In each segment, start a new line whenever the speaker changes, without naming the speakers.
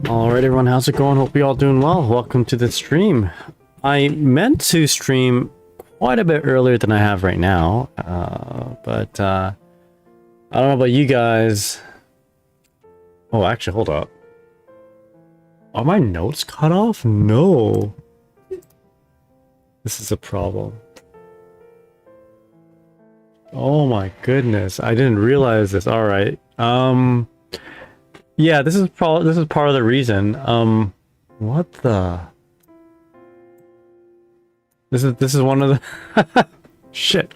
Alright everyone, how's it going? Hope you all doing well. Welcome to the stream. I meant to stream quite a bit earlier than I have right now, but I don't know about you guys. Oh, actually, hold up. Are my notes cut off? No. This is a problem. Oh my goodness, I didn't realize this. Alright. Yeah, this is part of the reason. What the? This is one of the shit.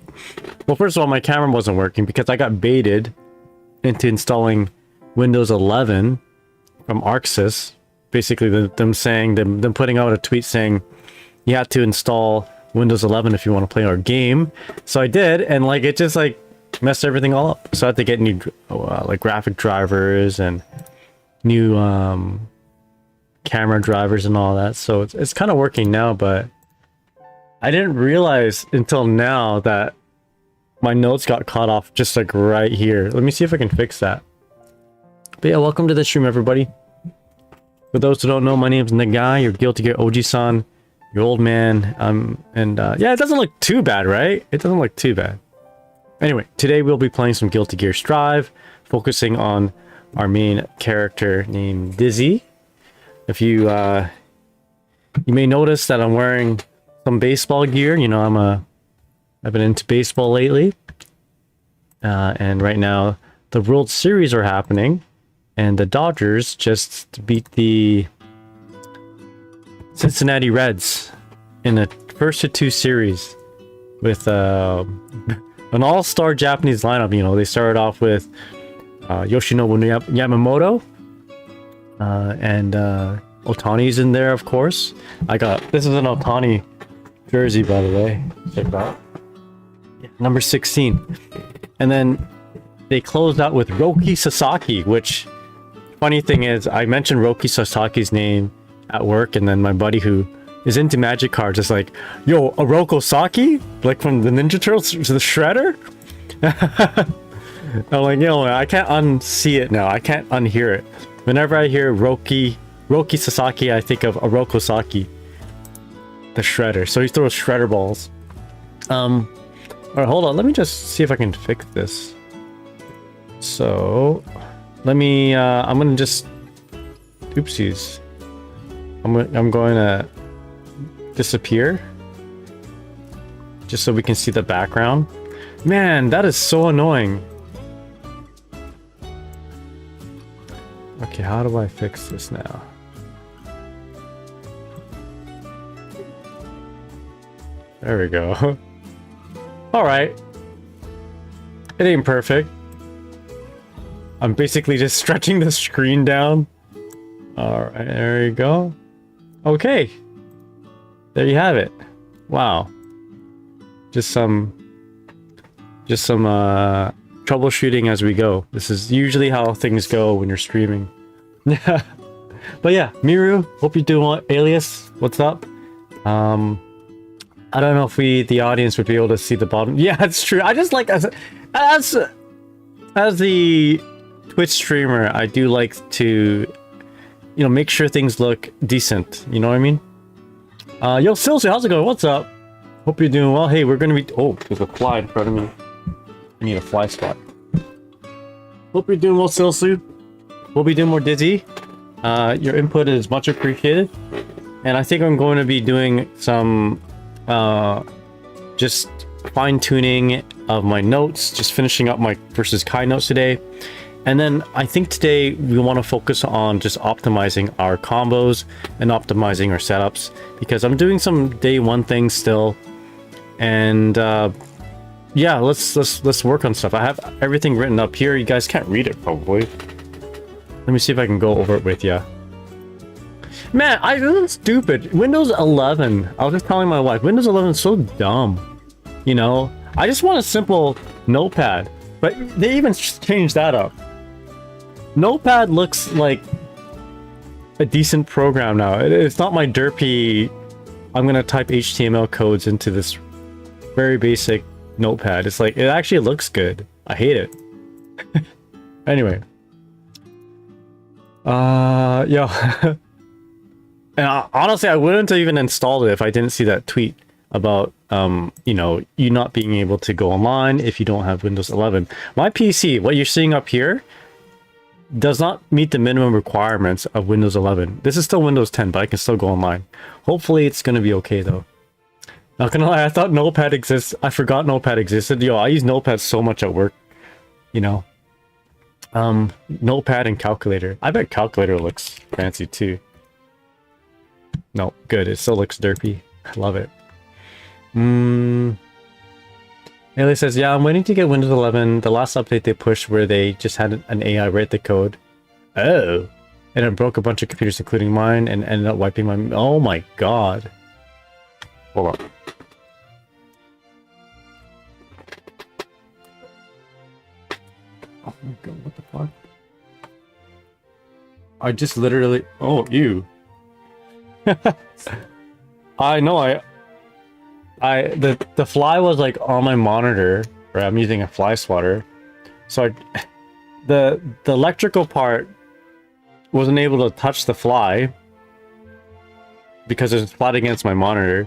Well, first of all, my camera wasn't working because I got baited into installing Windows 11 from ArcSys. Basically, them putting out a tweet saying you have to install Windows 11 if you want to play our game. So I did, and like it just like messed everything all up. So I had to get new like graphic drivers and new camera drivers and all that. So it's kind of working now, but I didn't realize until now that my notes got cut off just like right here. Let me see if I can fix that. But yeah, welcome to the stream, everybody. For those who don't know, my name's Nagai, your Guilty Gear OG-san, your old man. Yeah, it doesn't look too bad, right? It doesn't look too bad. Anyway, today we'll be playing some Guilty Gear Strive, focusing on our main character named Dizzy. If you you may notice that I'm wearing some baseball gear. You know, I've been into baseball lately, and right now the World Series are happening, and the Dodgers just beat the Cincinnati Reds in the first of two series with an all-star Japanese lineup. You know, they started off with Yoshinobu Yamamoto, and Ohtani's in there, of course. This is an Ohtani jersey, by the way. Check it out. Number 16. And then they closed out with Roki Sasaki, which, funny thing is, I mentioned Roki Sasaki's name at work, and then my buddy who is into Magic cards is like, yo, Oroko Saki? Like from the Ninja Turtles to the Shredder? I'm like, yo, I can't unsee it now. I can't unhear it. Whenever I hear Roki Sasaki, I think of Oroko Saki, the Shredder. So he throws Shredder balls. Alright, hold on. Let me just see if I can fix this. So, let me, I'm gonna just, oopsies. I'm going to disappear. Just so we can see the background. Man, that is so annoying. Okay, how do I fix this now? There we go. Alright. It ain't perfect. I'm basically just stretching the screen down. Alright, there you go. Okay. There you have it. Wow. Just some troubleshooting as we go. This is usually how things go when you're streaming. But yeah, Miru, hope you're doing well. Alias, what's up? I don't know if the audience would be able to see the bottom. Yeah, it's true. I just like as the Twitch streamer, I do like to, you know, make sure things look decent. You know what I mean? Yo, Silsy, how's it going? What's up? Hope you're doing well. Hey, we're gonna be. Oh, there's a fly in front of me. I need a fly spot. Hope you're doing well, Silsy. We'll be doing more Dizzy. Your input is much appreciated, and I think I'm going to be doing some just fine-tuning of my notes, just finishing up my versus Kai notes today. And then I think today we want to focus on just optimizing our combos and optimizing our setups, because I'm doing some day one things still. And yeah, let's work on stuff. I have everything written up here. You guys can't read it probably. Let me see if I can go over it with you. Man, this is stupid. Windows 11. I was just telling my wife, Windows 11 is so dumb. You know, I just want a simple notepad, but they even changed that up. Notepad looks like a decent program now. It's not my derpy, I'm gonna type HTML codes into this very basic notepad. It's like, it actually looks good. I hate it. Anyway. Yo. And honestly, I wouldn't have even installed it if I didn't see that tweet about, you know, you not being able to go online if you don't have Windows 11. My PC, what you're seeing up here, does not meet the minimum requirements of Windows 11. This is still Windows 10, but I can still go online. Hopefully, it's going to be okay, though. Not gonna lie, I thought Notepad exists. I forgot Notepad existed. Yo, I use Notepad so much at work, you know. Notepad and calculator. I bet calculator looks fancy, too. No, good. It still looks derpy. I love it. Ellie says, yeah, I'm waiting to get Windows 11. The last update they pushed where they just had an AI write the code. Oh. And it broke a bunch of computers, including mine, and ended up wiping my... Oh my god. Hold on. Oh my god, what the fuck? I just literally... Oh, ew. I know, the fly was like on my monitor, right? I'm using a fly swatter, so the electrical part wasn't able to touch the fly because it's flat against my monitor.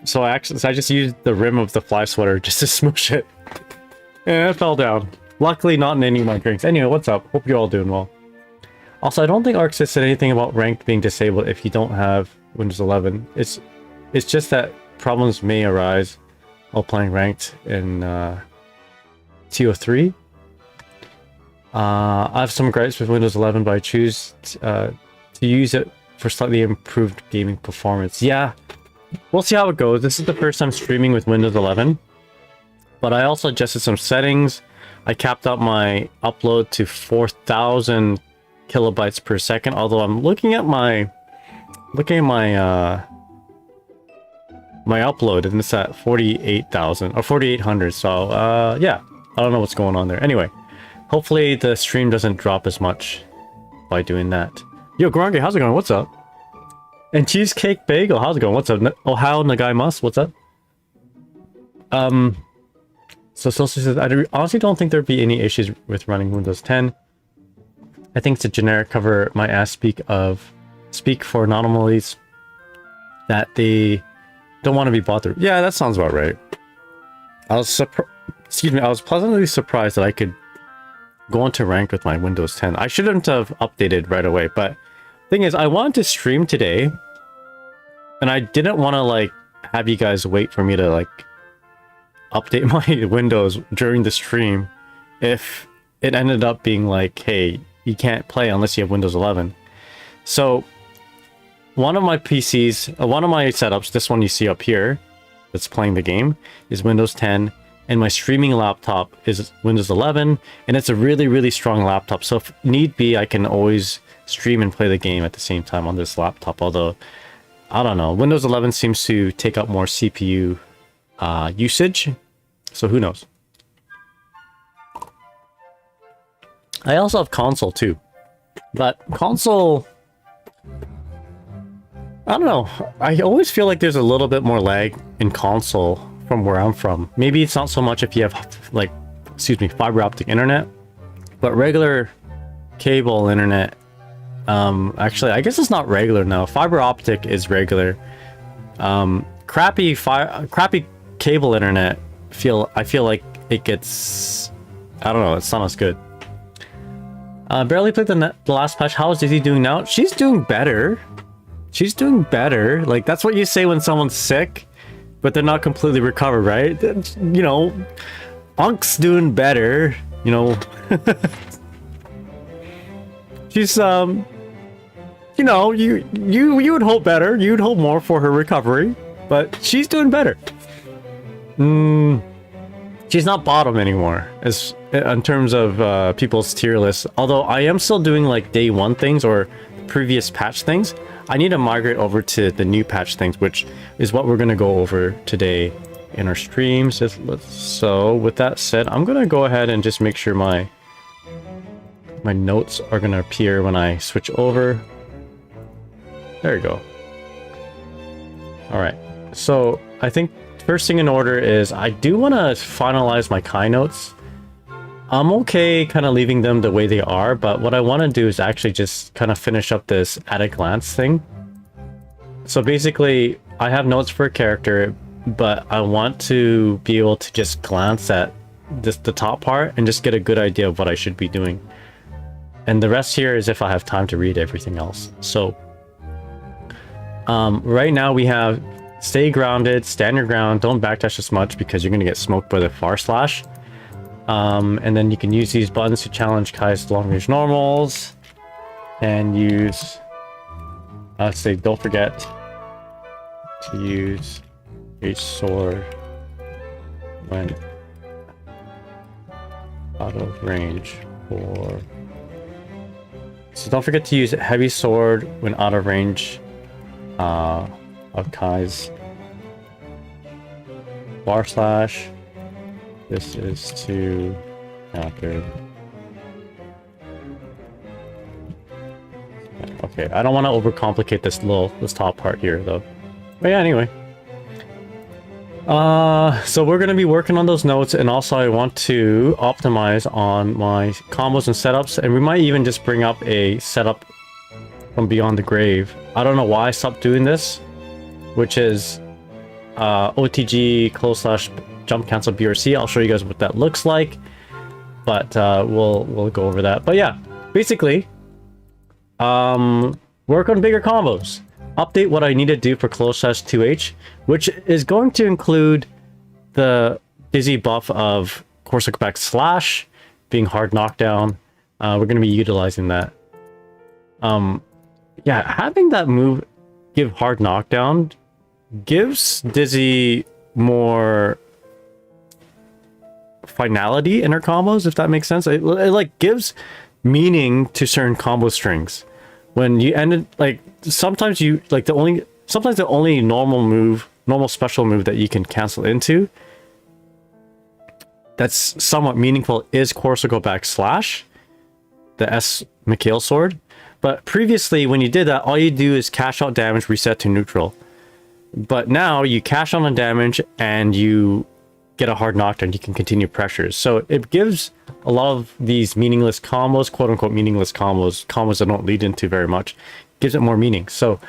So I just used the rim of the fly swatter just to smoosh it, and it fell down. Luckily, not in any of my drinks. Anyway, what's up? Hope you're all doing well. Also, I don't think Arxis said anything about ranked being disabled if you don't have Windows 11. It's just that problems may arise while playing ranked in TO3. I have some gripes with Windows 11, but I choose to use it for slightly improved gaming performance. Yeah, we'll see how it goes. This is the first time streaming with Windows 11, but I also adjusted some settings. I capped out my upload to 4,000 kilobytes per second, although I'm looking at my my upload and it's at 48,000 or 4,800. So yeah, I don't know what's going on there. Anyway, hopefully the stream doesn't drop as much by doing that. Yo, Gurenge, how's it going? What's up? And Cheesecake Bagel, how's it going? What's up? Ohio Nagaimas, what's up? So Celsius says, I honestly don't think there'd be any issues with running Windows 10. I think it's a generic cover my ass speak for anomalies that they don't want to be bothered. Yeah, that sounds about right. I was pleasantly surprised that I could go into rank with my Windows 10. I shouldn't have updated right away, but thing is, I wanted to stream today, and I didn't want to like have you guys wait for me to like update my Windows during the stream if it ended up being like, hey, you can't play unless you have Windows 11. So one of my PCs, one of my setups, this one you see up here that's playing the game, is Windows 10, and my streaming laptop is Windows 11, and it's a really, really strong laptop. So if need be, I can always stream and play the game at the same time on this laptop. Although, I don't know, Windows 11 seems to take up more CPU usage, so who knows. I also have console too, but console, I don't know, I always feel like there's a little bit more lag in console from where I'm from. Maybe it's not so much if you have, like, excuse me, fiber optic internet, but regular cable internet, actually, I guess it's not regular now. Fiber optic is regular. Crappy cable internet, I feel like it gets, I don't know, it's not as good. Barely played the last patch. How is Dizzy doing now? She's doing better. She's doing better. Like, that's what you say when someone's sick, but they're not completely recovered, right? You know, Unk's doing better, you know. She's, you know, you would hope better. You'd hope more for her recovery, but she's doing better. She's not bottom anymore, as in terms of people's tier list. Although I am still doing like day one things or previous patch things. I need to migrate over to the new patch things, which is what we're going to go over today in our streams. So with that said, I'm going to go ahead and just make sure my notes are going to appear when I switch over. There you go. All right. So I think first thing in order is I do want to finalize my Kai notes. I'm okay kind of leaving them the way they are, but what I want to do is actually just kind of finish up this at a glance thing. So basically, I have notes for a character, but I want to be able to just glance at the top part and just get a good idea of what I should be doing. And the rest here is if I have time to read everything else. So right now we have stay grounded, stand your ground, don't backdash as much because you're going to get smoked by the far slash. And then you can use these buttons to challenge Kai's long range normals, and use, let's say, don't forget to use a sword when out of range for, so don't forget to use heavy sword when out of range of Kai's bar slash. This is to counter. Okay, I don't want to overcomplicate this top part here though. But yeah, anyway. So we're going to be working on those notes, and also I want to optimize on my combos and setups, and we might even just bring up a setup from Beyond the Grave. I don't know why I stopped doing this, which is OTG close slash jump cancel BRC. I'll show you guys what that looks like, but we'll go over that. But yeah, basically, work on bigger combos. Update what I need to do for close slash 2H, which is going to include the Dizzy buff of Corsica back slash being hard knockdown. We're going to be utilizing that. Yeah, having that move give hard knockdown gives Dizzy more finality in her combos, if that makes sense. It like gives meaning to certain combo strings. When you end it, like sometimes you like the only normal special move that you can cancel into that's somewhat meaningful is Corsica back slash, the S Mikhail sword. But previously when you did that, all you do is cash out damage, reset to neutral. But now you cash out on damage and you get a hard knockdown, you can continue pressures. So it gives a lot of these meaningless combos, quote unquote meaningless combos that don't lead into very much, gives it more meaning. So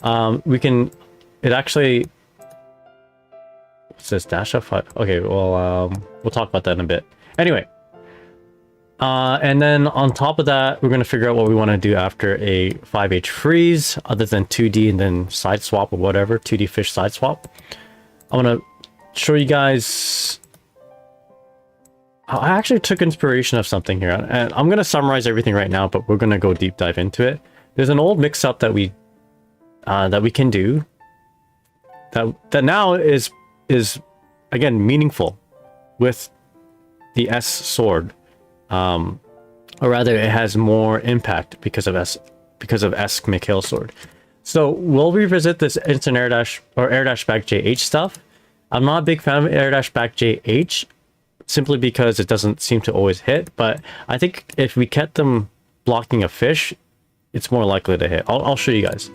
it actually, what's this, dash of 5? Okay, well, we'll talk about that in a bit. Anyway, and then on top of that, we're going to figure out what we want to do after a 5H freeze, other than 2D and then side swap or whatever, 2D fish side swap. I want to show you guys I actually took inspiration of something here, and I'm gonna summarize everything right now, but we're gonna go deep dive into it. There's an old mix-up that we can do that now is again meaningful with the S sword, or rather, it has more impact because of S Mikhail sword. So we'll revisit this instant Airdash or Airdash back JH stuff. I'm not a big fan of Airdash back JH, simply because it doesn't seem to always hit, but I think if we kept them blocking a fish, it's more likely to hit. I'll show you guys.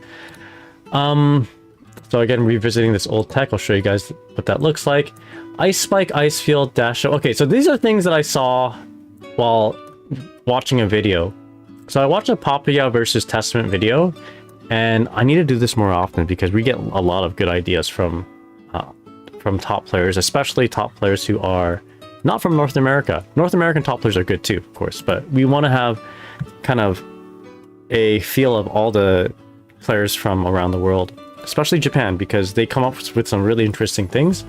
So again, revisiting this old tech, I'll show you guys what that looks like. Ice Spike, Ice Field, Dash. Okay, so these are things that I saw while watching a video. So I watched a Papaya versus Testament video, and I need to do this more often because we get a lot of good ideas from top players, especially top players who are not from North America. North American top players are good too, of course, but we want to have kind of a feel of all the players from around the world, especially Japan, because they come up with some really interesting things.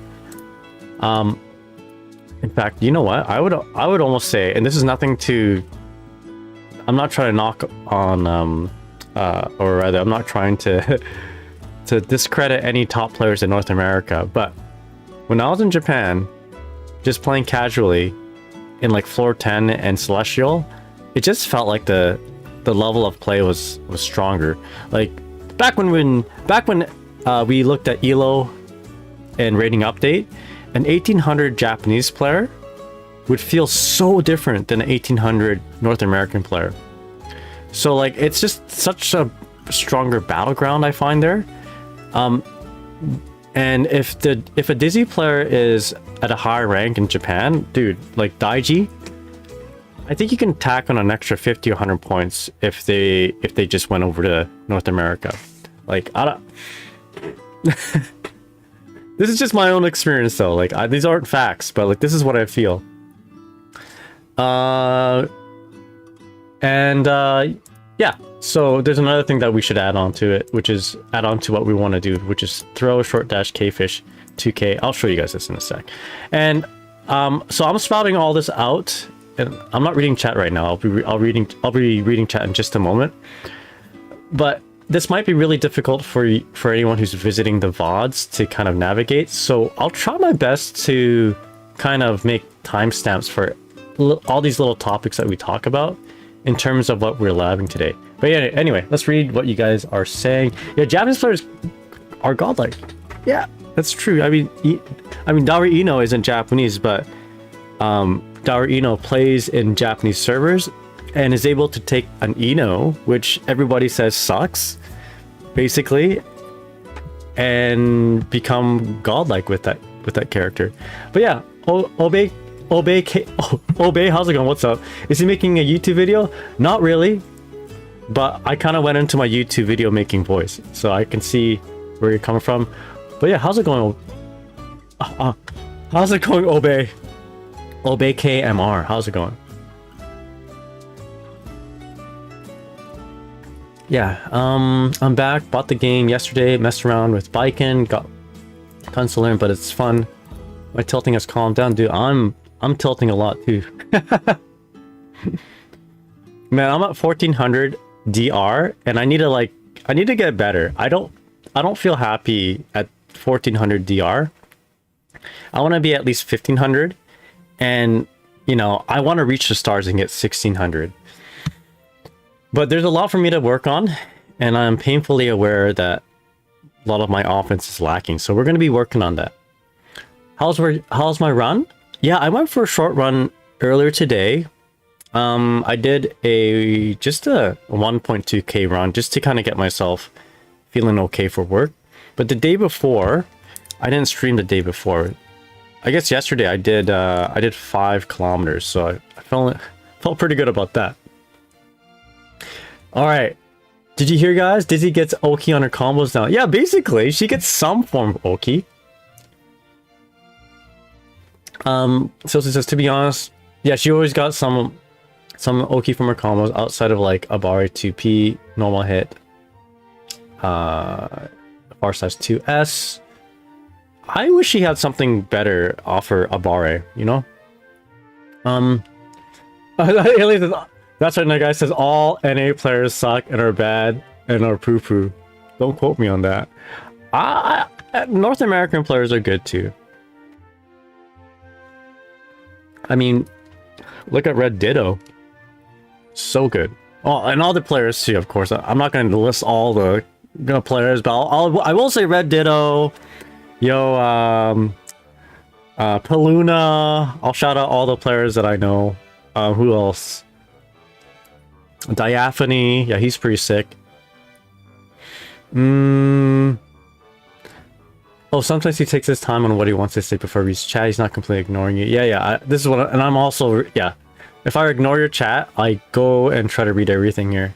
In fact, you know what? I would almost say, and this is nothing to, I'm not trying to knock on, or rather, I'm not trying to to discredit any top players in North America, but when I was in Japan, just playing casually in like floor 10 and Celestial, it just felt like the level of play was stronger. Like back when we looked at ELO and rating update, an 1800 Japanese player would feel so different than an 1800 North American player. So like it's just such a stronger battleground I find there. And if a Dizzy player is at a higher rank in Japan, dude, like Daiji, I think you can tack on an extra 50 or 100 points if they just went over to North America. Like I don't. This is just my own experience though. Like these aren't facts, but like this is what I feel. Yeah. So there's another thing that we should add on to it, which is add on to what we want to do, which is throw a short dash K-fish 2K. I'll show you guys this in a sec. And so I'm spouting all this out, and I'm not reading chat right now. I'll be reading chat in just a moment. But this might be really difficult for anyone who's visiting the VODs to kind of navigate. So I'll try my best to kind of make timestamps for all these little topics that we talk about in terms of what we're labbing today. But yeah, anyway, let's read what you guys are saying. Yeah, Japanese players are godlike. Yeah, that's true. I mean, Daori Ino isn't Japanese, but Daori Ino plays in Japanese servers and is able to take an Ino, which everybody says sucks, basically, and become godlike with that character. But yeah, Obey, how's it going? What's up? Is he making a YouTube video? Not really, but I kind of went into my YouTube video making voice, so I can see where you're coming from. But yeah, how's it going? How's it going, Obey KMR? How's it going? Yeah, I'm back. Bought the game yesterday. Messed around with biking. Got tons to learn, but it's fun. My tilting has calmed down, dude. I'm tilting a lot too. Man, I'm at 1400 DR, and I need to get better. I don't feel happy at 1400 DR. I want to be at least 1500, and you know, I want to reach the stars and get 1600. But there's a lot for me to work on, and I'm painfully aware that a lot of my offense is lacking. So we're going to be working on that. How's my run? Yeah, I went for a short run earlier today. I did just a 1.2k run just to kind of get myself feeling okay for work. But the day before, I didn't stream the day before. I guess yesterday I did 5 kilometers, so I felt pretty good about that. All right, did you hear, guys? Dizzy gets Oki on her combos now. Yeah, basically she gets some form of Oki. So it says, to be honest, yeah, she always got some Oki from her combos outside of like Abari 2P, normal hit, far slash 2S. I wish she had something better offer Abare, you know? Um, that's right. The guy says all NA players suck and are bad and are poo poo. Don't quote me on that. North American players are good too. I mean, look at Red Ditto. So good. Oh, and all the players too, of course. I'm not going to list all the players, but I will say Red Ditto. Paluna. I'll shout out all the players that I know. Who else? Diaphany. Yeah, he's pretty sick. Oh, sometimes he takes his time on what he wants to say before he reads chat. He's not completely ignoring you. Yeah. This is what, and I'm also, yeah. If I ignore your chat, I go and try to read everything here.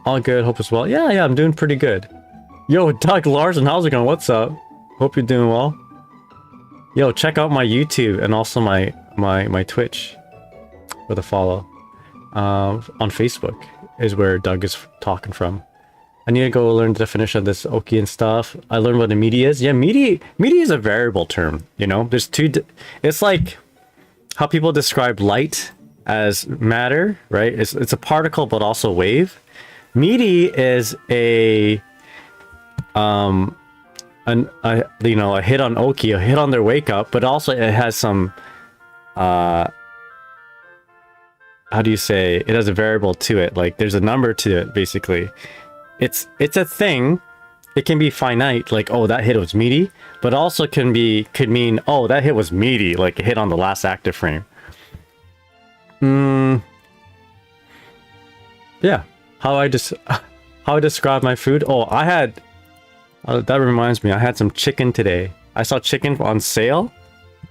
All good. Hope as well. Yeah. I'm doing pretty good. Yo, Doug Larson, how's it going? What's up? Hope you're doing well. Yo, check out my YouTube and also my Twitch with a follow. On Facebook is where Doug is talking from. I need to go learn the definition of this Oki and stuff. I learned what a media is. Yeah, media is a variable term. You know, there's two. It's like how people describe light as matter, right? It's a particle, but also wave. Media is a hit on Oki, a hit on their wake up, but also it has some how do you say, it has a variable to it, like there's a number to it. Basically it's a thing. It can be finite, like, oh, that hit was meaty, but also could mean, oh, that hit was meaty, like a hit on the last active frame. Yeah, how I describe my food. Oh, I had that reminds me, I had some chicken today. I saw chicken on sale.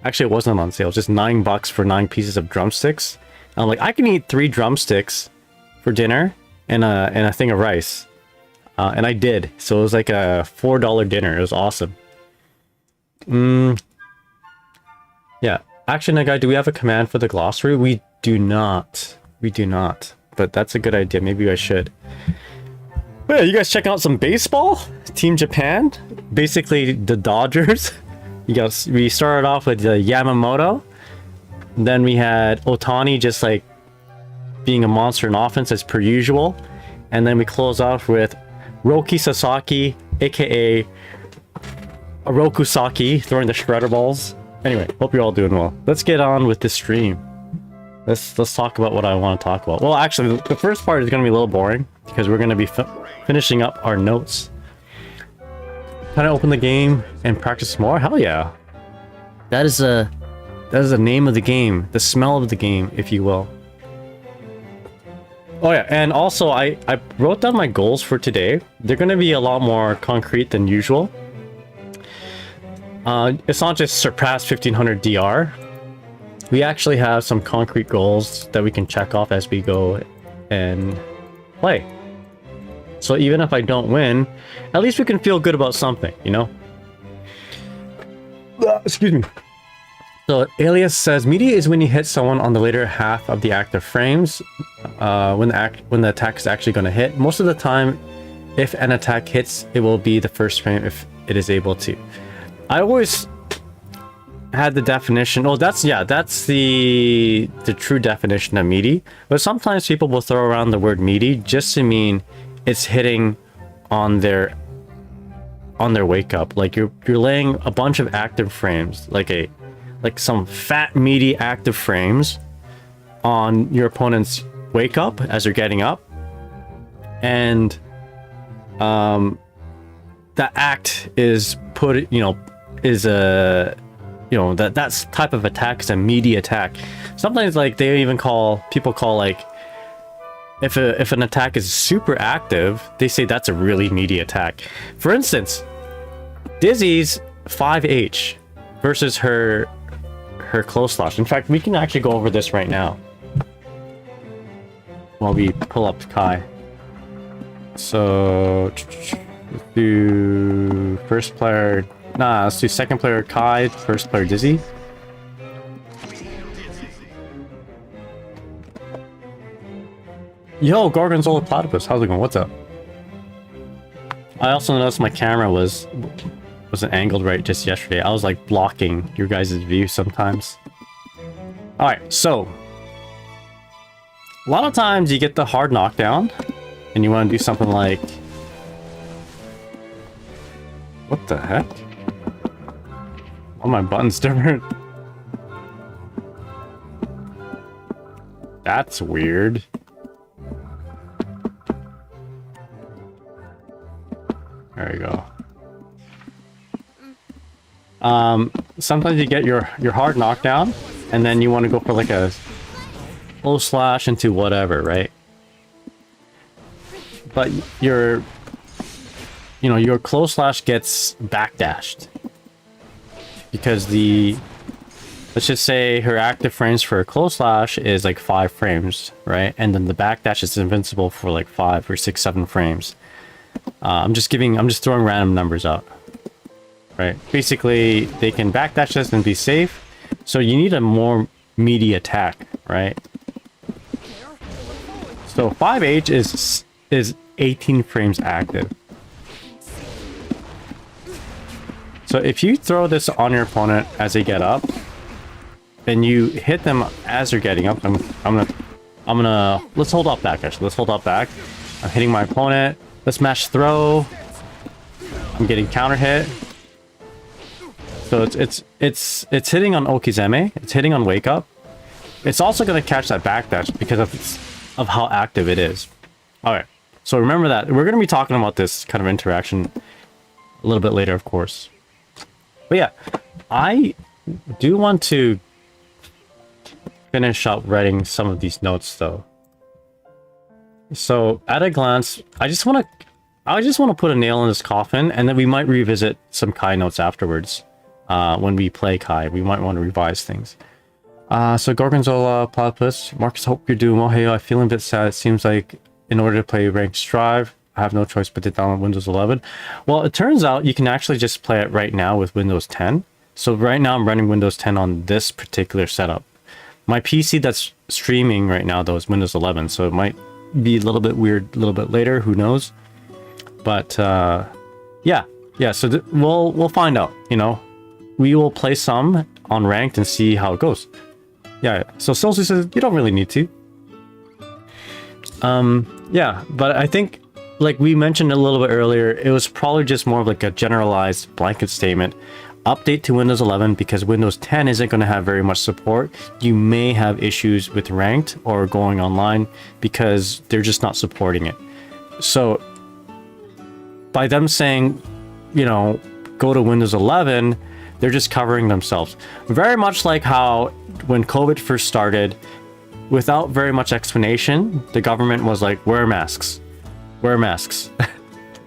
Actually, it wasn't on sale, just $9 for 9 pieces of drumsticks. And I'm like, I can eat 3 drumsticks for dinner and a thing of rice. And I did. So it was like a $4 dinner. It was awesome. Yeah. Action guy, do we have a command for the glossary? We do not. We do not. But that's a good idea. Maybe I should. But yeah, you guys check out some baseball? Team Japan? Basically the Dodgers. We started off with Yamamoto. Then we had Otani just like being a monster in offense as per usual. And then we close off with Roki Sasaki, aka Orokusaki, throwing the shredder balls. Anyway, hope you're all doing well. Let's get on with this stream. Let's talk about what I want to talk about. Well, actually, the first part is going to be a little boring because we're going to be finishing up our notes. Can I open the game and practice more? Hell yeah! That is the name of the game, the smell of the game, if you will. Oh yeah, and also I wrote down my goals for today. They're going to be a lot more concrete than usual. It's not just surpass 1500 DR. We actually have some concrete goals that we can check off as we go and play. So even if I don't win, at least we can feel good about something, you know? Excuse me. So Alias says, media is when you hit someone on the later half of the active frames, when the attack is actually going to hit. Most of the time, if an attack hits, it will be the first frame if it is able to. I always had the definition. Oh, that's the true definition of meaty. But sometimes people will throw around the word meaty just to mean it's hitting on their wake up. Like you're laying a bunch of active frames, like some fat meaty active frames on your opponent's wake up as they're getting up, and that act is that type of attack is a meaty attack. Sometimes like people call like if an attack is super active, they say that's a really meaty attack. For instance, Dizzy's 5H versus her close slash. In fact, we can actually go over this right now while we pull up Kai. So let's do first player. Let's do second player Kai, first player Dizzy. Yo, Gorgonzola Platypus, how's it going? What's up? I also noticed my camera was wasn't angled right just yesterday. I was like blocking your guys' view sometimes. Alright, so a lot of times you get the hard knockdown and you want to do something like, what the heck? All my buttons different. That's weird. There you go. Sometimes you get your hard knockdown, and then you want to go for like a low slash into whatever, right? But your close slash gets backdashed because let's just say her active frames for a close slash is like 5 frames, right? And then the backdash is invincible for like 5 or 6, 7 frames. I'm just throwing random numbers out, right? Basically, they can backdash this and be safe. So you need a more meaty attack, right? So 5H is 18 frames active. So if you throw this on your opponent as they get up, and you hit them as they're getting up, I'm gonna let's hold up back actually. Let's hold up back. I'm hitting my opponent. Let's mash throw. I'm getting counter hit. So it's hitting on Okizeme. It's hitting on wake up. It's also gonna catch that backdash because of how active it is. Alright. So remember that. We're gonna be talking about this kind of interaction a little bit later, of course. But yeah, I do want to finish up writing some of these notes though. So at a glance, I just want to put a nail in this coffin, and then we might revisit some Kai notes afterwards. When we play Kai, we might want to revise things. So Gorgonzola, Platypus, Marcus, hope you're doing well. Hey, I'm feeling a bit sad. It seems like in order to play ranked Strive, I have no choice but to download Windows 11. Well, it turns out you can actually just play it right now with Windows 10. So right now I'm running Windows 10 on this particular setup. My PC that's streaming right now though is Windows 11, so it might be a little bit weird a little bit later, who knows. But yeah, so we'll find out, you know. We will play some on ranked and see how it goes. Yeah, so Celsius says you don't really need to. Yeah, but I think like we mentioned a little bit earlier, it was probably just more of like a generalized blanket statement. Update to Windows 11 because Windows 10 isn't going to have very much support. You may have issues with ranked or going online because they're just not supporting it. So by them saying, you know, go to Windows 11, they're just covering themselves. Very much like how when COVID first started, without very much explanation, the government was like, wear masks. Wear masks.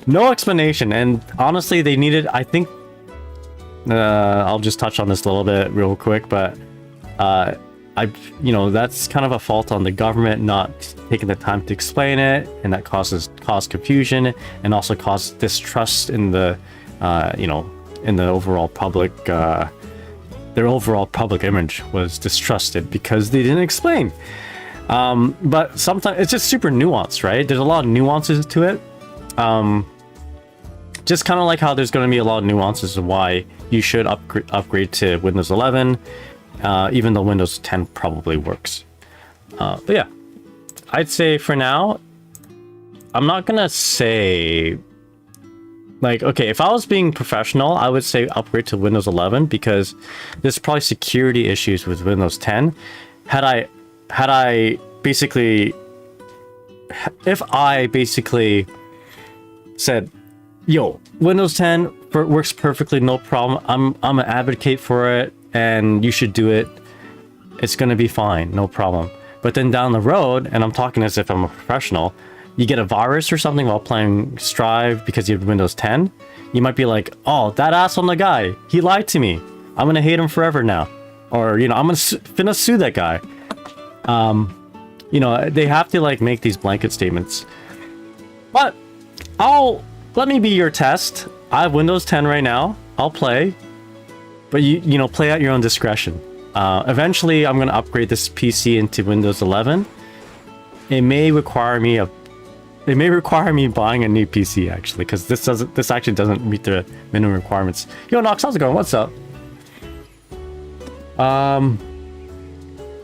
No explanation. And honestly, they needed, I think, I'll just touch on this a little bit real quick, but you know, that's kind of a fault on the government not taking the time to explain it, and that caused confusion and also caused distrust in the you know, in the overall public. Their overall public image was distrusted because they didn't explain. But sometimes it's just super nuanced, right? There's a lot of nuances to it. Just kind of like how there's going to be a lot of nuances of why you should upgrade to Windows 11, even though Windows 10 probably works. But yeah, I'd say for now, I'm not going to say, like, okay, if I was being professional, I would say upgrade to Windows 11 because there's probably security issues with Windows 10. Had I basically, if I basically said, yo, Windows 10 works perfectly, no problem. I'm an advocate for it, and you should do it. It's gonna be fine, no problem. But then down the road, and I'm talking as if I'm a professional, you get a virus or something while playing Strive because you have Windows 10. You might be like, oh, that ass on the guy, he lied to me. I'm gonna hate him forever now, or you know, I'm gonna sue that guy. You know, they have to like make these blanket statements. But let me be your test. I have Windows 10 right now. I'll play, but you know, play at your own discretion. Eventually, I'm gonna upgrade this PC into Windows 11. It may require me it may require me buying a new PC actually, because this actually doesn't meet the minimum requirements. Yo, Nox, how's it going? What's up?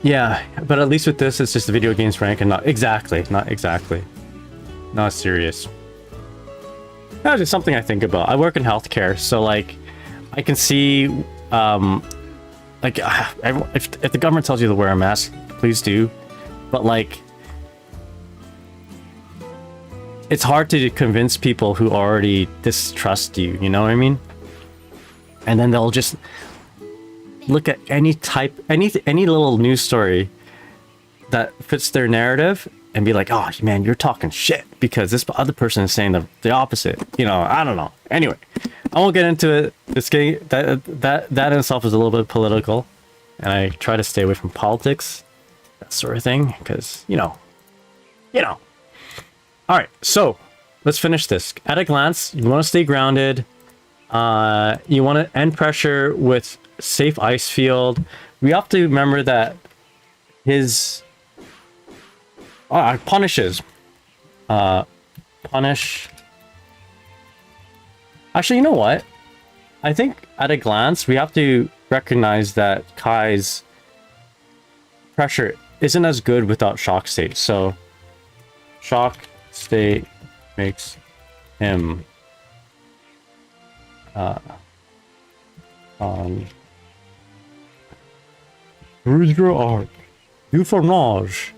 Yeah, but at least with this, it's just the video games rank and not exactly. Not serious. That's just something I think about. I work in healthcare, so like, I can see, like, if the government tells you to wear a mask, please do. But like, it's hard to convince people who already distrust you. You know what I mean? And then they'll just look at any little news story that fits their narrative and be like, oh man, you're talking shit because this other person is saying the opposite. You know, I don't know. Anyway, I won't get into it. This game that in itself is a little bit political, and I try to stay away from politics, that sort of thing, because you know. All right, so let's finish this. At a glance, you want to stay grounded. You want to end pressure with safe ice field. We have to remember that his punishes. Punish. Actually, you know what? I think at a glance, we have to recognize that Kai's pressure isn't as good without shock state. So, shock state makes him on Rouge Arc du Fromage.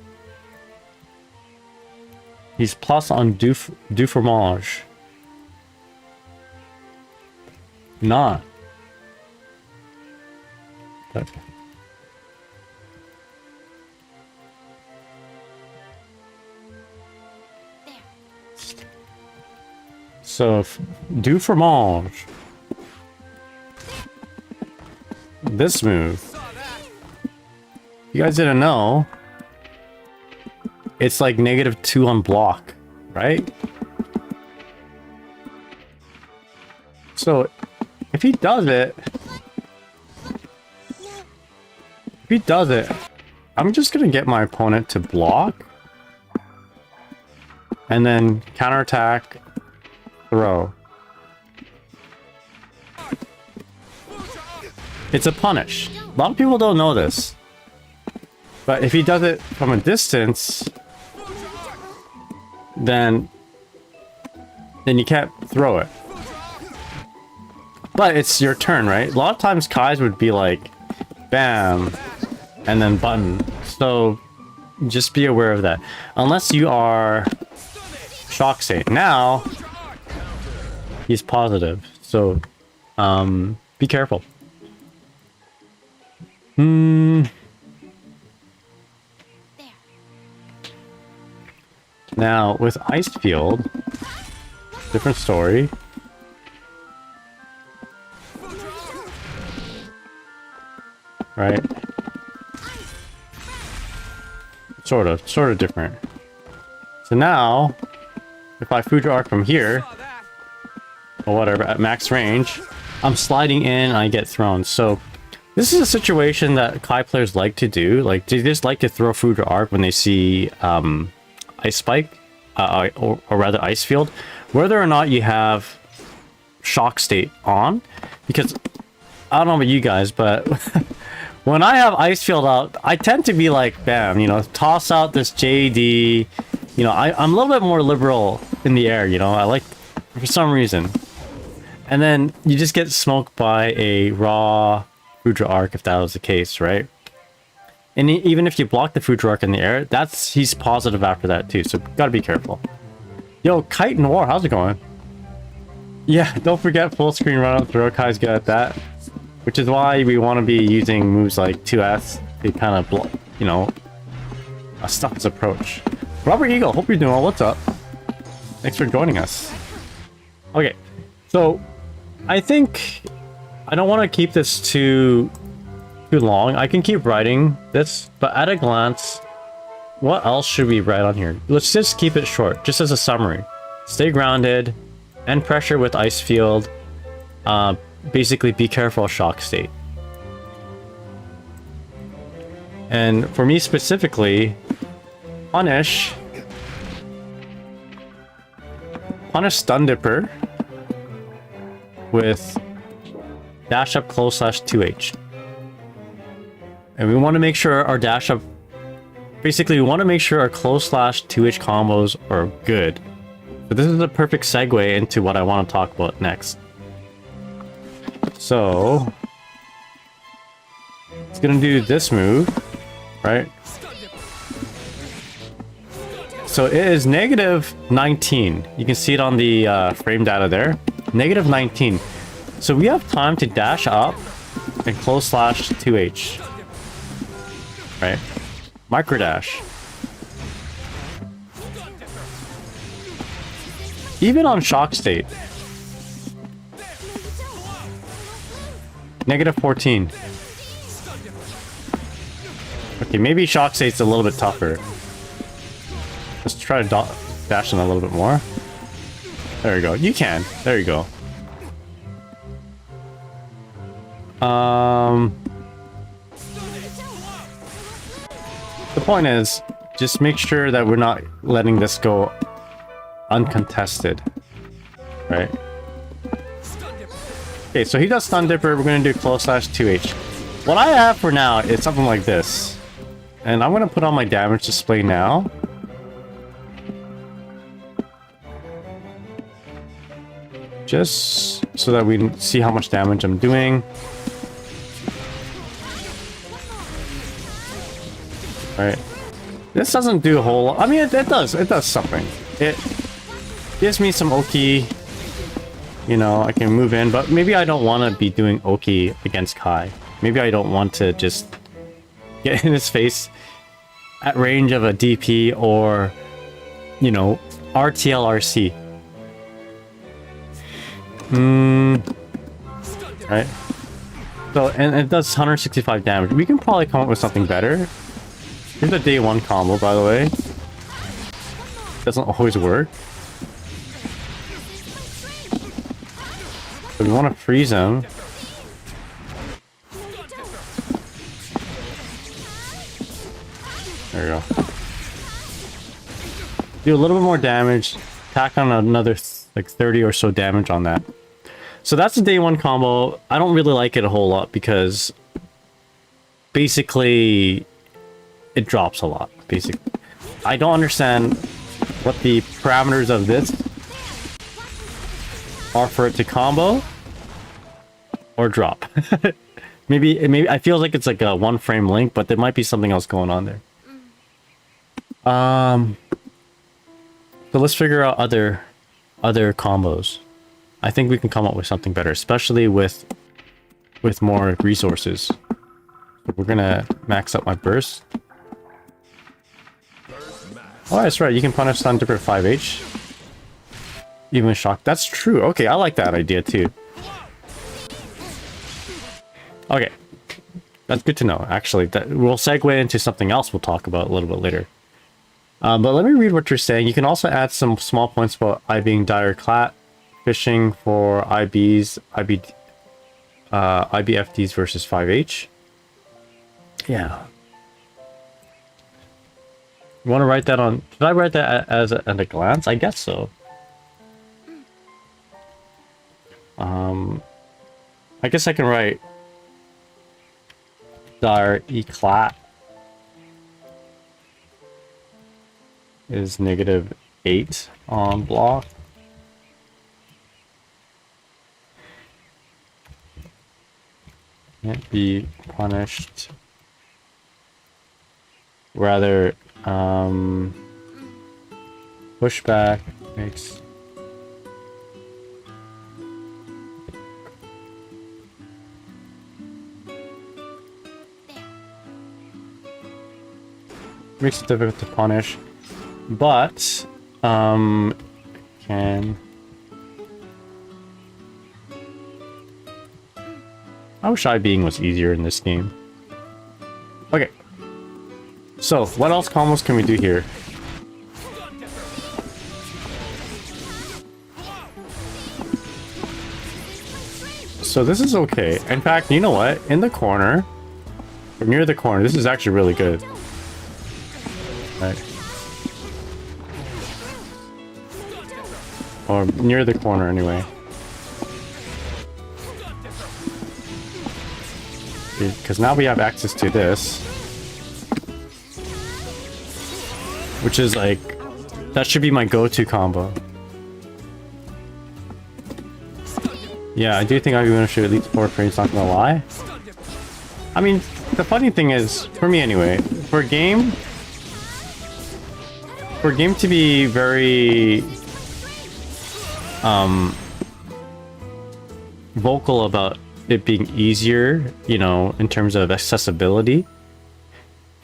He's plus on du Fromage. Not. Okay. So, du Fromage. This move. You guys didn't know. It's like -2 on block, right? So, if he does it, I'm just gonna get my opponent to block and then counterattack, throw. It's a punish. A lot of people don't know this. But if he does it from a distance, then you can't throw it. But it's your turn, right? A lot of times Kai's would be like, bam, and then button. So just be aware of that. Unless you are shock state. Now, he's positive. So, be careful. Now, with Ice Field, different story. Right? Sort of different. So now, if I Future Arc from here, or whatever, at max range, I'm sliding in and I get thrown. So, this is a situation that Kai players like to do. Like, they just like to throw Future Arc when they see, Ice Spike, or rather Ice Field, whether or not you have shock state on, because I don't know about you guys, but when I have Ice Field out, I tend to be like, bam, you know, toss out this JD, you know, I'm a little bit more liberal in the air, you know, I like, for some reason, and then you just get smoked by a raw Future Arc if that was the case, right? And even if you block the Future Arc in the air, he's positive after that too, so gotta be careful. Yo, Kite Noir, how's it going? Yeah, don't forget full screen run up throw. Kai's good at that. Which is why we want to be using moves like 2S to kind of block, you know, stuff his approach. Robert Eagle, hope you're doing well. What's up? Thanks for joining us. Okay, so I think I don't want to keep this too long. I can keep writing this, but at a glance, what else should we write on here? Let's just keep it short, just as a summary. Stay grounded, end pressure with Ice Field, basically be careful of shock state. And for me specifically, punish punish stun dipper with dash up close slash 2H. And we want to make sure our dash up, basically we want to make sure our close slash 2H combos are good. But this is a perfect segue into what I want to talk about next. So it's gonna do this move, right? So it is negative 19. You can see it on the frame data there. Negative 19. So we have time to dash up and close slash 2H. Right? Micro dash. Even on shock state. Negative 14. Okay, maybe shock state's a little bit tougher. Let's try to dash in a little bit more. There you go. You can. There you go. The point is, just make sure that we're not letting this go uncontested. Right? Okay, so he does stun dipper. We're going to do close slash 2H. What I have for now is something like this. And I'm going to put on my damage display now. Just so that we can see how much damage I'm doing. Right. This doesn't do a whole lot. I mean, it does something. It gives me some Oki. You know, I can move in, but maybe I don't want to be doing Oki against Kai. Maybe I don't want to just get in his face at range of a DP or, you know, RTL-RC. Right. So, and it does 165 damage. We can probably come up with something better. Here's a day 1 combo, by the way. Doesn't always work. So we want to freeze him. There we go. Do a little bit more damage. Tack on another like 30 or so damage on that. So that's a day 1 combo. I don't really like it a whole lot because basically it drops a lot. Basically, I don't understand what the parameters of this are for it to combo or drop. maybe I feel like it's like a 1 frame link, but there might be something else going on there. So let's figure out other combos. I think we can come up with something better, especially with more resources. So we're gonna max up my burst. Oh, that's right. You can punish stun dipper 5H. Even shock. That's true. Okay, I like that idea too. Okay, that's good to know. Actually, that we'll segue into something else we'll talk about a little bit later. But let me read what you're saying. You can also add some small points about I being dire clat, fishing for IBs, IBFDs versus 5H. Yeah. You want to write that on? Did I write that as at a glance? I guess so. I guess I can write dire eclat is -8 on block. Can't be punished. Rather, pushback makes it difficult to punish, but can. I wish IBing was easier in this game. Okay. So, what else combos can we do here? So this is okay. In fact, you know what? In the corner, or near the corner, this is actually really good. Right. Or near the corner anyway. Because now we have access to this. Which is like... That should be my go-to combo. Yeah, I do think I'm gonna shoot at least 4 frames, not gonna lie. I mean, the funny thing is, for me anyway, for a game to be very vocal about it being easier, you know, in terms of accessibility,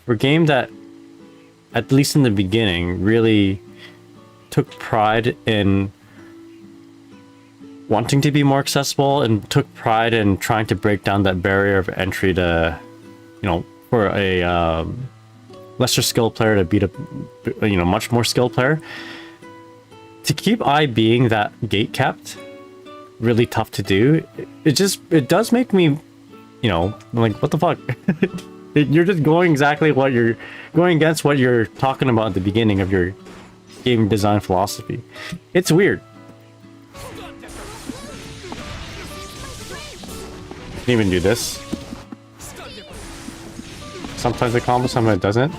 for a game that, at least in the beginning, really took pride in wanting to be more accessible and took pride in trying to break down that barrier of entry to, you know, for a lesser skilled player to beat a, you know, much more skilled player. To keep I being that gate kept really tough to do, it does make me, you know, like, what the fuck? You're just going exactly what you're going against what you're talking about at the beginning of your game design philosophy. It's weird. Can even do this. Sometimes it combos, sometimes it doesn't.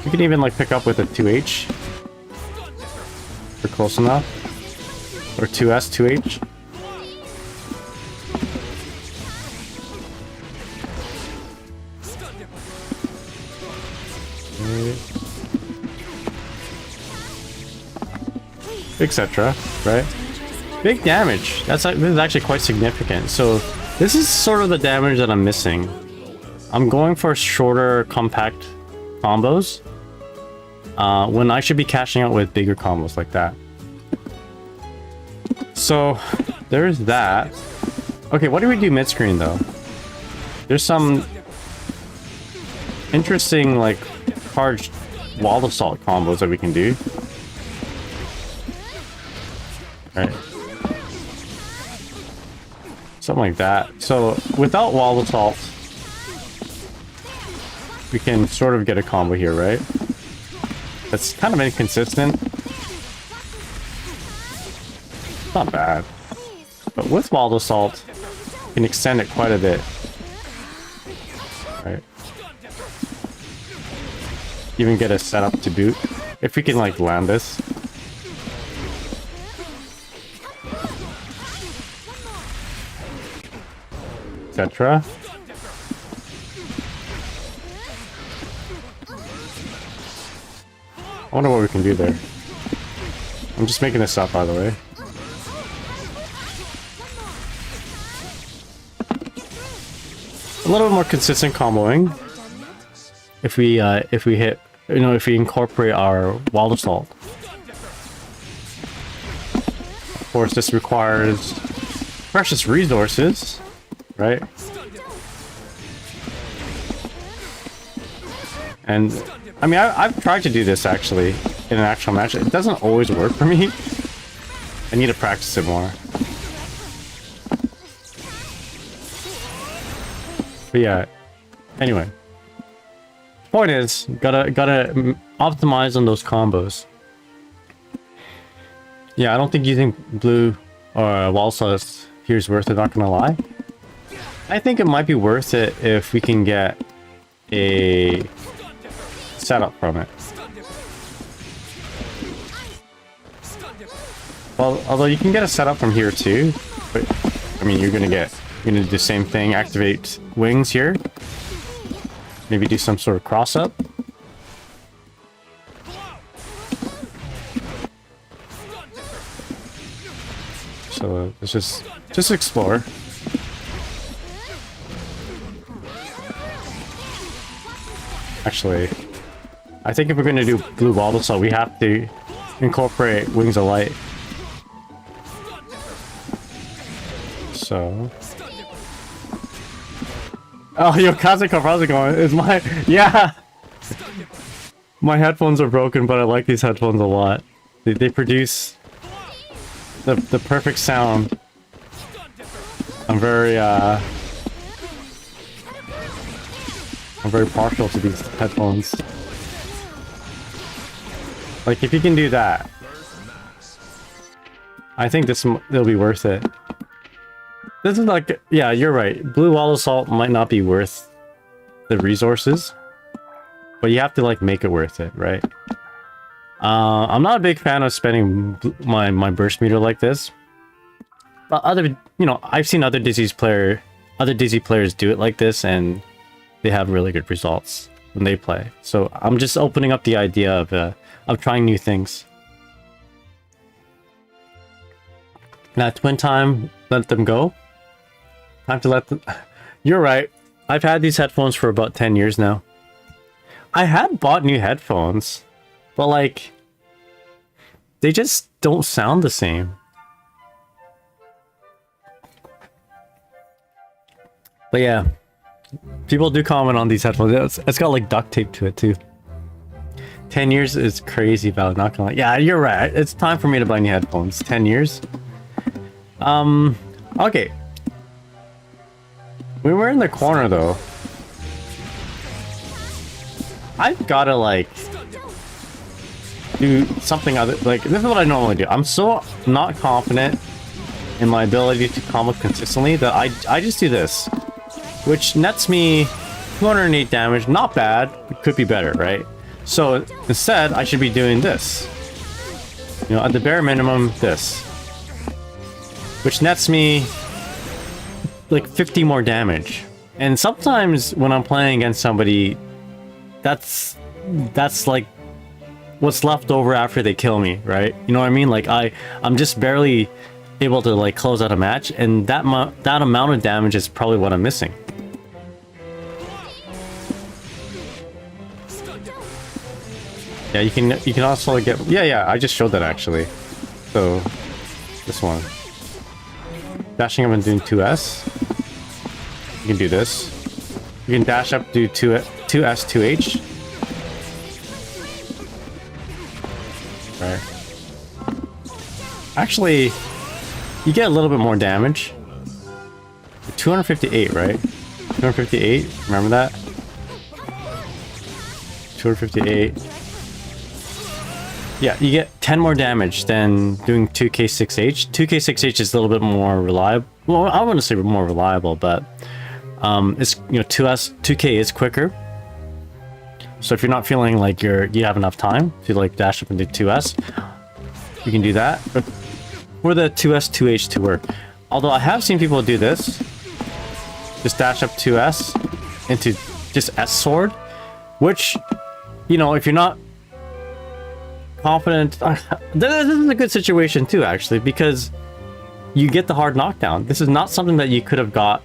You can even like pick up with a 2H. If you're close enough. Or 2S, 2H. Etc. Right? Big damage. This is actually quite significant. So this is sort of the damage that I'm missing. I'm going for shorter, compact combos when I should be cashing out with bigger combos like that. So there's that. Okay, what do we do mid-screen though? There's some interesting like charged wall assault combos that we can do. Right. Something like that. So without wall assault, we can sort of get a combo here, right? That's kind of inconsistent. Not bad. But with wall assault, you can extend it quite a bit. Right. Even get a setup to boot. If we can like land this. Etc. I wonder what we can do there. I'm just making this up, by the way. A little bit more consistent comboing. If we hit, you know, if we incorporate our wall assault. Of course, this requires precious resources. Right? And I mean, I've tried to do this actually in an actual match. It doesn't always work for me. I need to practice it more. But yeah, anyway. Point is, gotta optimize on those combos. Yeah, I don't think using blue or wall sauce here is worth it, not gonna lie. I think it might be worth it if we can get a setup from it. Well, although you can get a setup from here too, but I mean, you're gonna do the same thing, activate wings here. Maybe do some sort of cross up. So let's just explore. Actually, I think if we're going to do blue wall assault, we have to incorporate wings of light. So, oh, yo, Kazuko, how's it going? Is my yeah. My headphones are broken, but I like these headphones a lot. They produce the perfect sound. I'm very partial to these headphones. Like, if you can do that, I think it'll be worth it. This is like, yeah, you're right. Blue wall assault might not be worth the resources, but you have to like make it worth it, right? I'm not a big fan of spending my burst meter like this, but I've seen other Dizzy players do it like this, and they have really good results when they play. So I'm just opening up the idea of trying new things. Now, twin time, let them go. Time to let them... You're right. I've had these headphones for about 10 years now. I had bought new headphones, but like, they just don't sound the same. But yeah, people do comment on these headphones. It's got like duct tape to it too. 10 years is crazy, Val. Not gonna lie. Yeah, you're right. It's time for me to buy new headphones. 10 years. Okay. We were in the corner though. I've gotta like do something other. Like, this is what I normally do. I'm so not confident in my ability to combo consistently that I just do this, which nets me 208 damage. Not bad. It could be better, right? So instead, I should be doing this. You know, at the bare minimum, this, which nets me like 50 more damage. And sometimes when I'm playing against somebody, that's like what's left over after they kill me, right? You know what I mean? Like I'm just barely able to like close out a match, and that amount of damage is probably what I'm missing. Yeah, you can also get, yeah, I just showed that actually. So this one, dashing up and doing 2S. You can do this. You can dash up, do 2S, 2H. Right. Actually, you get a little bit more damage. 258, right? 258, remember that? 258. Yeah, you get 10 more damage than doing 2k6h. 2k6h is a little bit more reliable. Well, I wouldn't say more reliable, but it's, you know, 2k is quicker. So if you're not feeling like you have enough time to like dash up into 2s, you can do that. But for the 2s 2h to work, although I have seen people do this, just dash up 2s into just S sword, which, you know, if you're not confident, this is a good situation too, actually, because you get the hard knockdown. This is not something that you could have got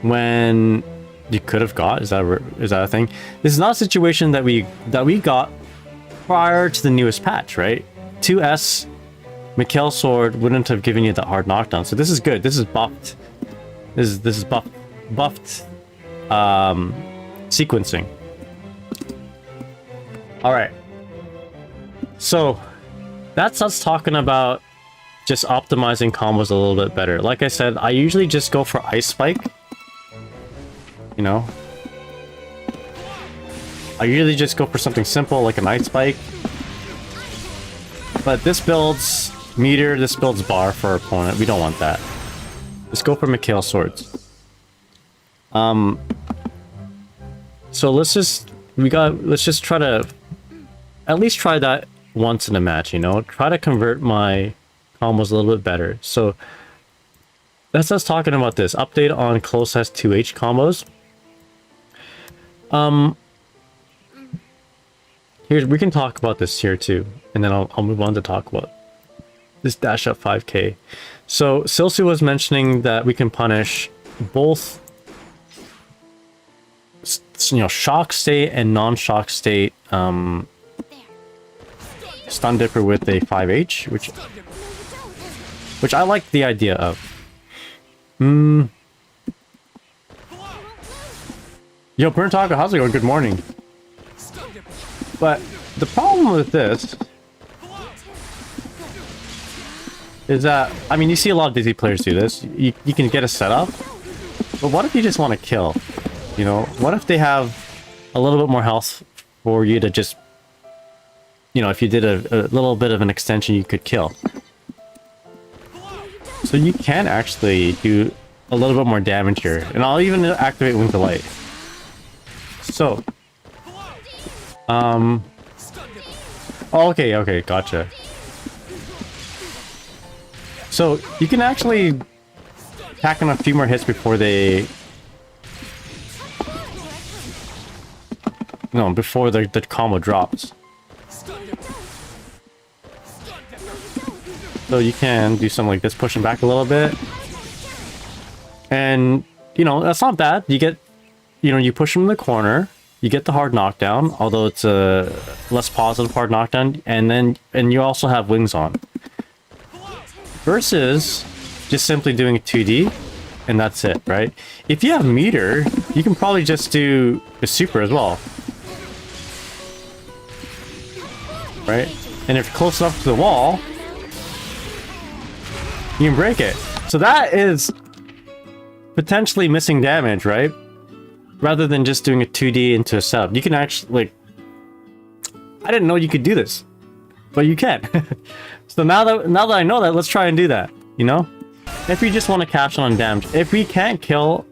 when you could have got. Is that a thing? This is not a situation that we got prior to the newest patch, right? 2S Mikhail sword wouldn't have given you that hard knockdown. So this is good. This is buffed. This is buffed sequencing. All right. So that's us talking about just optimizing combos a little bit better. Like I said, I usually just go for Ice Spike. You know, I usually just go for something simple like an Ice Spike. But this builds meter, this builds bar for our opponent. We don't want that. Just go for Mikhail swords. So let's just try to at least try that once in a match, you know? Try to convert my combos a little bit better. So that's us talking about this. Update on close S2H combos. We can talk about this here too, and then I'll move on to talk about this dash up 5k. So Silsu was mentioning that we can punish both, you know, shock state and non-shock state stun dipper with a 5h, which I like the idea of. Yo, Burn Taco, how's it going? Good morning. But the problem with this is that, I mean, you see a lot of Dizzy players do this. You can get a setup, but what if you just want to kill? You know, what if they have a little bit more health for you to just you know, if you did a little bit of an extension, you could kill. So you can actually do a little bit more damage here. And I'll even activate Wings of Light. So. Oh, okay, gotcha. So you can actually tack on a few more hits before they... No, before the combo drops. So you can do something like this, push him back a little bit. And, you know, that's not bad. You get, you know, you push him in the corner, you get the hard knockdown, although it's a less positive hard knockdown, and you also have wings on. Versus just simply doing a 2D, and that's it, right? If you have meter, you can probably just do a super as well. Right? And if you're close enough to the wall, you can break it. So that is potentially missing damage, right? Rather than just doing a 2D into a setup. You can actually, like... I didn't know you could do this. But you can. So now that I know that, let's try and do that, you know? If we just want to cash on damage. If we can't kill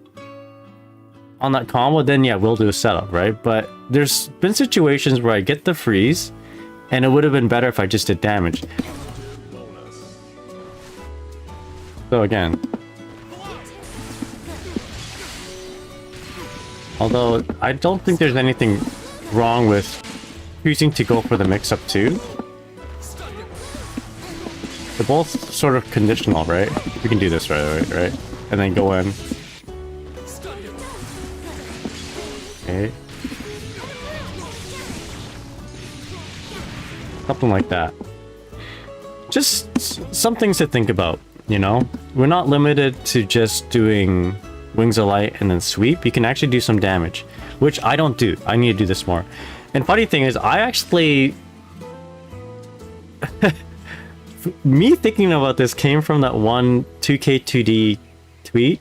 on that combo, then yeah, we'll do a setup, right? But there's been situations where I get the freeze, and it would have been better if I just did damage. So again, although I don't think there's anything wrong with choosing to go for the mix-up too. They're both sort of conditional, right? We can do this right? And then go in. Okay. Something like that. Just some things to think about, you know? We're not limited to just doing Wings of Light and then sweep. You can actually do some damage, which I don't do. I need to do this more. And funny thing is, I actually... Me thinking about this came from that one 2K2D tweet.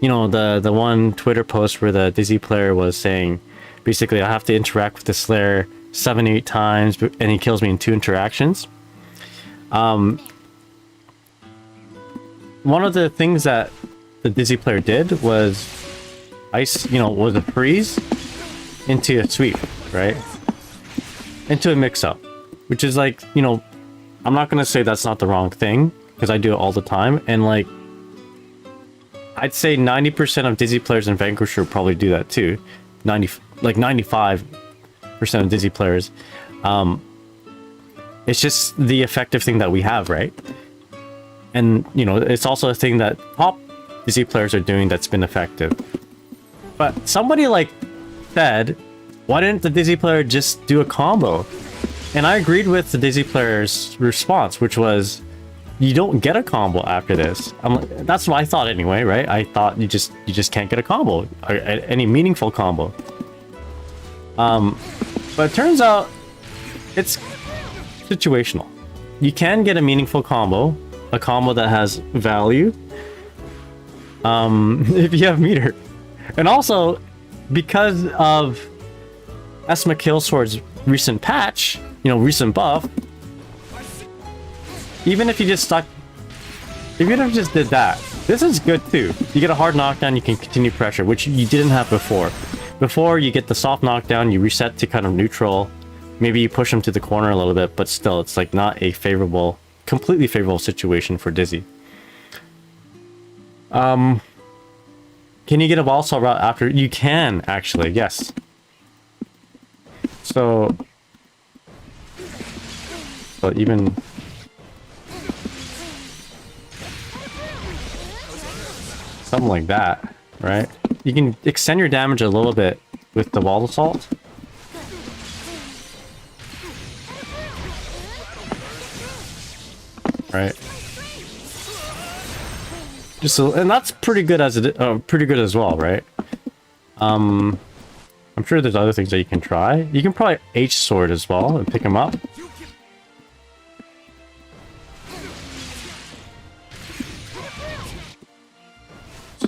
You know, the one Twitter post where the Dizzy player was saying, basically, I have to interact with the Slayer 7-8 times, and he kills me in 2 interactions. One of the things that the Dizzy player did was was a freeze into a sweep, right? Into a mix-up, which is like, you know, I'm not gonna say that's not the wrong thing, because I do it all the time, and like, I'd say 90% of Dizzy players in Vanquisher probably do that too. 95% of Dizzy players. It's just the effective thing that we have, right? And, you know, it's also a thing that top Dizzy players are doing that's been effective. But somebody like said, why didn't the Dizzy player just do a combo? And I agreed with the Dizzy player's response, which was, you don't get a combo after this. That's what I thought anyway, right? I thought you just can't get a combo, or any meaningful combo. But it turns out it's situational. You can get a meaningful combo, a combo that has value, if you have meter. And also, because of Esma Killsword's recent patch, you know, recent buff, even if you just did that, this is good too. You get a hard knockdown, you can continue pressure, which you didn't have before. Before, you get the soft knockdown, you reset to kind of neutral. Maybe you push them to the corner a little bit, but still, it's like not a favorable, completely favorable situation for Dizzy. Can you get a wall saw route after? You can, actually, yes. So even... something like that, right? You can extend your damage a little bit with the wall assault. Right. Just so, and that's pretty good pretty good as well, right? I'm sure there's other things that you can try. You can probably H sword as well and pick him up.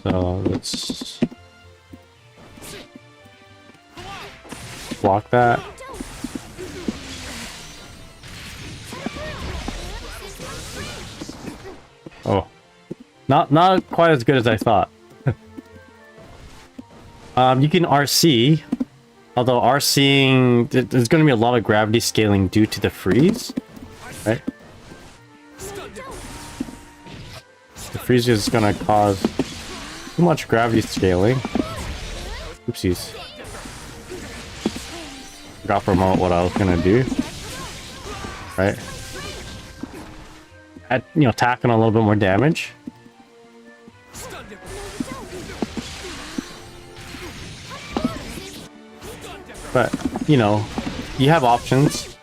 So let's block that. Not quite as good as I thought. You can RC, although RCing, there's going to be a lot of gravity scaling due to the freeze, right? The freeze is going to cause too much gravity scaling. Oopsies. Forgot for a moment what I was going to do. Right? Tacking a little bit more damage. But, you have options.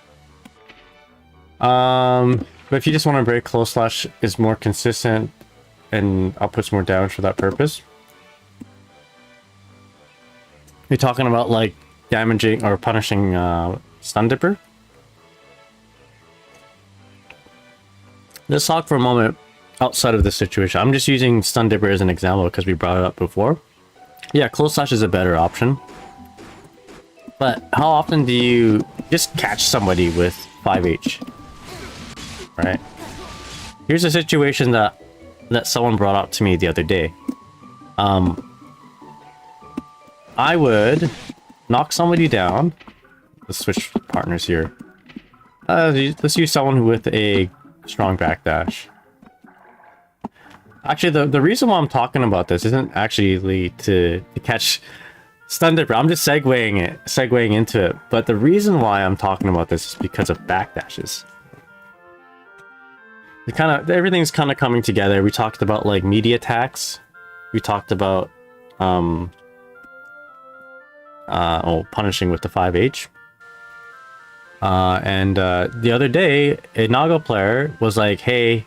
But if you just want to break close slash is more consistent and outputs more damage for that purpose. You're talking about like damaging or punishing Stun Dipper. Let's talk for a moment outside of this situation. I'm just using Stun Dipper as an example because we brought it up before. Yeah, close slash is a better option. But how often do you just catch somebody with 5H? Right? Here's a situation that someone brought up to me the other day. I would knock somebody down. Let's switch partners here. Let's use someone with a strong backdash. Actually, the reason why I'm talking about this isn't actually to catch Stun Dipper. I'm just segueing into it. But the reason why I'm talking about this is because of backdashes. Everything's kind of coming together. We talked about like media attacks. We talked about punishing with the 5H. And the other day, a Nago player was like, "Hey,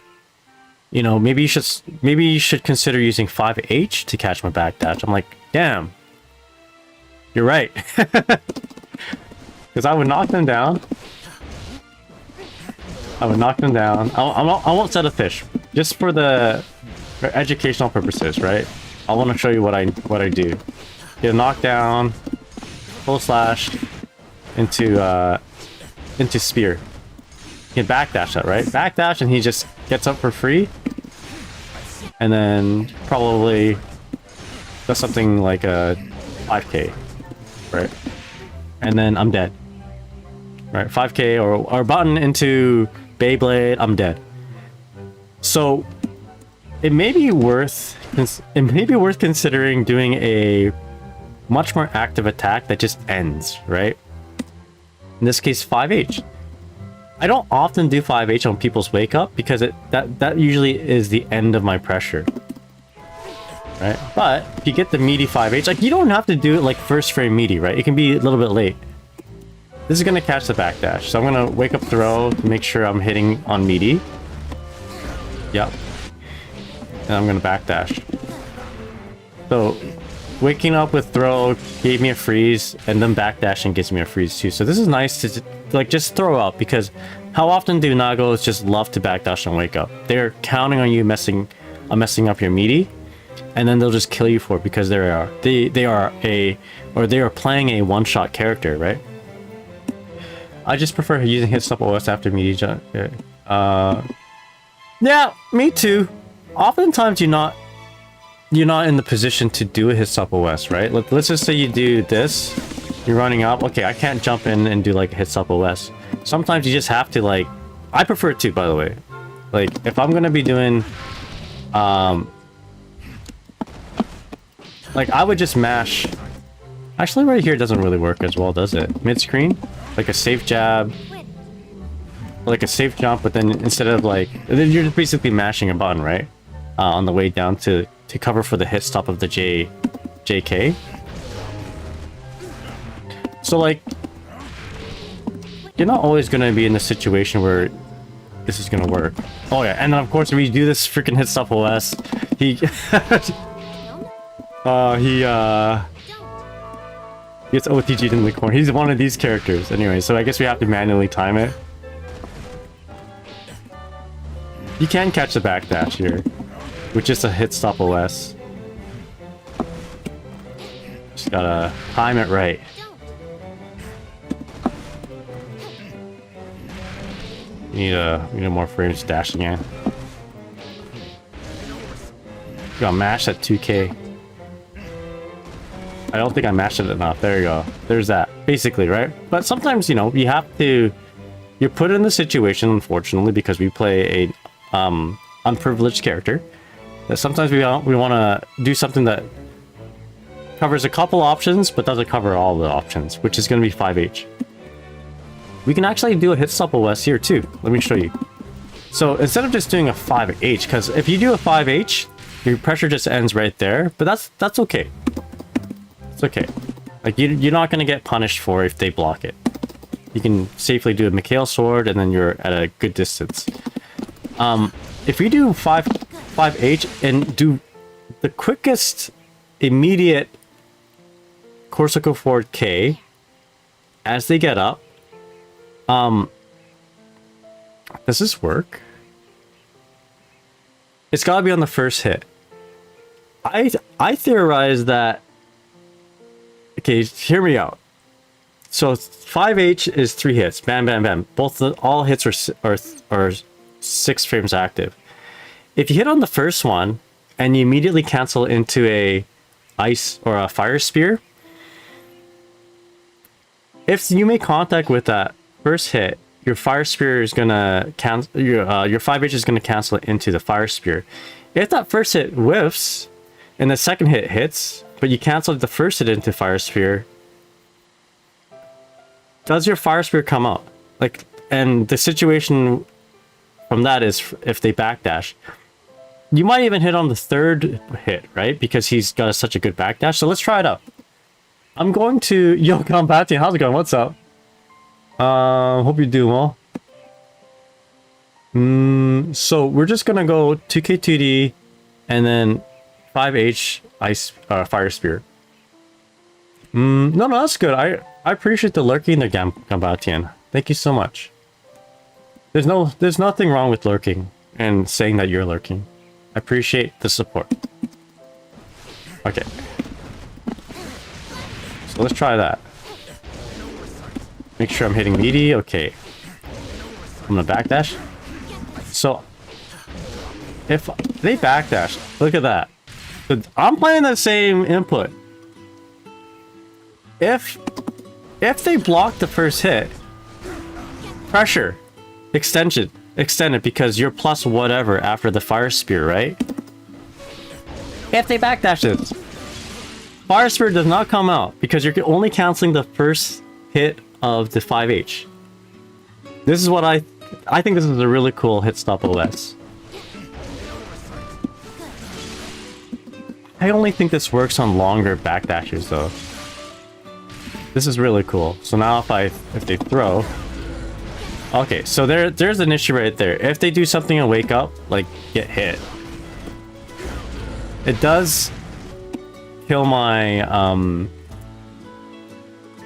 maybe you should consider using 5H to catch my backdash." I'm like, "Damn, you're right," because I would knock them down. I won't set a fish just for educational purposes, right? I want to show you what I do. Get a knockdown, full slash into spear. You can backdash that, right? Backdash and he just gets up for free. And then probably does something like a 5k, right? And then I'm dead. Right? 5k or button into Beyblade, I'm dead. So it may be worth considering doing a much more active attack that just ends, right? In this case, 5H. I don't often do 5H on people's wake up because that usually is the end of my pressure. Right? But if you get the meaty 5H, like you don't have to do it like first frame meaty, right? It can be a little bit late. This is gonna catch the backdash. So I'm gonna wake up throw to make sure I'm hitting on meaty. Yep. And I'm gonna backdash. So waking up with throw gave me a freeze, and then backdashing gives me a freeze too. So this is nice to like just throw out, because how often do Nagos just love to backdash and wake up? They're counting on you messing up your meaty, and then they'll just kill you for it because they are playing a one-shot character, right? I just prefer using hit stop OS after meaty jump. Yeah, me too. Oftentimes you're not in the position to do a hit stop OS, right? Let's just say you do this, you're running up. Okay, I can't jump in and do like a hit stop OS. Sometimes you just have to like, I prefer it too, by the way. Like if I'm gonna be doing, like I would just mash. Actually, right here doesn't really work as well, does it? Mid screen, like a safe jab, like a safe jump, but then instead of like, then you're just basically mashing a button, right? On the way down to cover for the hit stop of the JK. So like, you're not always gonna be in a situation where this is gonna work. Oh yeah, and then of course if we do this freaking hit stop OS, he gets OTG'd in the corner. He's one of these characters. Anyway, so I guess we have to manually time it. You can catch the backdash here with just a hit stop OS. Just gotta time it right. We need more frames dashing in. got mashed at 2k. I don't think I mashed it enough. There you go. There's that. Basically, right? But sometimes, you know, you have to... You're put in the situation, unfortunately, because we play a unprivileged character. That sometimes we want to do something that covers a couple options, but doesn't cover all the options, which is going to be 5H. We can actually do a hit stop OS here too. Let me show you. So instead of just doing a 5H, because if you do a 5H, your pressure just ends right there, but that's okay. It's okay. Like you're not going to get punished for if they block it. You can safely do a Mikhail sword and then you're at a good distance. If you do 5H and do the quickest immediate Corsico forward K as they get up, does this work? It's got to be on the first hit. I theorize that. Okay, hear me out. So 5H is 3 hits. Bam, bam, bam. All hits are 6 frames active. If you hit on the first one and you immediately cancel into a ice or a fire spear, if you make contact with that first hit, your fire spear is gonna cancel. Your 5H is gonna cancel it into the fire spear. If that first hit whiffs and the second hit hits, but you canceled the first hit into fire spear, does your fire spear come out? Like, and the situation from that is if they backdash, you might even hit on the third hit, right? Because he's got such a good backdash. So let's try it out. I'm going to... Yo, Compatian, how's it going? What's up? Hope you're doing well. So we're just gonna go 2K2D and then 5H ice fire spear. No, that's good. I appreciate the lurking there, Gambatian. Thank you so much. There's nothing wrong with lurking and saying that you're lurking. I appreciate the support. Okay. So let's try that. Make sure I'm hitting meaty. Okay. I'm gonna backdash. So if they backdash, look at that. I'm playing the same input. If they block the first hit, pressure, extended because you're plus whatever after the fire spear, right? If they backdash it, fire spear does not come out because you're only canceling the first hit of the 5H. This is what I think this is a really cool hit stop OS. I only think this works on longer backdashes though. This is really cool. So now if they throw, okay, so there's an issue right there. If they do something and wake up, like get hit, it does kill my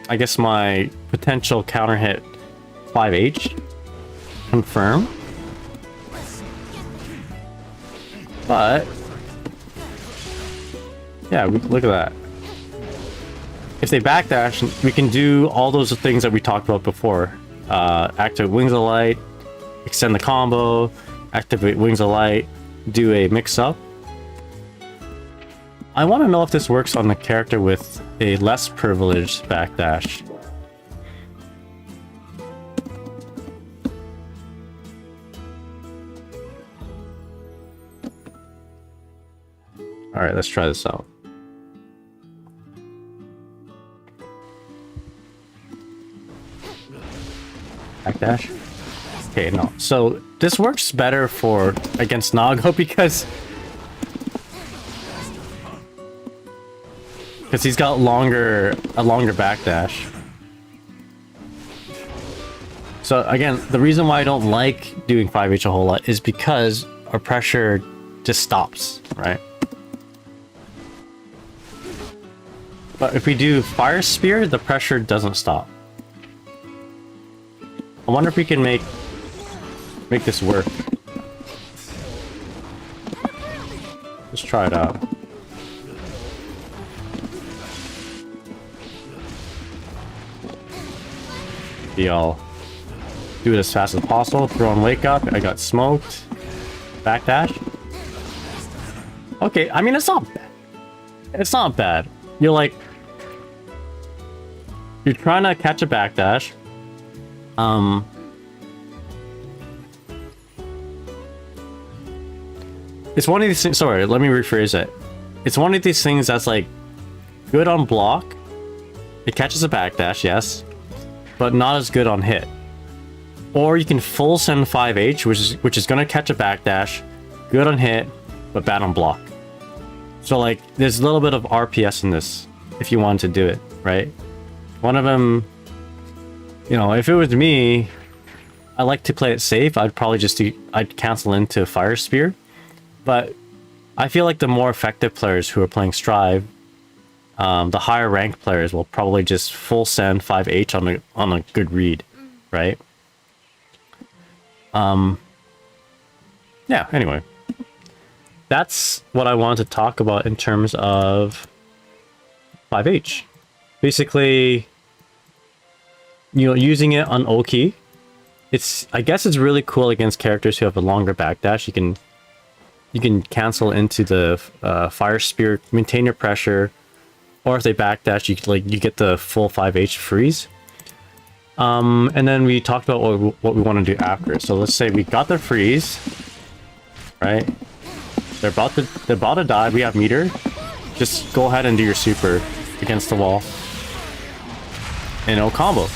I guess my potential counter hit 5H. Confirm. But yeah, look at that. If they backdash, we can do all those things that we talked about before. Activate Wings of Light, extend the combo, activate Wings of Light, do a mix-up. I want to know if this works on the character with a less privileged backdash. Alright, let's try this out. Backdash? Okay, no. So this works better for against Nago because he's got a longer backdash. So again, the reason why I don't like doing 5H a whole lot is because our pressure just stops, right? But if we do Fire Spear, the pressure doesn't stop. I wonder if we can make this work. Let's try it out. Maybe I'll do it as fast as possible. Throw on Wake Up. I got smoked. Backdash. Okay, I mean, it's not bad. It's not bad. You're like... You're trying to catch a backdash. It's one of these things... Sorry, let me rephrase it. It's one of these things that's like... Good on block. It catches a backdash, yes. But not as good on hit. Or you can full send 5H, which is going to catch a backdash. Good on hit, but bad on block. So like, there's a little bit of RPS in this, if you want to do it, right? One of them, you know, if it was me, I like to play it safe. I'd probably just I'd cancel into Fire Spear. But I feel like the more effective players who are playing Strive, the higher ranked players will probably just full send 5H on a good read, right? Yeah, anyway. That's what I wanted to talk about in terms of 5H. Basically, you know, using it on Oki. I guess it's really cool against characters who have a longer backdash. You can cancel into the Fire Spear, maintain your pressure, or if they backdash, you get the full 5H freeze. And then we talked about what we want to do after. So let's say we got the freeze, right? They're about to die. We have meter. Just go ahead and do your super against the wall, and it'll combo,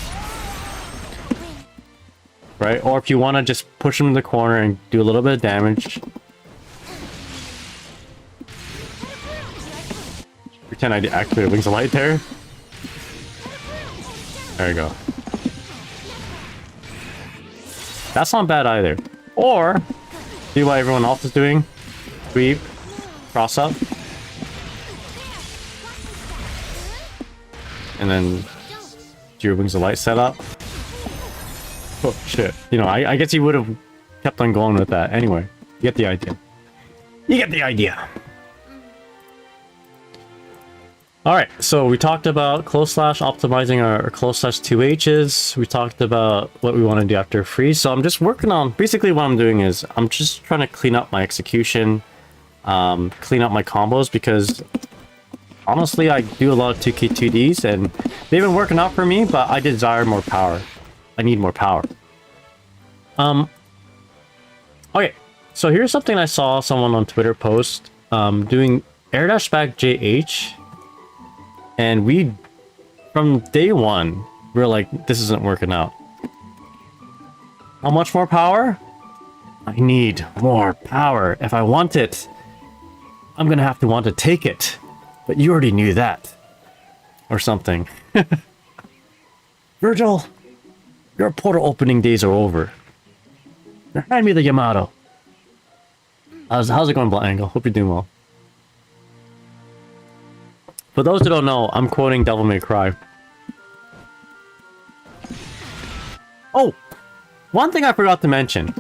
right? Or if you want to just push them in the corner and do a little bit of damage. Pretend I activated Wings of Light there. There you go. That's not bad either. Or do what everyone else is doing. Sweep, cross up, and then do your Wings of Light setup. Oh shit. You know, I guess you would have kept on going with that. Anyway, you get the idea. You get the idea. Alright, so we talked about close slash optimizing our close slash 2H's. We talked about what we want to do after freeze. So I'm just working on, basically what I'm doing is I'm just trying to clean up my execution, clean up my combos, because honestly I do a lot of 2K 2Ds and they've been working out for me, but I desire more power. I need more power. Okay, so here's something I saw someone on Twitter post, doing Airdash back JH. And we, from day one, we were like, this isn't working out. How much more power? I need more power. If I want it, I'm gonna have to want to take it. But you already knew that. Or something. Virgil, your portal opening days are over. Now hand me the Yamato. How's it going, Blunt Angle? Hope you're doing well. For those who don't know, I'm quoting Devil May Cry. Oh! One thing I forgot to mention.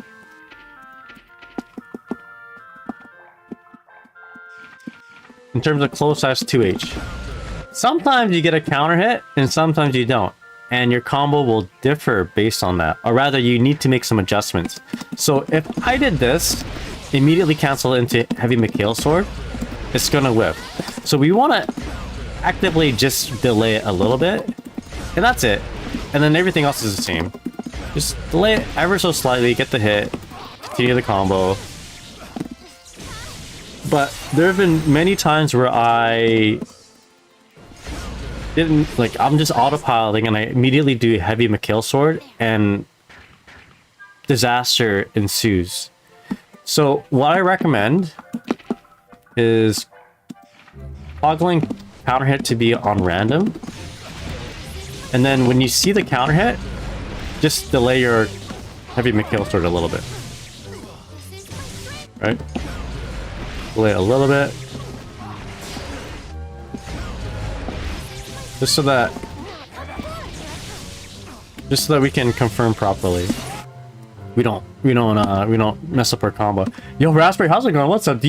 In terms of close slash 2H. Sometimes you get a counter hit, and sometimes you don't. And your combo will differ based on that. Or rather, you need to make some adjustments. So if I did this, immediately cancel into Heavy Mikhail Sword, it's gonna whip. So we want to actively just delay it a little bit, and that's it. And then everything else is the same. Just delay it ever so slightly, get the hit, continue the combo. But there have been many times where I didn't, like, I'm just autopiloting and I immediately do Heavy Mikhail Sword and disaster ensues. So what I recommend is toggling counter hit to be on random, and then when you see the counter hit, just delay your Heavy Mikhail Sword a little bit, right? Delay it a little bit, just so that we can confirm properly. We don't mess up our combo. Yo, Raspberry, how's it going? What's up?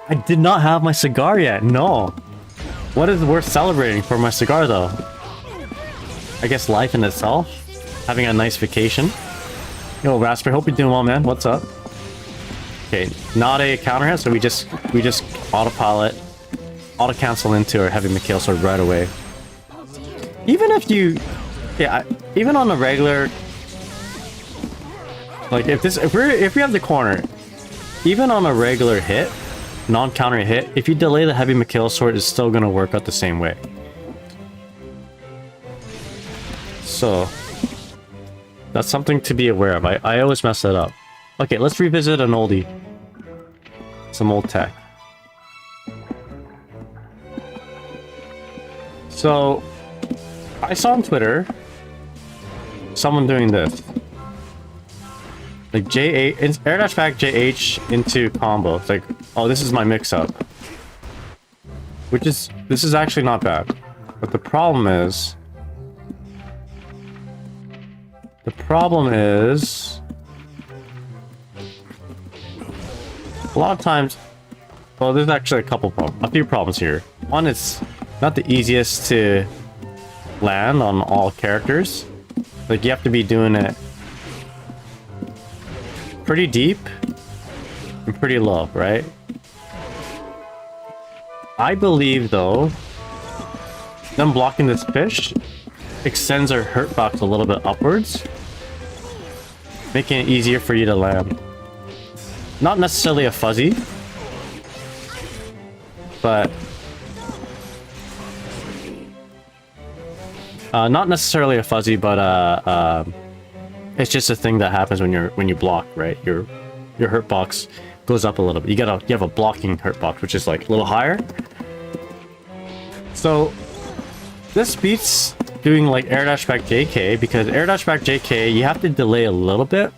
I did not have my cigar yet. No. What is worth celebrating for my cigar, though? I guess life in itself. Having a nice vacation. Yo, Raspberry, hope you're doing well, man. What's up? Okay, not a counter hit, so we just autopilot, auto cancel into our heavy McHale sword right away. Even if you, yeah, even on a regular, like if we have the corner, even on a regular hit, non-counter hit, if you delay the heavy McHale sword, it's still gonna work out the same way. So that's something to be aware of. I always mess that up. Okay, let's revisit an oldie. Some old tech. So, I saw on Twitter someone doing this. Like J8, Airdash back JH into combo. It's like, oh, this is my mix-up. This is actually not bad. But the problem is... a lot of times, well, there's actually a few problems here. One, it's not the easiest to land on all characters. Like, you have to be doing it pretty deep and pretty low, right? I believe, though, them blocking this fish extends our hurt box a little bit upwards, making it easier for you to land. Not necessarily a fuzzy, but not necessarily a fuzzy, but it's just a thing that happens when you block, right? Your hurt box goes up a little bit. You have a blocking hurt box, which is like a little higher. So this beats doing like Airdash back JK, because Airdash back JK you have to delay a little bit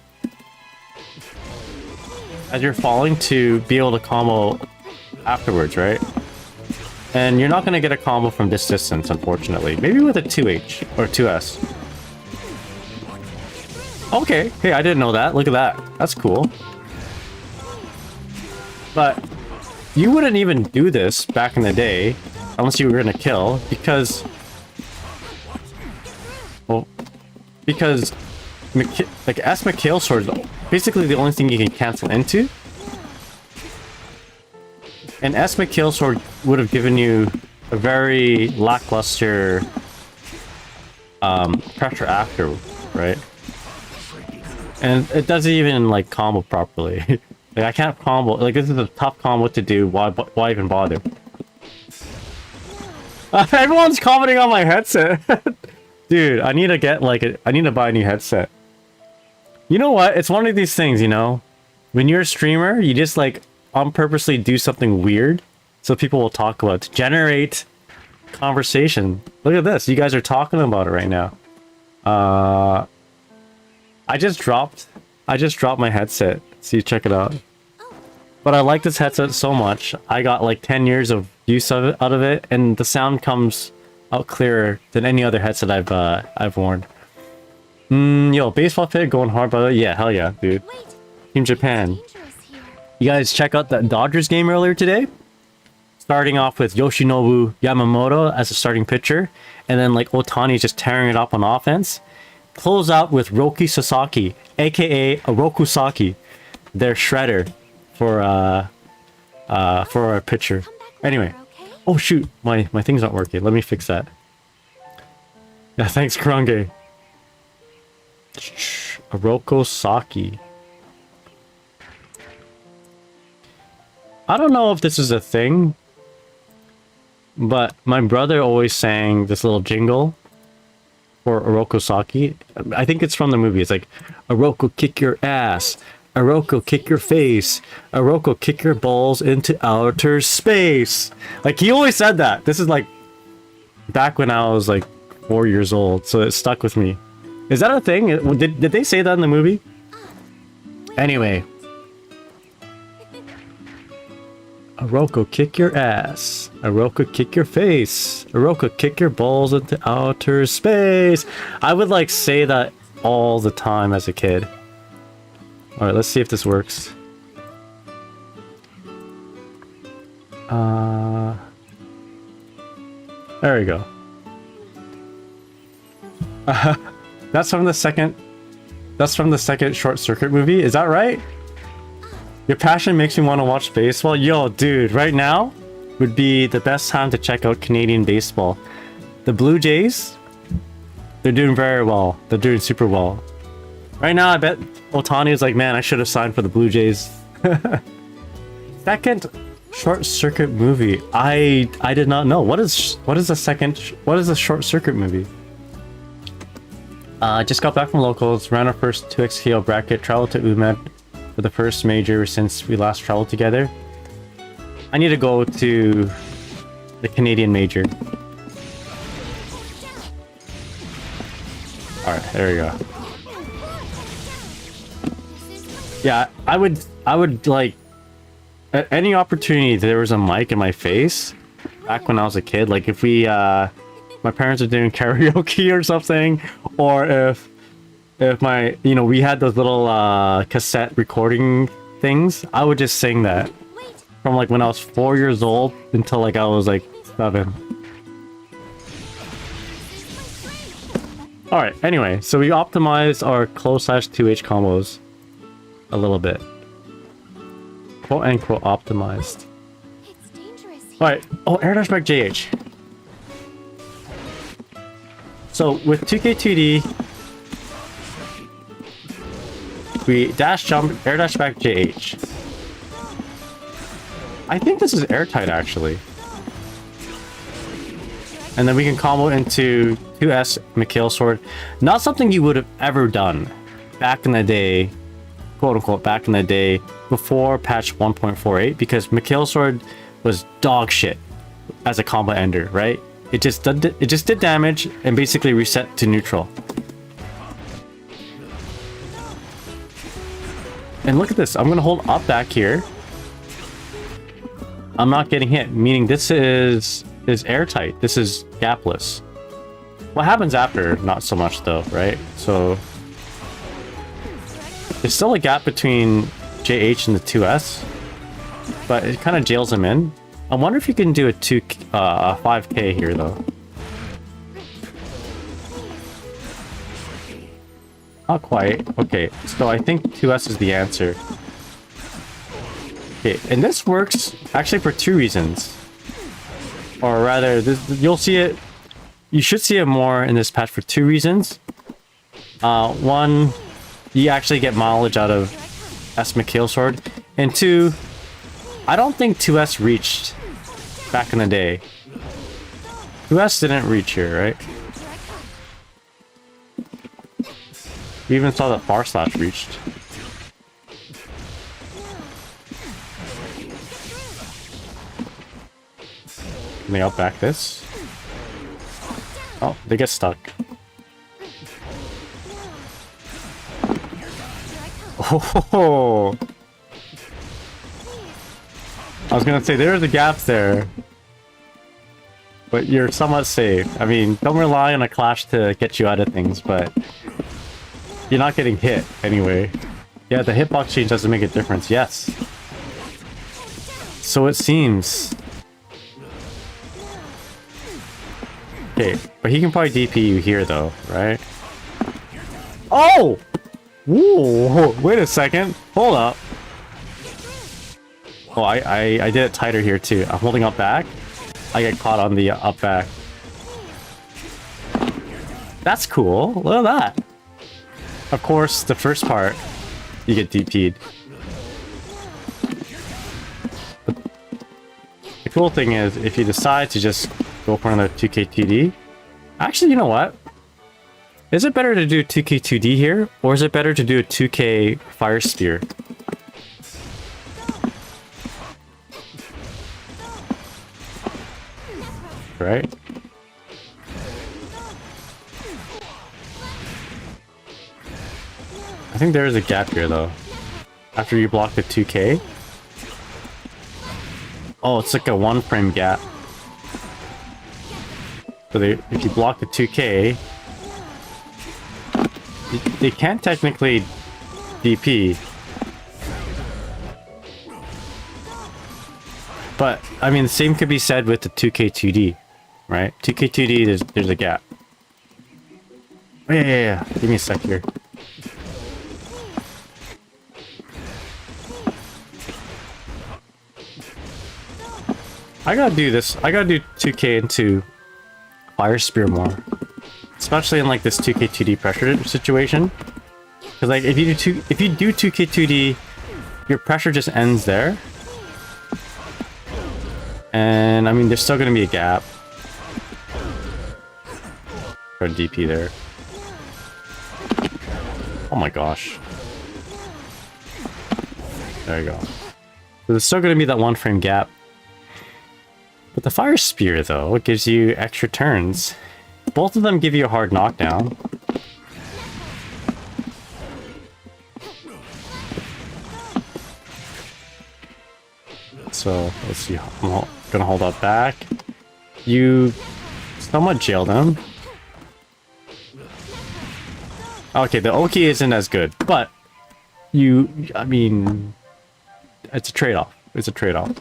as you're falling to be able to combo afterwards, right? And you're not going to get a combo from this distance, unfortunately. Maybe with a 2H or 2S. Okay, hey, I didn't know that. Look at that. That's cool. But you wouldn't even do this back in the day unless you were going to kill, because... well, because... like, S McHale sword is basically the only thing you can cancel into. And S McHale sword would have given you a very lackluster pressure after, right? And it doesn't even like combo properly. Like, I can't combo. Like, this is a tough combo to do. Why even bother? Everyone's commenting on my headset. Dude, I need to get like I need to buy a new headset. You know what? It's one of these things, you know? When you're a streamer, you just like on purposely do something weird so people will talk about it, to generate conversation. Look at this. You guys are talking about it right now. I just dropped my headset. See, check it out. But I like this headset so much. I got like 10 years of use out of it, and the sound comes out clearer than any other headset I've worn. Yo, baseball pit going hard, by the way. Yeah, hell yeah, dude. Team Japan. You guys check out that Dodgers game earlier today? Starting off with Yoshinobu Yamamoto as a starting pitcher, and then like Ohtani just tearing it up on offense. Close out with Roki Sasaki, aka Orokusaki, their shredder for our pitcher. Anyway, oh shoot, my thing's not working. Let me fix that. Yeah, thanks, Gurenge. Orokusaki. I don't know if this is a thing, but my brother always sang this little jingle for Orokusaki. I think it's from the movie. It's like, Oroku kick your ass, Oroku kick your face, Oroku kick your balls into outer space. Like, he always said that. This is like back when I was like 4 years old, so it stuck with me. Is that a thing? Did they say that in the movie? Anyway. Oroku kick your ass, Oroku kick your face, Oroku kick your balls into outer space. I would like say that all the time as a kid. Alright, let's see if this works. There we go. That's from the second Short Circuit movie, is that right? Your passion makes me want to watch baseball. Yo, dude, right now would be the best time to check out Canadian baseball. The Blue Jays, they're doing very well. They're doing super well. Right now, I bet Otani is like, man, I should have signed for the Blue Jays. Second short circuit movie. I did not know. What is a short circuit movie? Just got back from locals, ran our first 2xKO bracket, traveled to UMED for the first major since we last traveled together. I need to go to the Canadian major. Alright, there we go. Yeah, I would like, at any opportunity there was a mic in my face, back when I was a kid, like if we, my parents are doing karaoke or something, or if my, you know, we had those little cassette recording things, I would just sing that from like when I was 4 years old until like I was like 7. Alright, anyway, so we optimized our close/2H combos a little bit. Quote unquote optimized. Alright, oh, Airdash back JH. So with 2K2D, we dash jump, air dash back JH. I think this is airtight actually. And then we can combo into 2S McHale sword. Not something you would have ever done back in the day, quote unquote back in the day, before patch 1.48, because McHale sword was dog shit as a combo ender, right? It just did damage and basically reset to neutral. And look at this, I'm gonna hold up back here. I'm not getting hit, meaning this is airtight. This is gapless. What happens after? Not so much though, right? So there's still a gap between JH and the 2S, but it kind of jails him in. I wonder if you can do a 5k here though. Not quite. Okay, so I think 2S is the answer. Okay, and this works actually for 2 reasons. Or rather, you'll see it, you should see it more in this patch for 2 reasons. One, you actually get mileage out of S McHale sword. And 2, I don't think 2S reached back in the day. 2S didn't reach here, right? We even saw that far slash reached. Can they outback this? Oh, they get stuck. Oh, I was gonna say there's a gap there, but you're somewhat safe. I mean, don't rely on a clash to get you out of things, but you're not getting hit anyway. Yeah, the hitbox change doesn't make a difference. Yes. So it seems. Okay, but he can probably DP you here though, right? Oh! Ooh, wait a second. Hold up. Oh, I did it tighter here too. I'm holding up back. I get caught on the up back. That's cool. Look at that. Of course, the first part, you get DP'd. But the cool thing is, if you decide to just go for another 2K2D, actually, you know what? Is it better to do 2K2D here, or is it better to do a 2K Fire Spear? Right? I think there is a gap here though. After you block the 2K. Oh, it's like a 1-frame gap. So if you block the 2K, they can't technically DP. But, I mean, the same could be said with the 2K2D, right? 2K2D, there's a gap. Oh, yeah. Give me a sec here. I gotta do this. I gotta do 2K into Fire Spear more. Especially in like this 2K 2D pressure situation. Because like if you do 2K 2D, your pressure just ends there. And I mean there's still gonna be a gap. For DP there. Oh my gosh. There you go. So there's still gonna be that 1 frame gap. But the Fire Spear though, it gives you extra turns. Both of them give you a hard knockdown. So, let's see. I'm gonna hold that back. You somewhat jail them. Okay, the Oki isn't as good, but I mean, it's a trade-off. It's a trade-off.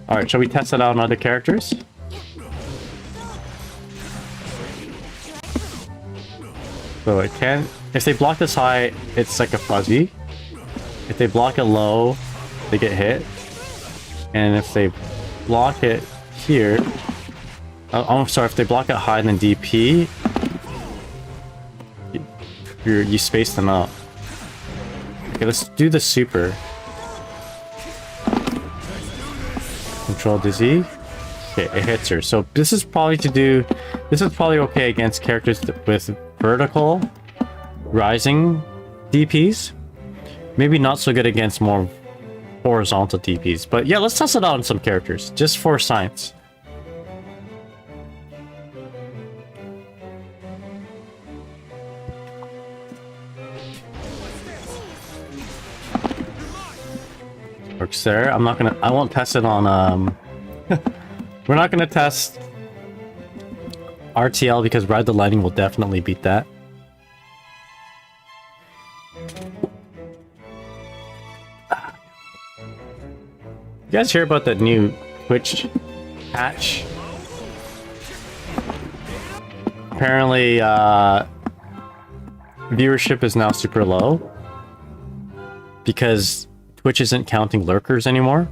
Alright, shall we test it out on other characters? So it can, if they block this high, it's like a fuzzy. If they block it low, they get hit. And if they block it here, I'm sorry, if they block it high then DP, you space them out. Okay, let's do the super. Control Dizzy. Okay, it hits her. So this is probably okay against characters with vertical rising DPs. Maybe not so good against more horizontal DPs. But yeah, let's test it out on some characters, just for science. Works there. I won't test it on, we're not gonna test RTL because Ride the Lightning will definitely beat that. You guys hear about that new Twitch patch? Apparently, viewership is now super low because Twitch isn't counting lurkers anymore.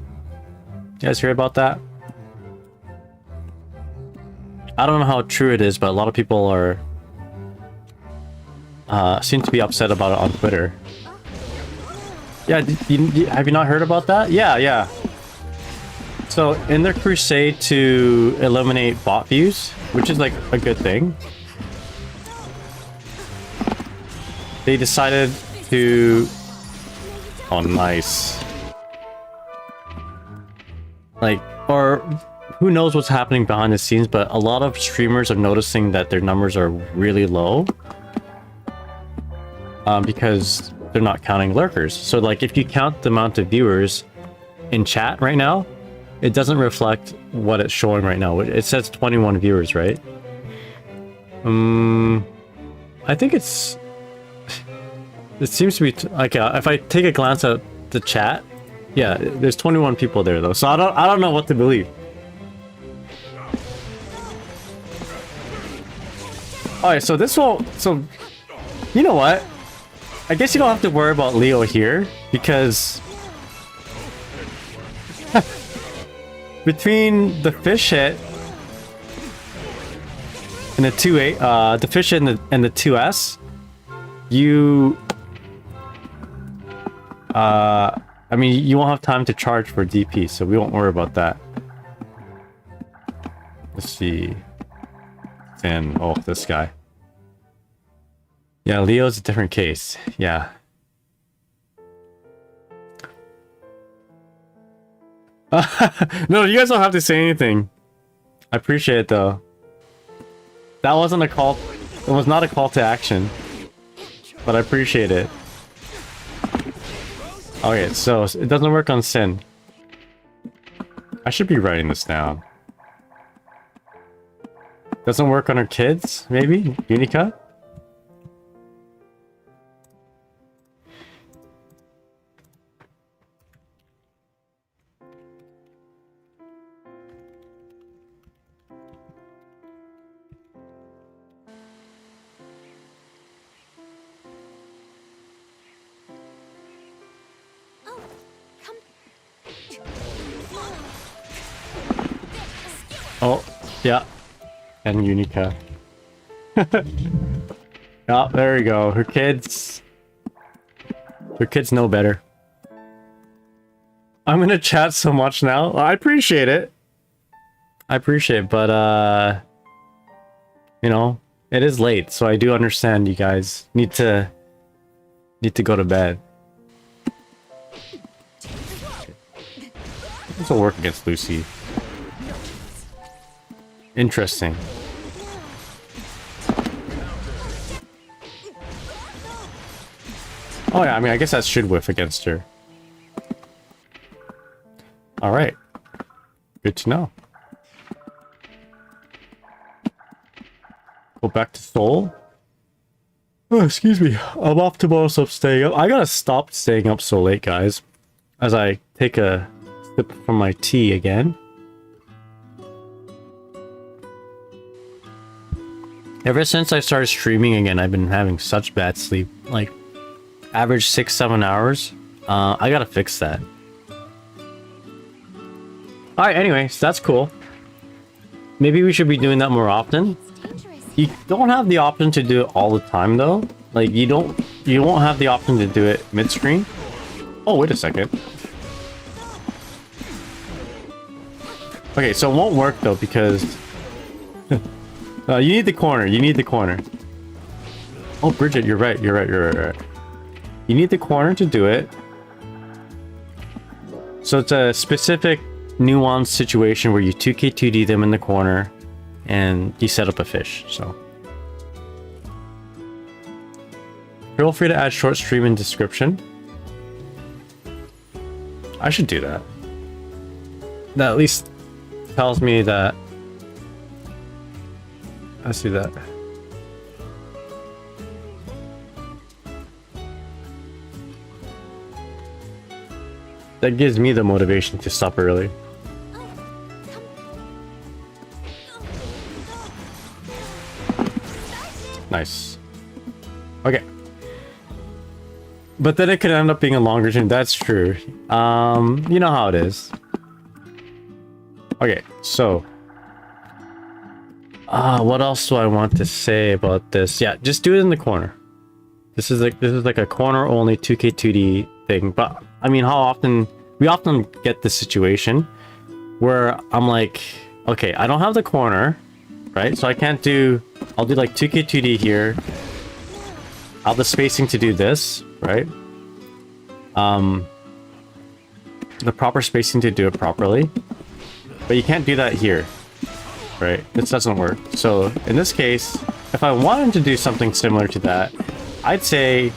You guys hear about that? I don't know how true it is, but a lot of people are seem to be upset about it on Twitter. Yeah, have you not heard about that? Yeah. So in their crusade to eliminate bot views, which is like a good thing, they decided to... Oh, nice. Like, or who knows what's happening behind the scenes, but a lot of streamers are noticing that their numbers are really low. Because they're not counting lurkers. So like if you count the amount of viewers in chat right now, it doesn't reflect what it's showing right now. It says 21 viewers, right? I think it's... It seems to be like if I take a glance at the chat, yeah, there's 21 people there though. So I don't know what to believe. Alright, so this will... So, you know what? I guess you don't have to worry about Leo here, because... between the fish hit and the 2-8, the fish hit and the 2S, you... I mean, you won't have time to charge for DP, so we won't worry about that. Let's see. And oh, this guy. Yeah, Leo's a different case. Yeah. No, you guys don't have to say anything. I appreciate it though. That wasn't a call. It was not a call to action. But I appreciate it. Okay, so it doesn't work on Sin. I should be writing this down. Doesn't work on her kids, maybe? Unica? Oh, yeah. And Unica. Oh, there we go. Her kids know better. I'm gonna chat so much now. I appreciate it. But you know, it is late, so I do understand you guys need to go to bed. This will work against Lucy. Interesting. Oh yeah, I mean, I guess that should whiff against her. Alright. Good to know. Go back to Seoul. Oh, excuse me. I'm off tomorrow, so I'm staying up. I gotta stop staying up so late, guys. As I take a sip from my tea again. Ever since I started streaming again, I've been having such bad sleep. Like, average 6-7 hours. I gotta fix that. Alright, anyways, that's cool. Maybe we should be doing that more often. You don't have the option to do it all the time, though. Like, you won't have the option to do it mid-screen. Oh, wait a second. Okay, so it won't work, though, because... you need the corner, Oh, Bridget, you're right. You need the corner to do it. So it's a specific nuanced situation where you 2k2d them in the corner and you set up a fish, so. Feel free to add short stream in description. I should do that. That at least tells me that... I see that. That gives me the motivation to stop early. Nice. Okay. But then it could end up being a longer stream. That's true. You know how it is. Okay, so... what else do I want to say about this? Yeah, just do it in the corner. This is like a corner only 2k2d thing. But I mean, we often get this situation where I'm like, okay, I don't have the corner, right? So I'll do like 2k2d here. I'll have the spacing to do this, right? The proper spacing to do it properly. But you can't do that here. Right? This doesn't work. So in this case, if I wanted to do something similar to that, I'd say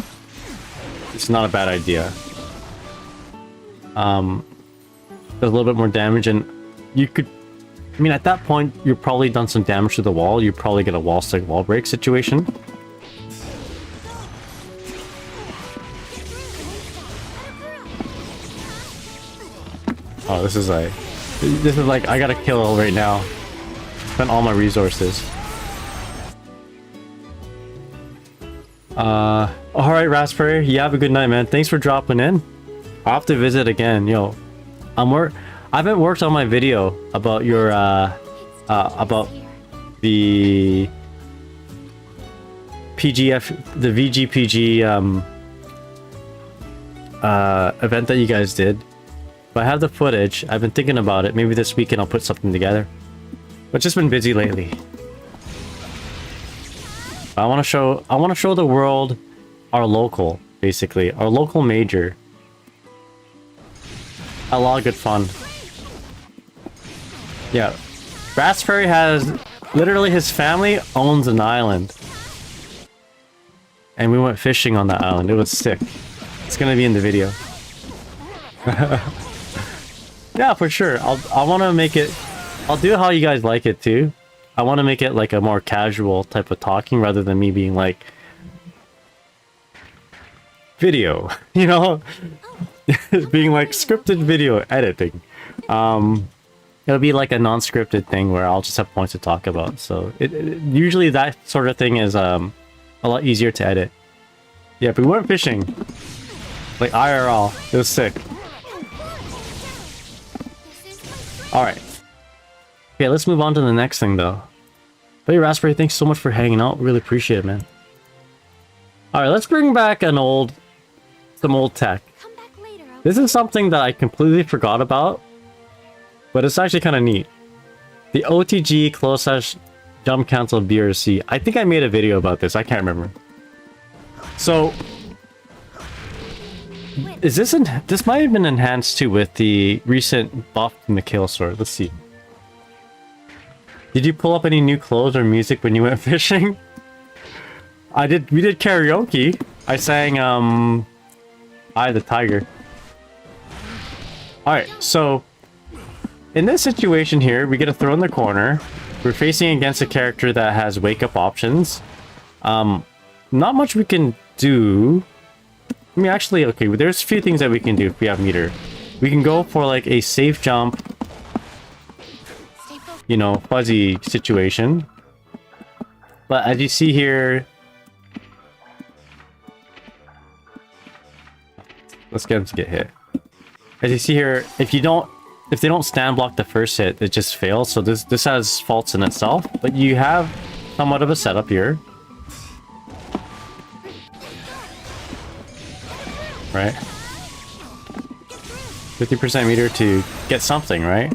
it's not a bad idea. There's a little bit more damage, and you could... I mean, at that point, you've probably done some damage to the wall. You probably get a wall stick, wall break situation. Oh, this is like, I gotta kill right now. Spent all my resources. Alright, Raspberry. You have a good night, man. Thanks for dropping in. I'll have to visit again. Yo, I haven't worked on my video about your, about the the VGPG, event that you guys did. But I have the footage. I've been thinking about it. Maybe this weekend I'll put something together. But just been busy lately. I want to show the world our local, basically. Our local major. A lot of good fun. Yeah. Raspberry has... Literally, his family owns an island. And we went fishing on that island. It was sick. It's gonna be in the video. Yeah, for sure. I want to make it... I'll do how you guys like it too. I want to make it like a more casual type of talking rather than me being like... Video. You know? Being like scripted video editing. It'll be like a non-scripted thing where I'll just have points to talk about. So usually that sort of thing is a lot easier to edit. Yeah, but we went fishing. Like IRL. It was sick. Alright. Okay, let's move on to the next thing though. But hey, Raspberry, thanks so much for hanging out. Really appreciate it, man. Alright, let's bring back some old tech.
Come back later, okay?
This is something that I completely forgot about, but it's actually kind of neat. The OTG / jump cancel BRC. I think I made a video about this. I can't remember. So, is this this might have been enhanced too with the recent buff in the Kill Sword. Let's see. Did you pull up any new clothes or music when you went fishing? I did. We did karaoke. I sang "I the Tiger." All right, so in this situation here, we get a throw in the corner. We're facing against a character that has wake up options. Not much we can do. I mean, actually, okay, there's a few things that we can do if we have meter. We can go for like a safe jump, you know, fuzzy situation. But as you see here, let's get him to get hit. As you see here, if they don't stand block the first hit, it just fails. So this has faults in itself, but you have somewhat of a setup here. Right? 50% meter to get something, right?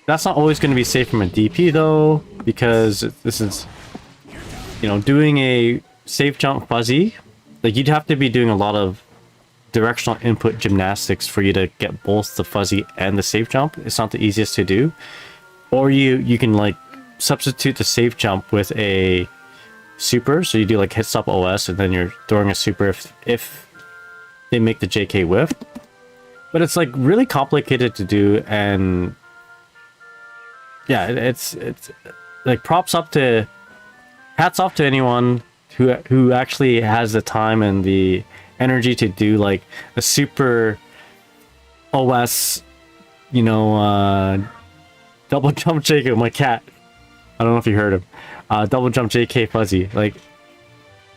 That's not always going to be safe from a DP though, because this is, you know, doing a safe jump fuzzy. Like, you'd have to be doing a lot of directional input gymnastics for you to get both the fuzzy and the safe jump. It's not the easiest to do. Or you can like substitute the safe jump with a super, so you do like hit stop OS and then you're throwing a super if they make the JK whiff. But it's like really complicated to do, and yeah, it's like hats off to anyone who actually has the time and the energy to do like a super OS, you know, double jump JK. My cat, I don't know if you heard him. Double jump JK fuzzy. Like,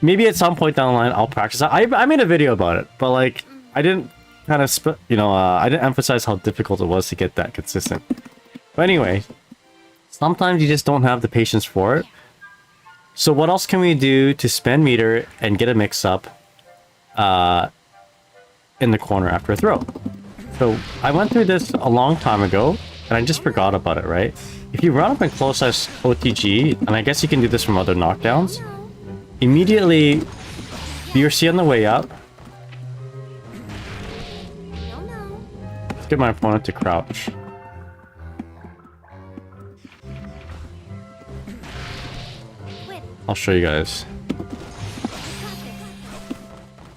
maybe at some point down the line I'll practice that. I made a video about it, but like I didn't kind of I didn't emphasize how difficult it was to get that consistent. But anyway, sometimes you just don't have the patience for it. So what else can we do to spend meter and get a mix up in the corner after a throw? So I went through this a long time ago and I just forgot about it, right? If you run up and close as OTG, and I guess you can do this from other knockdowns, immediately BRC on the way up. Let's get my opponent to crouch. I'll show you guys.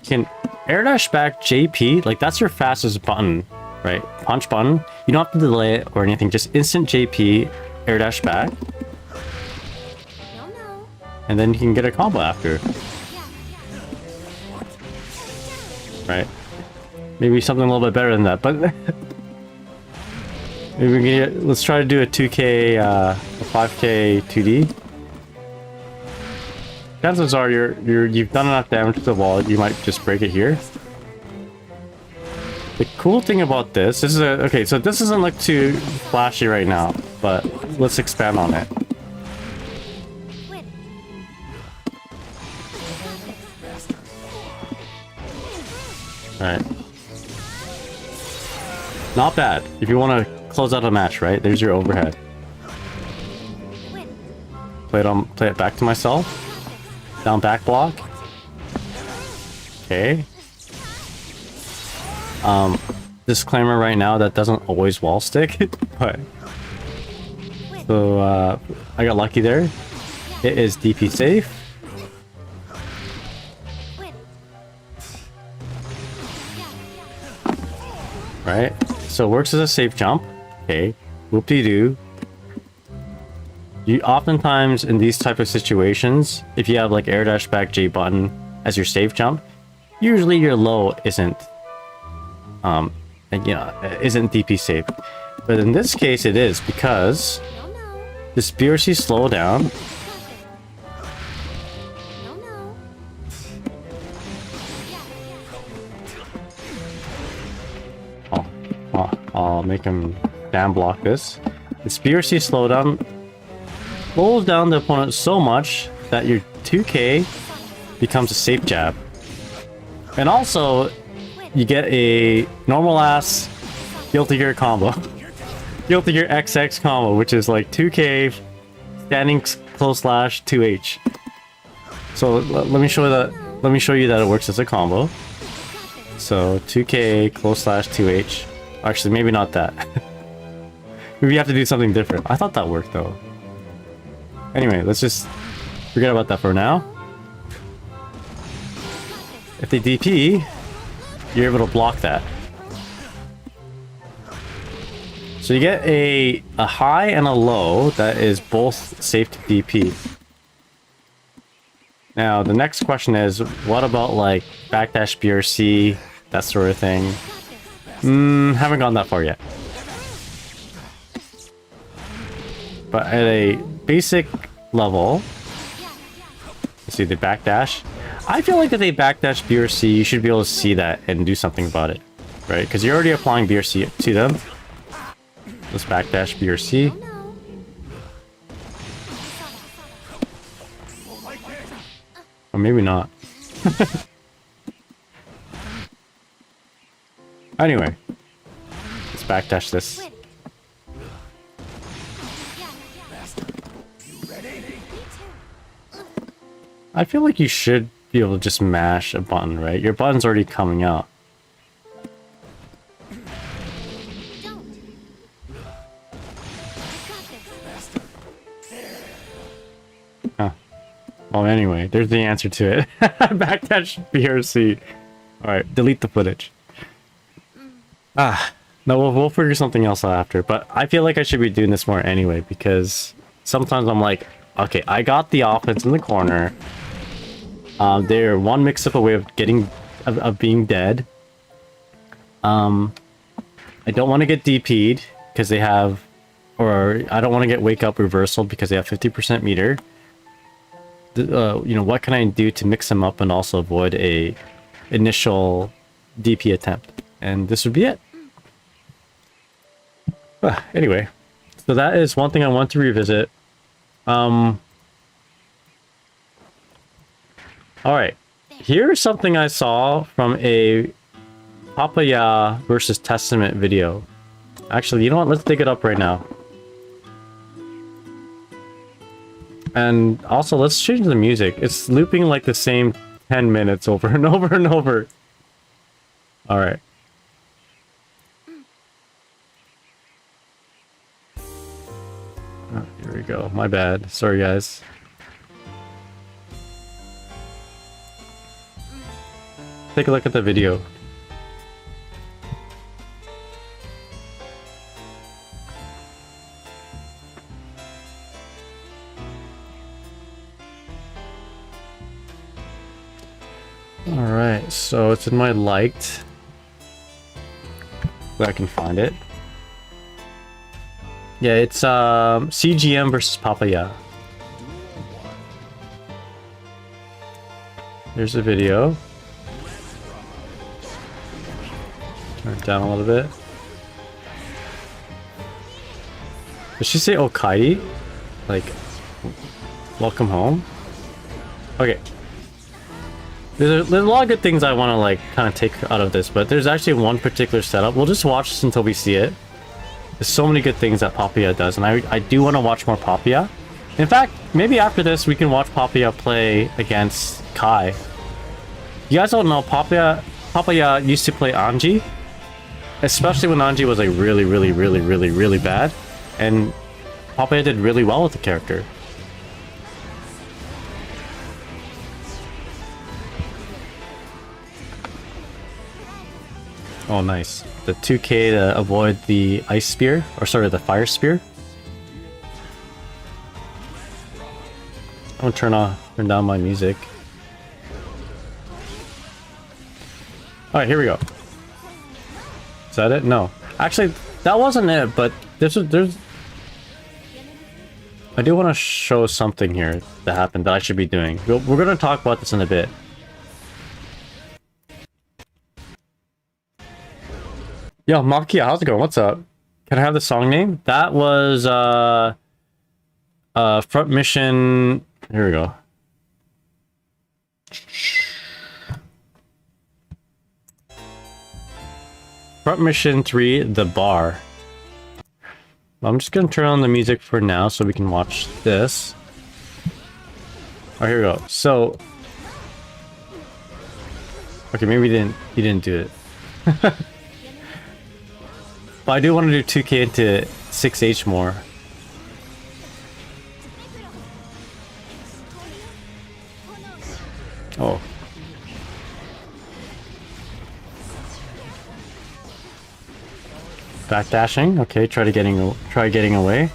You can Airdash back JP, like that's your fastest button, right? Punch button. You don't have to delay it or anything, just instant JP, Airdash back. And then you can get a combo after. Right? Maybe something a little bit better than that, but maybe we can get, let's try to do a 2K, a 5K 2D. Chances are you've done enough damage to the wall, you might just break it here. The cool thing about this is okay, so this doesn't look too flashy right now, but let's expand on it. Alright. Not bad. If you want to close out a match, right? There's your overhead. Play it back to myself. Down back block. Okay. Disclaimer right now, that doesn't always wall stick, but so I got lucky there. It is DP safe. Right, so it works as a safe jump. Okay, whoop-de-doo. You oftentimes in these type of situations, if you have like Airdash back J button as your safe jump, usually your low isn't isn't DP safe. But in this case it is, because this BRC slow down. Oh, I'll make him damn block this. This BRC slowdown slows down the opponent so much that your 2K becomes a safe jab. And also, you get a normal ass Guilty Gear combo. Guilty Gear XX combo, which is like 2K standing close slash 2H. So let me show you that it works as a combo. So 2K close slash 2H. Actually, maybe not that. Maybe you have to do something different. I thought that worked though. Anyway, let's just forget about that for now. If they DP, you're able to block that. So you get a high and a low that is both safe to DP. Now the next question is, what about like backdash BRC, that sort of thing? Haven't gone that far yet. But at a basic level, let's see the backdash. I feel like if they backdash BRC, you should be able to see that and do something about it, right? Because you're already applying BRC to them. Let's backdash BRC. Or maybe not. Anyway, let's backdash this. I feel like you should be able to just mash a button, right? Your button's already coming out. Huh. Well, anyway, there's the answer to it. Backdash BRC. Alright, delete the footage. No, we'll figure something else out after. But I feel like I should be doing this more anyway, because sometimes I'm like, okay, I got the offense in the corner. They're one mix-up away of being dead. I don't want to get DP'd because they have, or I don't want to get wake up reversal because they have 50% meter. You know, what can I do to mix them up and also avoid a initial DP attempt? And this would be it. Anyway, so that is one thing I want to revisit. Alright, here's something I saw from a Papaya versus Testament video. Actually, you know what? Let's dig it up right now. And also, let's change the music. It's looping like the same 10 minutes over and over and over. Alright. Oh, here we go. My bad. Sorry, guys. Take a look at the video. Alright, so it's in my liked. If I can find it. Yeah, it's CGM versus Papaya. There's a video. Turn it down a little bit. Did she say Okaidi? Like, welcome home? Okay. There's a lot of good things I want to like kind of take out of this, but there's actually one particular setup. We'll just watch this until we see it. There's so many good things that Papaya does, and I do want to watch more Papaya. In fact, maybe after this we can watch Papaya play against Kai. You guys don't know, Papaya used to play Anji, especially when Anji was like really bad, and Papaya did really well with the character. Oh, nice. The 2K to avoid the ice spear, or sorry, the fire spear. I'm gonna turn down my music. Alright, here we go. Is that it? No. Actually, that wasn't it, but there's I do want to show something here that happened that I should be doing. We're gonna talk about this in a bit. Yo, Makia, how's it going? What's up? Can I have the song name? That was front mission. Here we go. Front mission 3, the bar. I'm just gonna turn on the music for now so we can watch this. Oh, here we go. So, okay, maybe you didn't do it. But I do want to do 2K into 6H more. Oh. Backdashing. Okay, try getting away.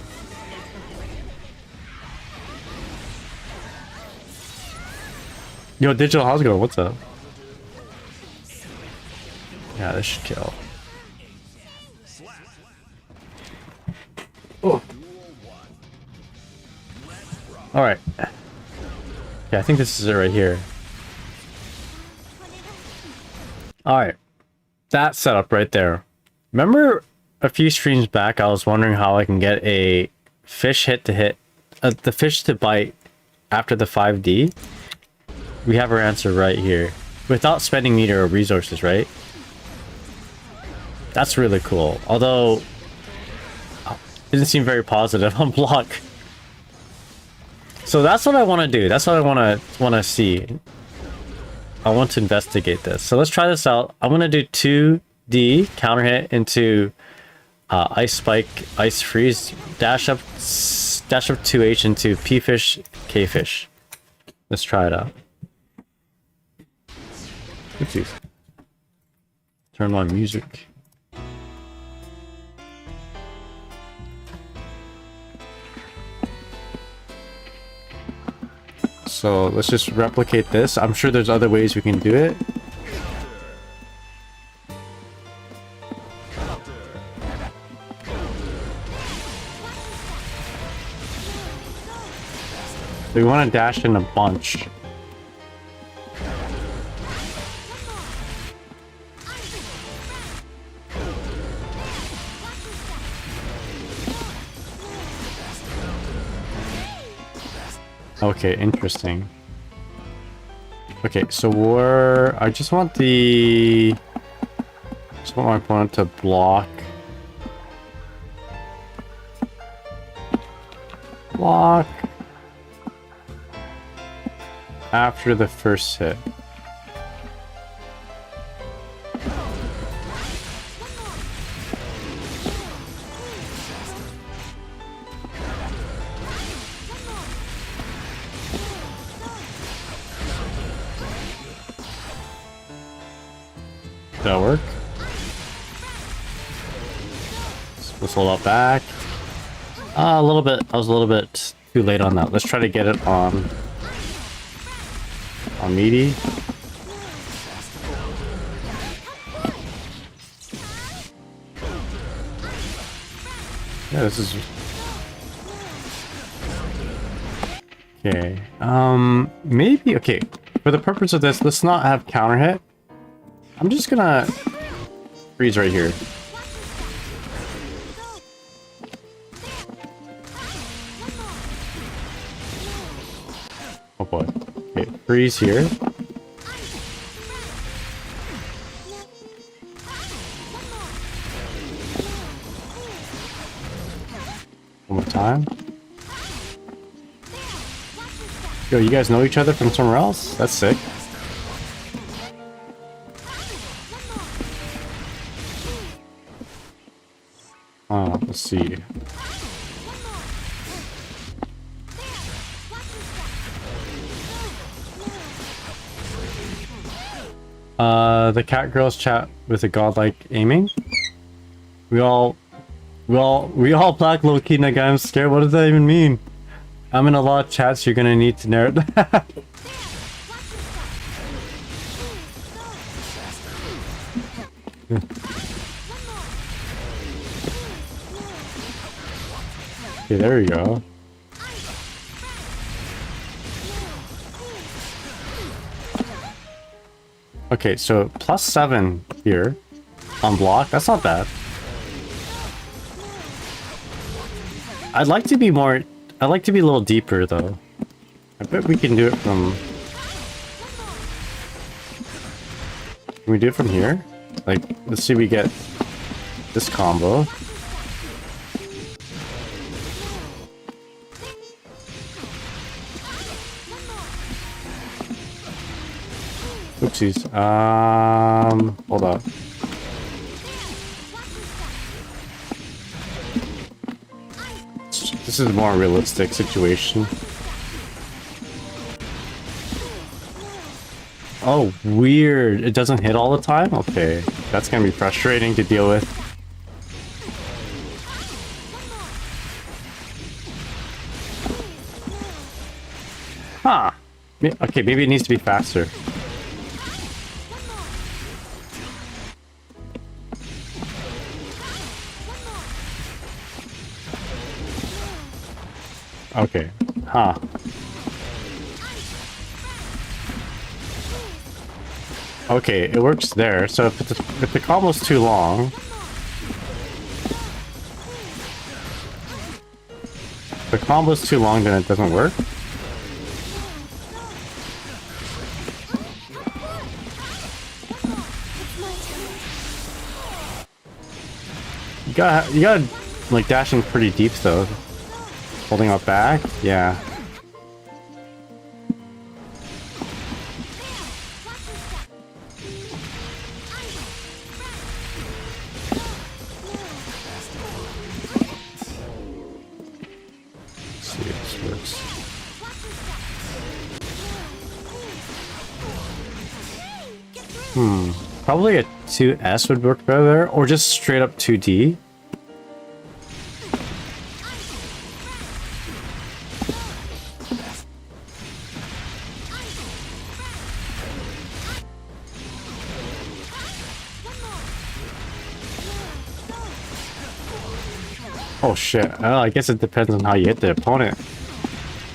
Yo, Digital, how's it going? What's up? Yeah, this should kill. Oh. Alright. Yeah, I think this is it right here. Alright. That setup right there. Remember a few streams back I was wondering how I can get a fish hit to hit the fish to bite after the 5D? We have our answer right here. Without spending meter or resources, right? That's really cool. Although it didn't seem very positive on block. So that's what I want to do. That's what I want to see. I want to investigate this. So let's try this out. I'm going to do 2D counter hit into ice spike, ice freeze, dash up 2H into P fish, K fish. Let's try it out. Oopsies. Turn on music. So let's just replicate this. I'm sure there's other ways we can do it. We want to dash in a bunch. Okay, interesting. Okay, so I just want my opponent to block. After the first hit. Did that work? Let's hold up back. A little bit. I was a little bit too late on that. Let's try to get it on meaty. Yeah, this is okay. Maybe okay. For the purpose of this, let's not have counter hit. I'm just gonna freeze right here. Oh boy. Okay, freeze here. One more time. Yo, you guys know each other from somewhere else? That's sick. Let's see. The cat girls chat with a godlike aiming. We all black low key nigga. I'm scared. What does that even mean? I'm in a lot of chats. You're gonna need to narrate that. Okay, there we go. Okay, so +7 here. on block. That's not bad. I'd like to be more... I'd like to be a little deeper, though. I bet we can do it from... Can we do it from here? Like, let's see, we get this combo. Oopsies. Hold on. This is a more realistic situation. Oh, weird. It doesn't hit all the time? Okay. That's gonna be frustrating to deal with. Huh. Okay, maybe it needs to be faster. Okay. Huh. Okay, it works there. So if the combo's too long... If the combo's too long, then it doesn't work. You gotta like dashing pretty deep though. Holding up back? Yeah. Let's see if this works. Probably a 2S would work better there, or just straight up 2D. Oh shit, I guess it depends on how you hit the opponent.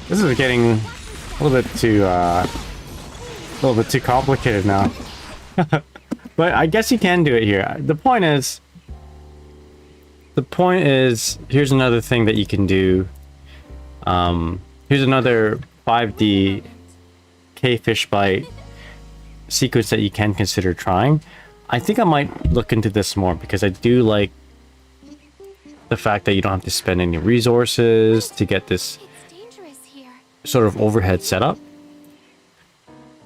This is getting a little bit too complicated now. But I guess you can do it here. The point is, here's another thing that you can do. Here's another 5D K-fish bite sequence that you can consider trying. I think I might look into this more because I do like the fact that you don't have to spend any resources to get this sort of overhead setup.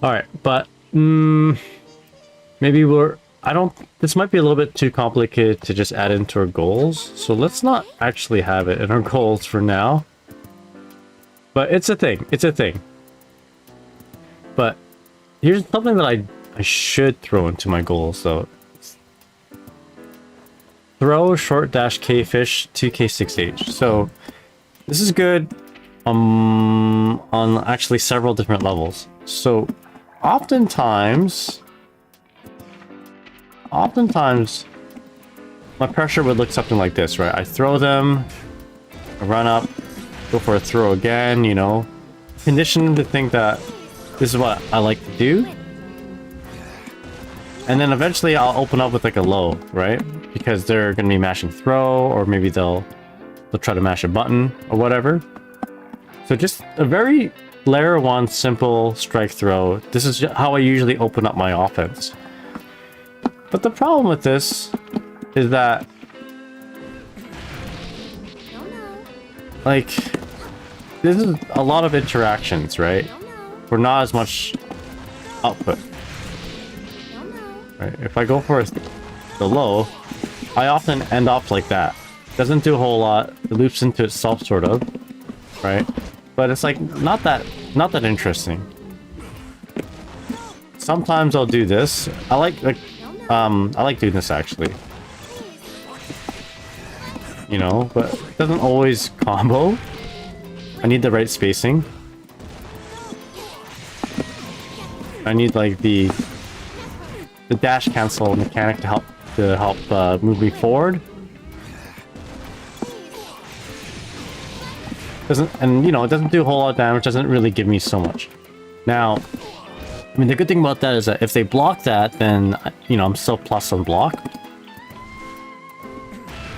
Alright, but maybe this might be a little bit too complicated to just add into our goals, so let's not actually have it in our goals for now. But it's a thing, But here's something that I should throw into my goals though. Throw short dash K-fish 2K6H. So this is good on actually several different levels. So oftentimes my pressure would look something like this, right? I throw them, I run up, go for a throw again, you know. Condition them to think that this is what I like to do. And then eventually I'll open up with like a low, right? Because they're gonna be mashing throw, or maybe they'll try to mash a button or whatever. So just a very layer 1 simple strike throw. This is how I usually open up my offense. But the problem with this is that like this is a lot of interactions, right? For not as much output. Right, if I go for the low, I often end off like that. Doesn't do a whole lot. It loops into itself, sort of, right? But it's like not that interesting. Sometimes I'll do this. I like doing this actually. You know, but it doesn't always combo. I need the right spacing. I need like the dash cancel mechanic to help move me forward. And you know, it doesn't do a whole lot of damage, doesn't really give me so much. Now, I mean, the good thing about that is that if they block that, then you know, I'm still plus on block.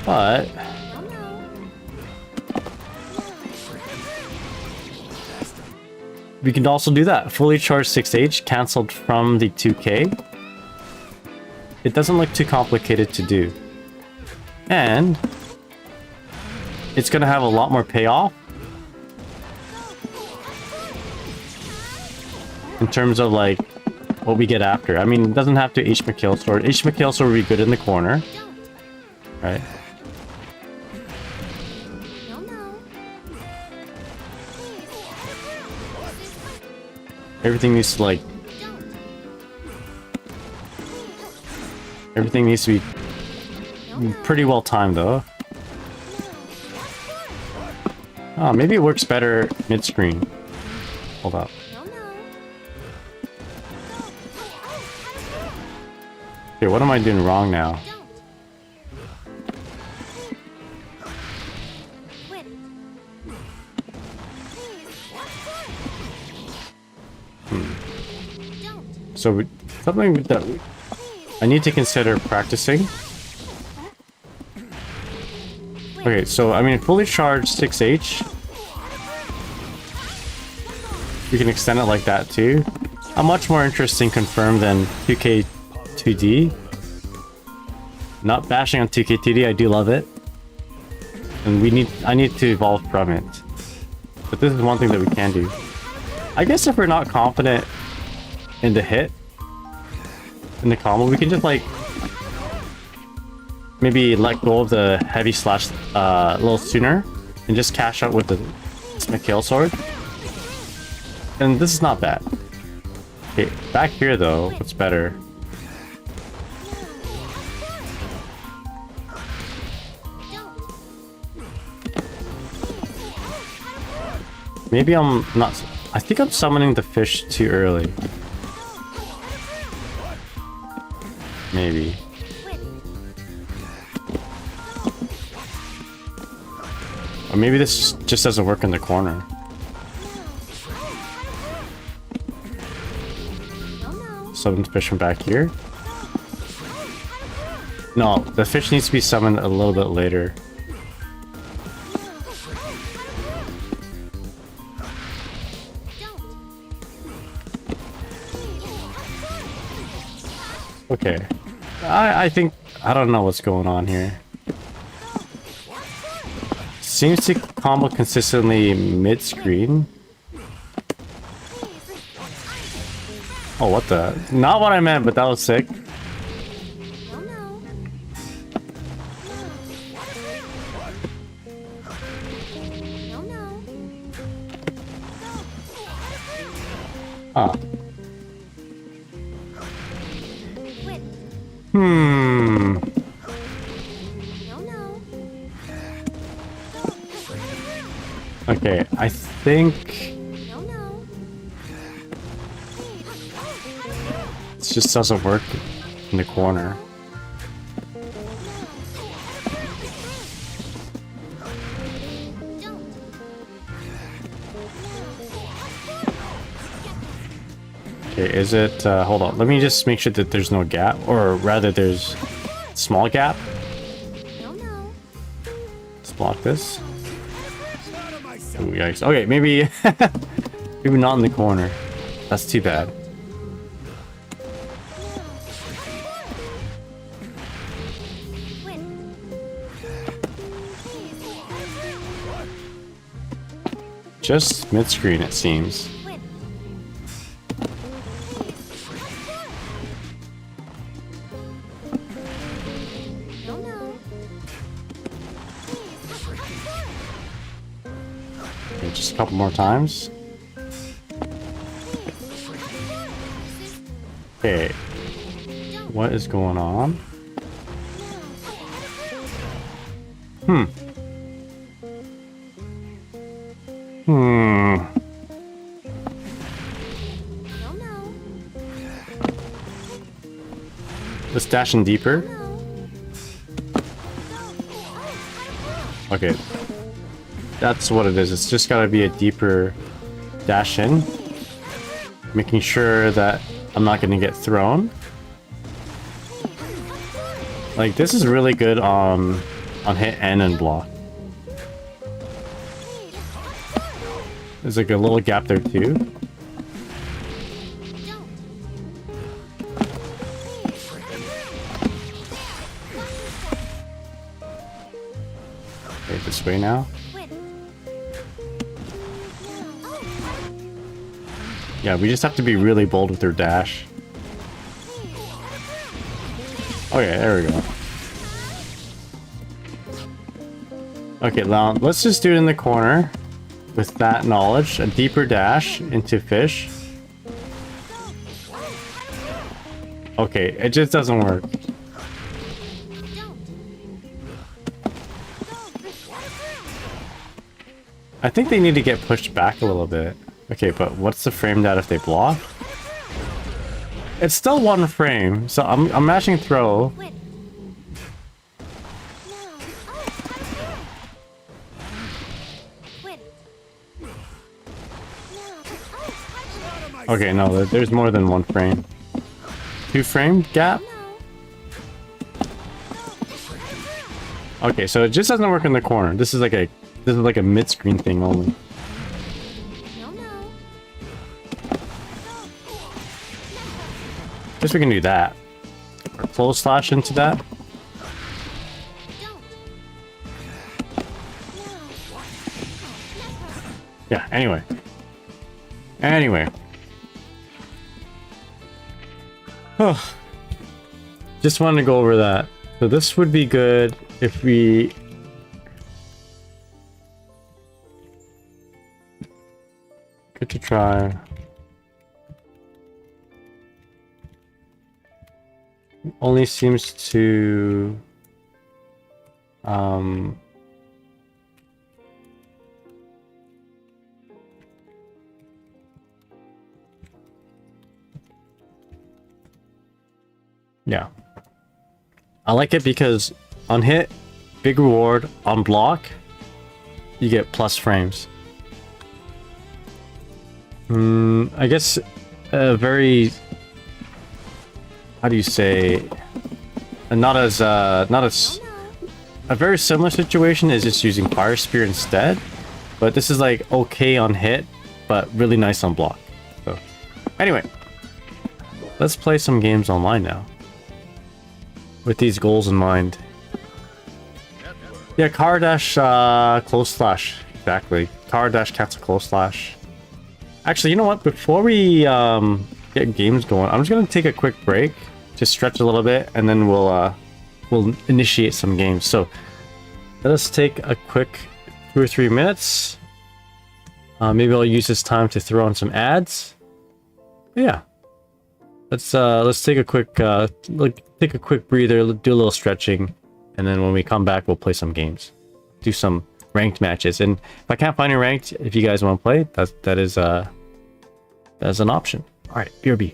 But we can also do that. Fully charged 6H, cancelled from the 2K. It doesn't look too complicated to do. And it's gonna have a lot more payoff in terms of like what we get after. I mean, it doesn't have to H McKill sword. H McKill sword will be good in the corner, right? Everything needs to like... Everything needs to be pretty well timed though. Oh, maybe it works better mid-screen. Hold up. Okay, what am I doing wrong now? So something that I need to consider practicing. Okay, so I mean, fully charged 6H. We can extend it like that too. I'm much more interested in confirm than 2K2D. Not bashing on 2K2D, I do love it. And I need to evolve from it. But this is one thing that we can do. I guess if we're not confident in the hit, in the combo, we can just like maybe let go of the heavy slash a little sooner and just cash out with the McKill sword. And this is not bad. Okay, back here though, what's better? Maybe I'm not... I think I'm summoning the fish too early. Maybe. Or maybe this just doesn't work in the corner. Summon the fish from back here. No, the fish needs to be summoned a little bit later. Okay. I think... I don't know what's going on here. Seems to combo consistently mid-screen. Oh, what the... Not what I meant, but that was sick. Ah. Okay, I think... It just doesn't work in the corner. Okay, is it... hold on, let me just make sure that there's no gap, or rather there's small gap. Let's block this. Ooh, yikes. Okay, maybe... maybe not in the corner. That's too bad. Just mid-screen, it seems. Okay, just a couple more times. Okay. What is going on? Let's dash in deeper. Okay. That's what it is. It's just gotta be a deeper dash in. Making sure that I'm not gonna get thrown. Like, this is really good On hit and unblock. There's like a little gap there too. Okay, this way now. Yeah, we just have to be really bold with their dash. Okay, there we go. Okay, now let's just do it in the corner. With that knowledge, a deeper dash into fish. Okay, it just doesn't work. I think they need to get pushed back a little bit. Okay, but what's the frame that if they block? It's still one frame, so I'm mashing throw. Okay, no, there's more than one frame. 2 frame gap? Okay, so it just doesn't work in the corner. This is like a mid-screen thing only. Guess we can do that. Or close slash into that. Yeah, anyway. Oh, just wanted to go over that. So this would be good if we... Good to try. Only seems to... Yeah. I like it because on hit, big reward, on block, you get plus frames. I guess a very, how do you say, not as a very similar situation is just using Fire Spear instead, but this is like okay on hit, but really nice on block. So anyway, let's play some games online now. With these goals in mind. Yeah, car dash, close slash. Exactly. Car dash cancel close slash. Actually, you know what? Before we get games going, I'm just gonna take a quick break, just stretch a little bit, and then we'll initiate some games. So let us take a quick 2 or 3 minutes. Maybe I'll use this time to throw on some ads. Yeah. Let's take a quick take a quick breather, do a little stretching, and then when we come back, we'll play some games, do some ranked matches. And if I can't find a ranked, if you guys want to play, that is an option. All right, BRB.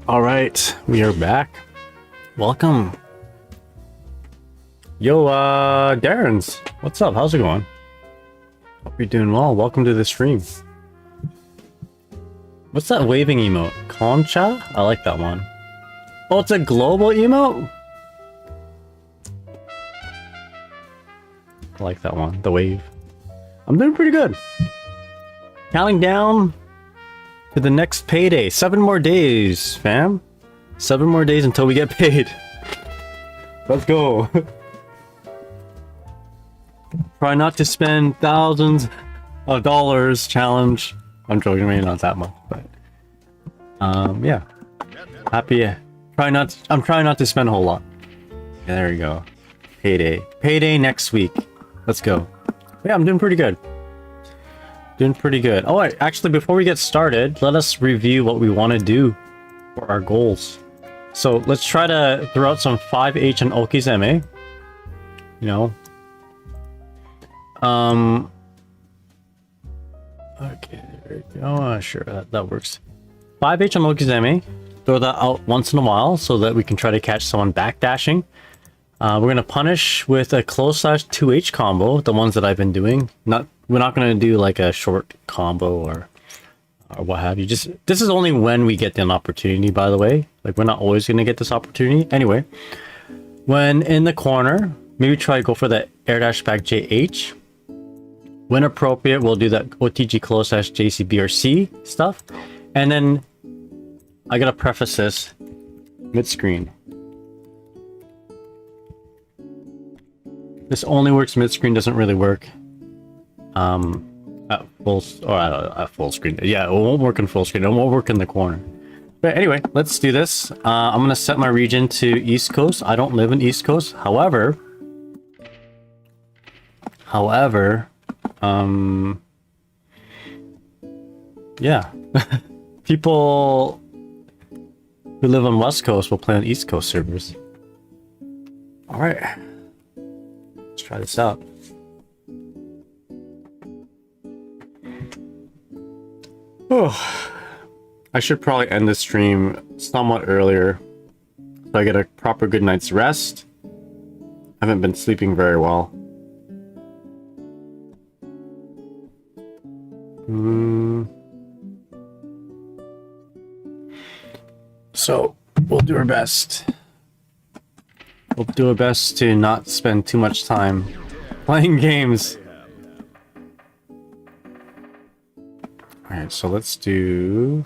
All right, we are back. Welcome. Yo, Darren's. What's up? How's it going? Hope you're doing well. Welcome to the stream. What's that waving emote? Concha? I like that one. Oh, it's a global emote? I like that one. The wave. I'm doing pretty good. Counting down to the next payday. 7 more days, fam. 7 more days until we get paid. Let's go. Try not to spend thousands of dollars challenge. I'm joking, maybe not that much, but yeah. Happy. I'm trying not to spend a whole lot. Yeah, there you go. Payday. Payday next week. Let's go. Yeah, I'm doing pretty good. Doing pretty good. Oh, actually, before we get started, let us review what we want to do for our goals. So let's try to throw out some 5H and Oki's MA. You know. Okay, there we go. Sure, that works. 5H and Oki's MA. Throw that out once in a while so that we can try to catch someone backdashing. We're going to punish with a close slash 2H combo, the ones that I've been doing. We're not going to do like a short combo or what have you. This is only when we get an opportunity, by the way. Like, we're not always going to get this opportunity. Anyway, when in the corner, maybe try to go for the Airdash back JH. When appropriate, we'll do that OTG close slash JCBRC stuff. And then I got to preface this mid-screen. This only works mid-screen, doesn't really work at full screen. Yeah, it won't work in full screen. It won't work in the corner. But anyway, let's do this. I'm gonna set my region to East Coast. I don't live in East Coast. However, yeah, people who live on West Coast will play on East Coast servers. All right. Let's try this out. Oh, I should probably end the stream somewhat earlier so I get a proper good night's rest. I haven't been sleeping very well. So we'll do our best. We'll do our best to not spend too much time playing games. Alright, so let's do...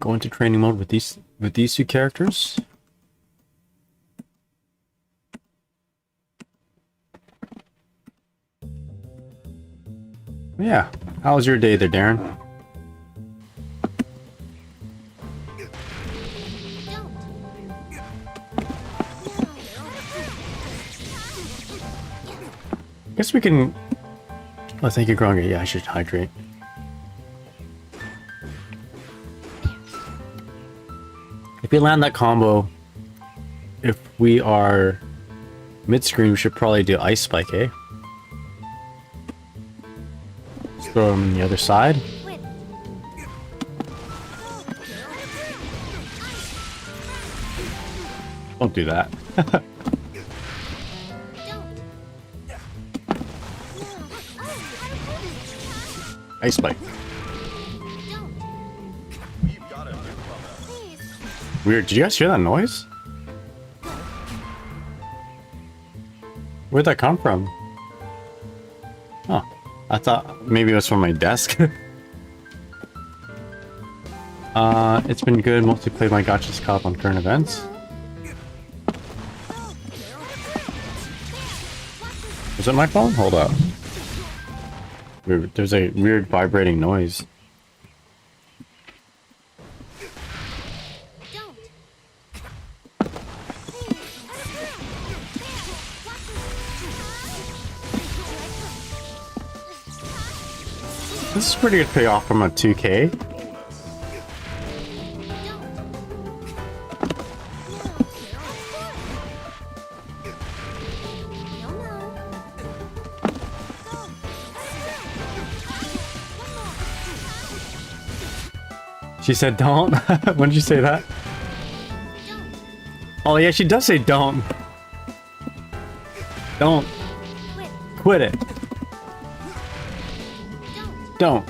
Go into training mode with these two characters. Yeah, how was your day there, Darren? Guess we can... Oh, thank you, Gurenge. Yeah, I should hydrate. If we land that combo, if we are mid-screen, we should probably do Ice Spike, eh? Let's throw him on the other side. Don't do that. Ice Spike. Weird. Did you guys hear that noise? Where'd that come from? Oh, I thought maybe it was from my desk. It's been good. Mostly played my gotchas cop on current events. Was it my phone? Hold up. There's a weird vibrating noise. This is pretty good payoff from a 2K. She said don't? When did you say that? Oh yeah, she does say don't. Don't. Quit it. Don't.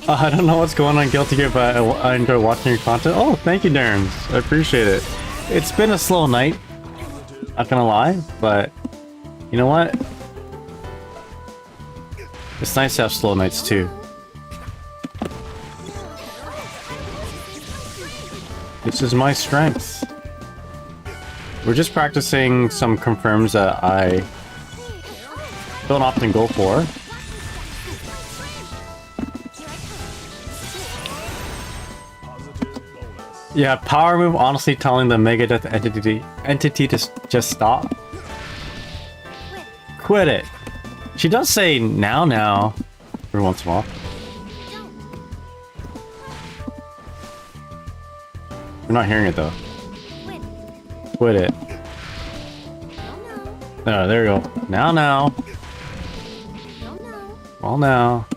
I don't know what's going on Guilty Gear, but I enjoy watching your content. Oh, thank you, Darren. I appreciate it. It's been a slow night. Not gonna lie, but you know what? It's nice to have slow nights too. This is my strength. We're just practicing some confirms that I don't often go for. Yeah, power move, honestly telling the Megadeth entity to just stop. Quit it. She does say now every once in a while. We're not hearing it though. Quit it. Oh, there we go. Now. Well, now.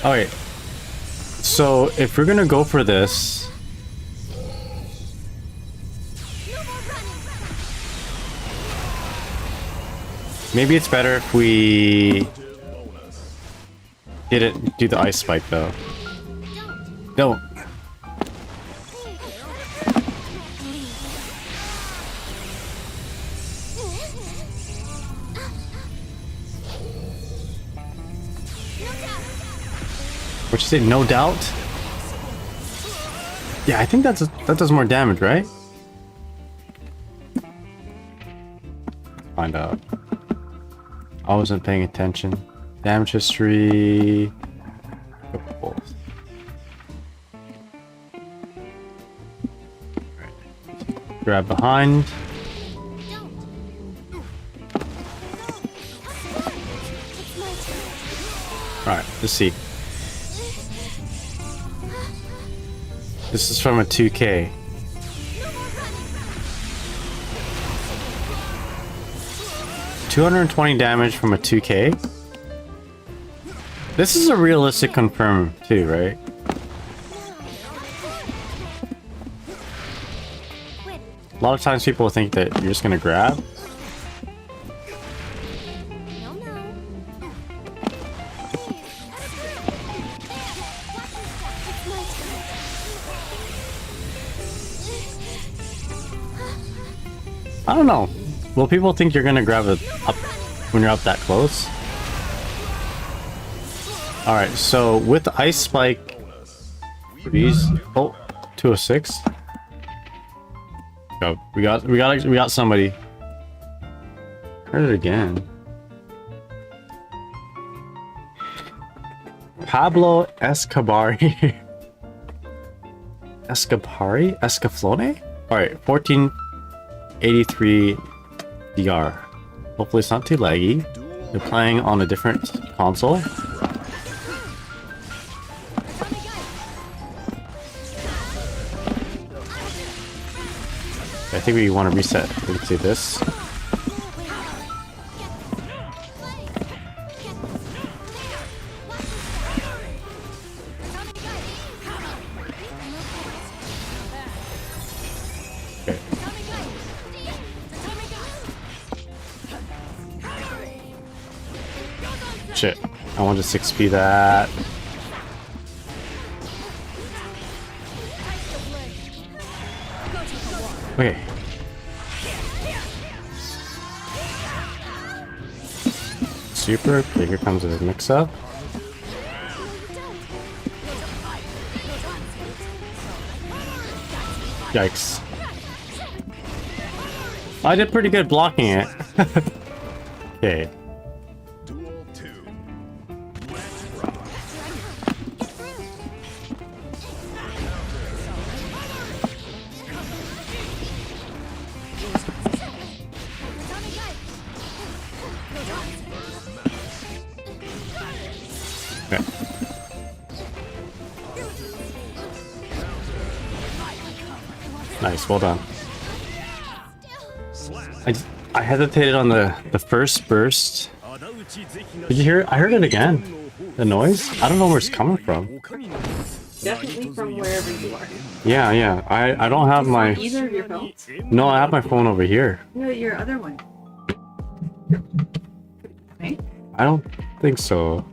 Alright. So, if we're gonna go for this... maybe it's better if we... didn't do the ice spike though. Don't. What you say? No doubt? Yeah, I think that does more damage, right? Find out. I wasn't paying attention. Damage history. Grab behind. Alright, let's see. This is from a 2K. $220 damage from a 2K. This is a realistic confirm too, right? A lot of times people think that you're just gonna grab. I don't know. Will people think you're gonna grab it up when you're up that close? Alright, so with the ice spike, these 206. Go. We got somebody. Heard it again. Pablo Escabari. Escaflone? Alright, 1483 DR. Hopefully it's not too laggy. They're playing on a different console. I think we want to reset. We can see this. Okay. Shit. I want to 6p that. Okay. Super. Okay, here comes a mix-up. Yikes. I did pretty good blocking it. Okay. Nice, well done. I hesitated on the first burst. Did you hear it? I heard it again. The noise? I don't know where it's coming from.
Definitely from wherever you are.
Yeah. I don't have my...
Either of your phones?
No, I have my phone over here.
No, your other one. Right?
I don't think so.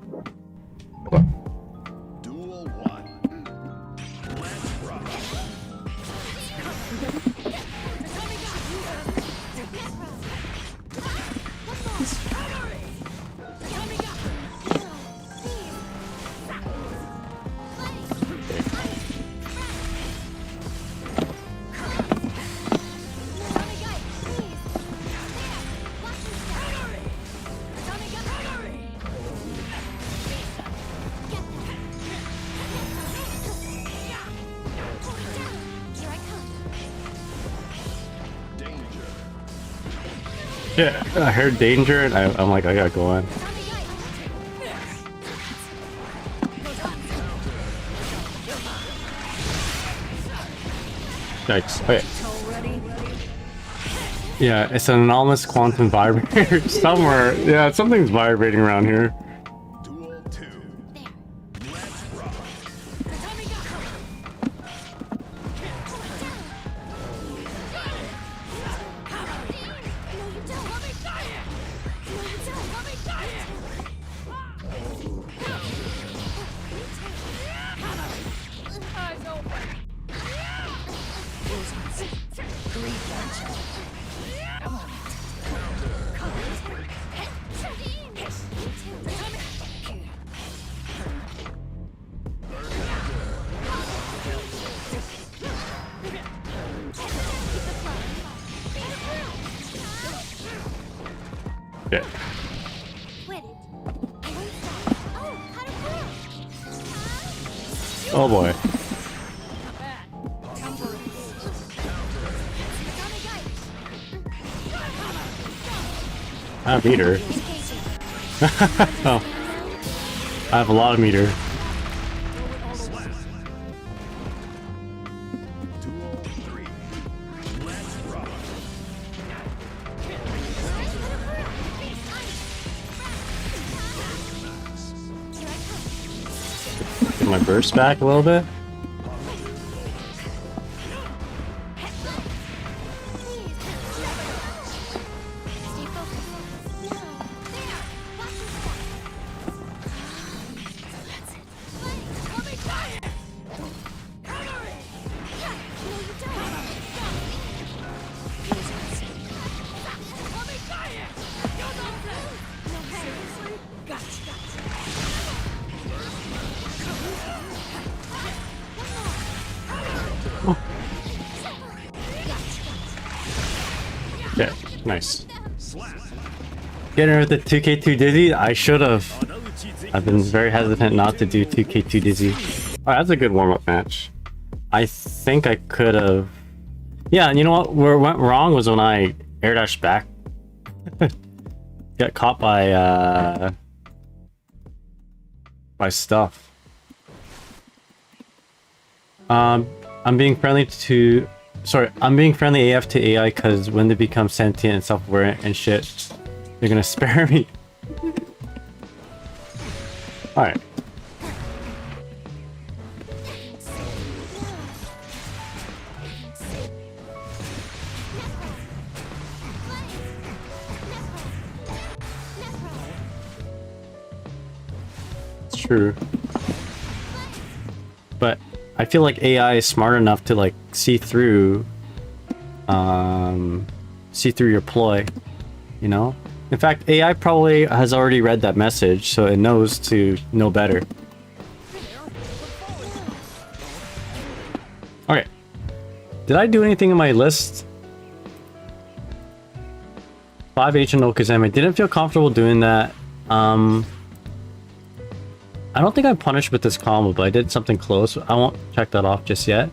Yeah, I heard danger and I'm like, I gotta go in. Yikes. Okay. Yeah, it's an anomalous quantum vibrator somewhere. Yeah, something's vibrating around here. Yeah. Oh boy. I have meter. Oh. I have a lot of meter. Get my burst back a little bit. Okay, nice. Getting rid of the 2k2 dizzy. I should have. I've been very hesitant not to do 2k2 dizzy. Alright, that's a good warm-up match. I think I could have. Yeah, and you know what? Where it went wrong was when I airdash back. Got caught by stuff. I'm being friendly to. Sorry, I'm being friendly AF to AI because when they become sentient and self-aware and shit, they're gonna spare me. Alright. It's true. But I feel like AI is smart enough to like see through your ploy, you know? In fact, AI probably has already read that message, so it knows to know better. Okay. Did I do anything in my list? 5H and Okazame. I didn't feel comfortable doing that. I don't think I'm punished with this combo, but I did something close. I won't check that off just yet.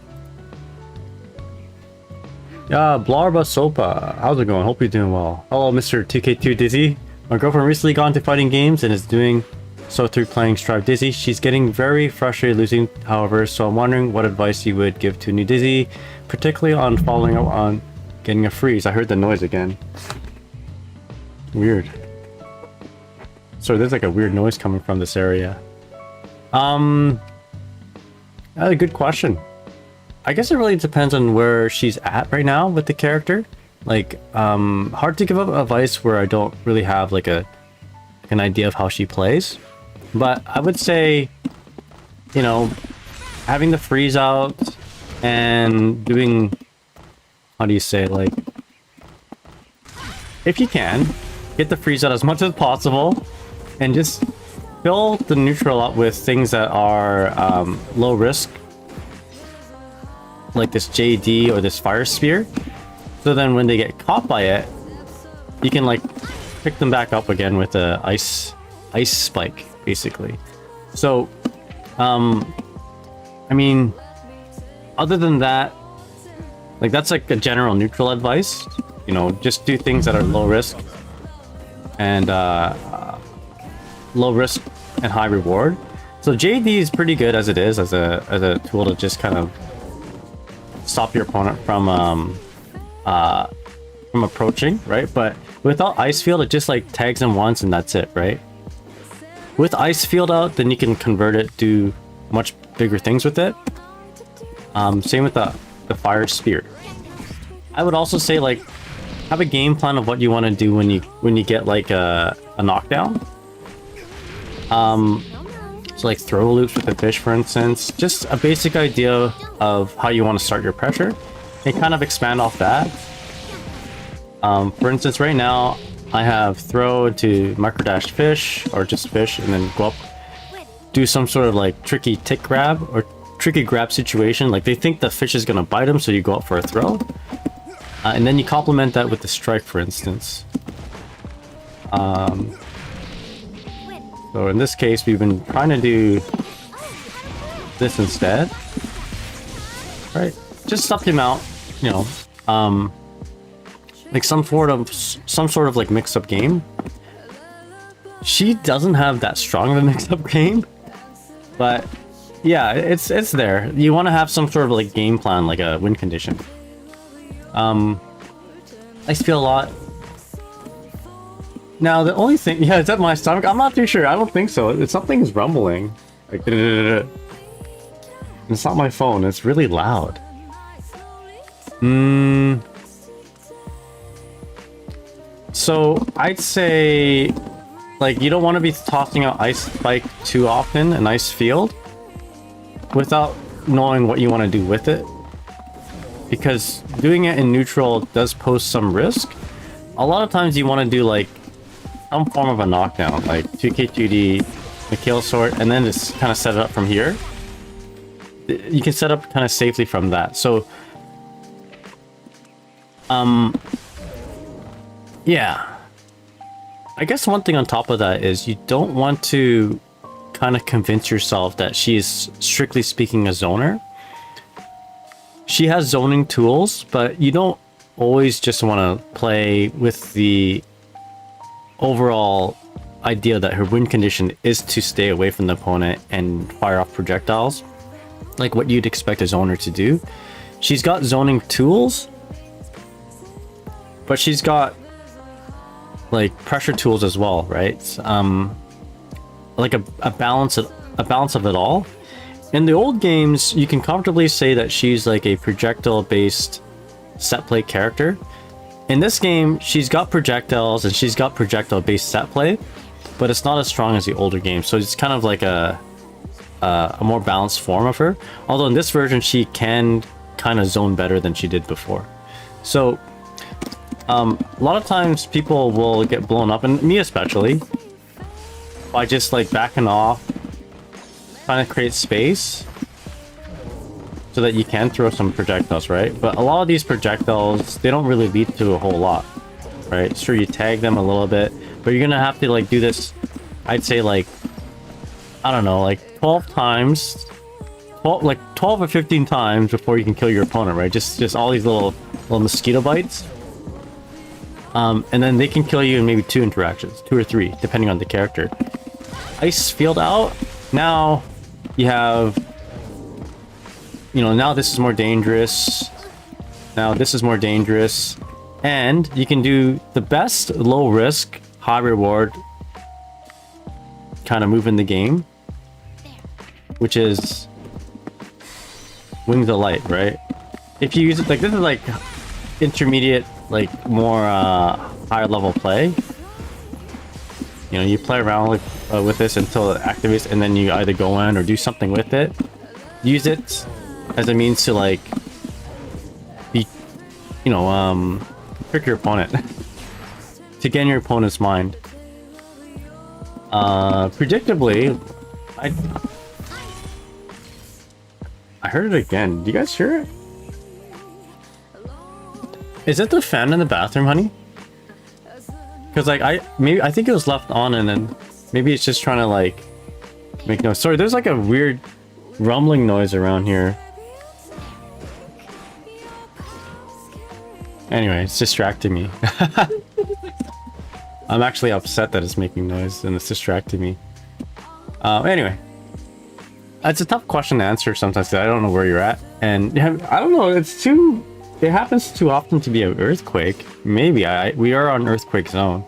Yeah, Blarba Sopa. How's it going? Hope you're doing well. Hello, Mr. 2K2 Dizzy. My girlfriend recently got into fighting games and is doing so through playing Strive Dizzy. She's getting very frustrated losing, however, so I'm wondering what advice you would give to new Dizzy, particularly on following up on Getting a freeze. I heard the noise again. Weird. So there's like a weird noise coming from this area. That's a good question. I guess it really depends on where she's at right now with the character. Like, hard to give up advice where I don't really have like an idea of how she plays. But I would say, you know, having the freeze out and doing, how do you say, like, if you can, get the freeze out as much as possible and just fill the neutral out with things that are low risk, like this JD or this fire spear. So then when they get caught by it, you can like pick them back up again with a ice spike, basically. So, I mean, other than that, like that's like a general neutral advice. You know, just do things that are low risk and low risk and high reward. So JD is pretty good as it is, as a tool to just kind of stop your opponent from approaching, right? But without ice field, it just like tags them once and that's it, right? With ice field out, then you can convert it, do much bigger things with it. Same with the fire spear. I would also say like have a game plan of what you want to do when you get like a knockdown. So like throw loops with the fish, for instance. Just a basic idea of how you want to start your pressure and kind of expand off that. For instance, right now I have throw to micro dash fish or just fish and then go up, do some sort of like tricky tick grab or tricky grab situation. Like they think the fish is going to bite them, so you go up for a throw. And then you complement that with the strike, for instance. So in this case, we've been trying to do this instead. Right? Just stuff him out, you know. Like some sort of like mix-up game. She doesn't have that strong of a mix-up game, but yeah, it's there. You want to have some sort of like game plan, like a win condition. I feel a lot. Now the only thing, yeah, it's at my stomach. I'm not too sure. I don't think so. Something's rumbling. Like, it's not my phone. It's really loud. So I'd say, like, you don't want to be tossing out ice spike too often, an ice field, without knowing what you want to do with it. Because doing it in neutral does pose some risk. A lot of times you want to do like some form of a knockdown, like 2K2D, the kill sword, and then just kind of set it up from here. You can set up kind of safely from that. So, yeah. I guess one thing on top of that is you don't want to kind of convince yourself that she is strictly speaking a zoner. She has zoning tools, but you don't always just want to play with the overall idea that her win condition is to stay away from the opponent and fire off projectiles, like what you'd expect a zoner to do. She's got zoning tools, but she's got like pressure tools as well, right? Like a balance of it all. In the old games, you can comfortably say that she's like a projectile-based set play character. In this game, she's got projectiles and she's got projectile-based set play, but it's not as strong as the older games. So it's kind of like a more balanced form of her. Although in this version, she can kind of zone better than she did before. So a lot of times people will get blown up, and me especially, by just like backing off, trying to create space so that you can throw some projectiles, right? But a lot of these projectiles, they don't really lead to a whole lot, right? Sure, you tag them a little bit, but you're gonna have to like do this, I'd say like, I don't know, like 12 times, 12 or 15 times before you can kill your opponent, right? Just all these little mosquito bites. And then they can kill you in maybe 2 interactions, 2 or 3, depending on the character. Ice field out. Now you have, you know, now this is more dangerous. Now this is more dangerous, and you can do the best low risk, high reward kind of move in the game, which is Wings of Light, right? If you use it, like, this is like intermediate, like more higher level play. You know, you play around with this until it activates, and then you either go in or do something with it. Use it as a means to, like, be, you know, trick your opponent to get in your opponent's mind. Predictably, I heard it again. Do you guys hear it? Is it the fan in the bathroom, honey? Because, like, I think it was left on, and then maybe it's just trying to, like, make noise. Sorry, there's like a weird rumbling noise around here. Anyway, it's distracting me. I'm actually upset that it's making noise and it's distracting me. Anyway, it's a tough question to answer sometimes because I don't know where you're at, and I don't know. It happens too often to be an earthquake. Maybe we are on earthquake zone.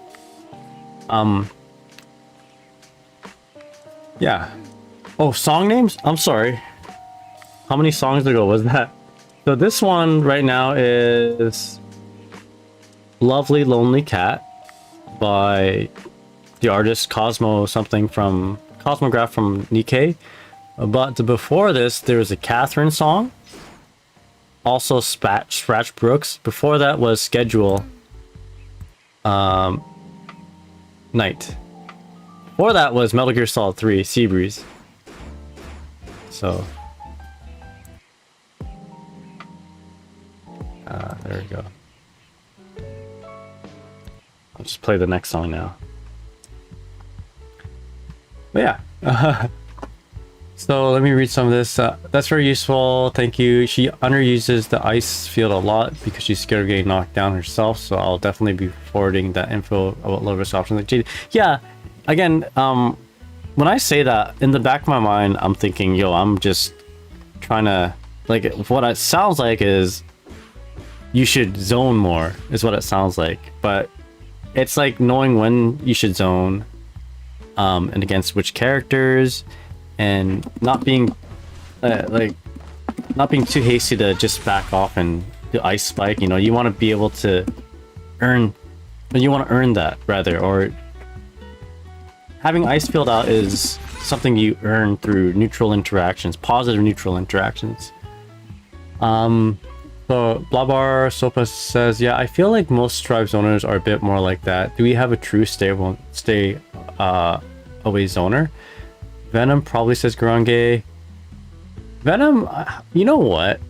Yeah. Oh, song names? I'm sorry. How many songs ago was that? So this one right now is Lovely Lonely Cat by the artist Cosmo something from Cosmograph from Nikkei. But before this, there was a Catherine song. Also Scratch Brooks. Before that was Schedule Night. Before that was Metal Gear Solid 3 Seabreeze. So there we go. I'll just play the next song now. But yeah. So let me read some of this. That's very useful. Thank you. She underuses the ice field a lot because she's scared of getting knocked down herself. So I'll definitely be forwarding that info about low risk options. Like, yeah. Again, when I say that, in the back of my mind, I'm thinking, yo, I'm just trying to, like, what it sounds like is you should zone more, is what it sounds like. But it's like knowing when you should zone, and against which characters, and not being not being too hasty to just back off and do ice spike. You know, you want to be able to earn that rather, or having ice field out is something you earn through neutral interactions, positive neutral interactions. So Blabar Sopa says, yeah, I feel like most Strive zoners are a bit more like that. Do we have a true stay away zoner? Venom probably says Gurenge. Venom, you know what?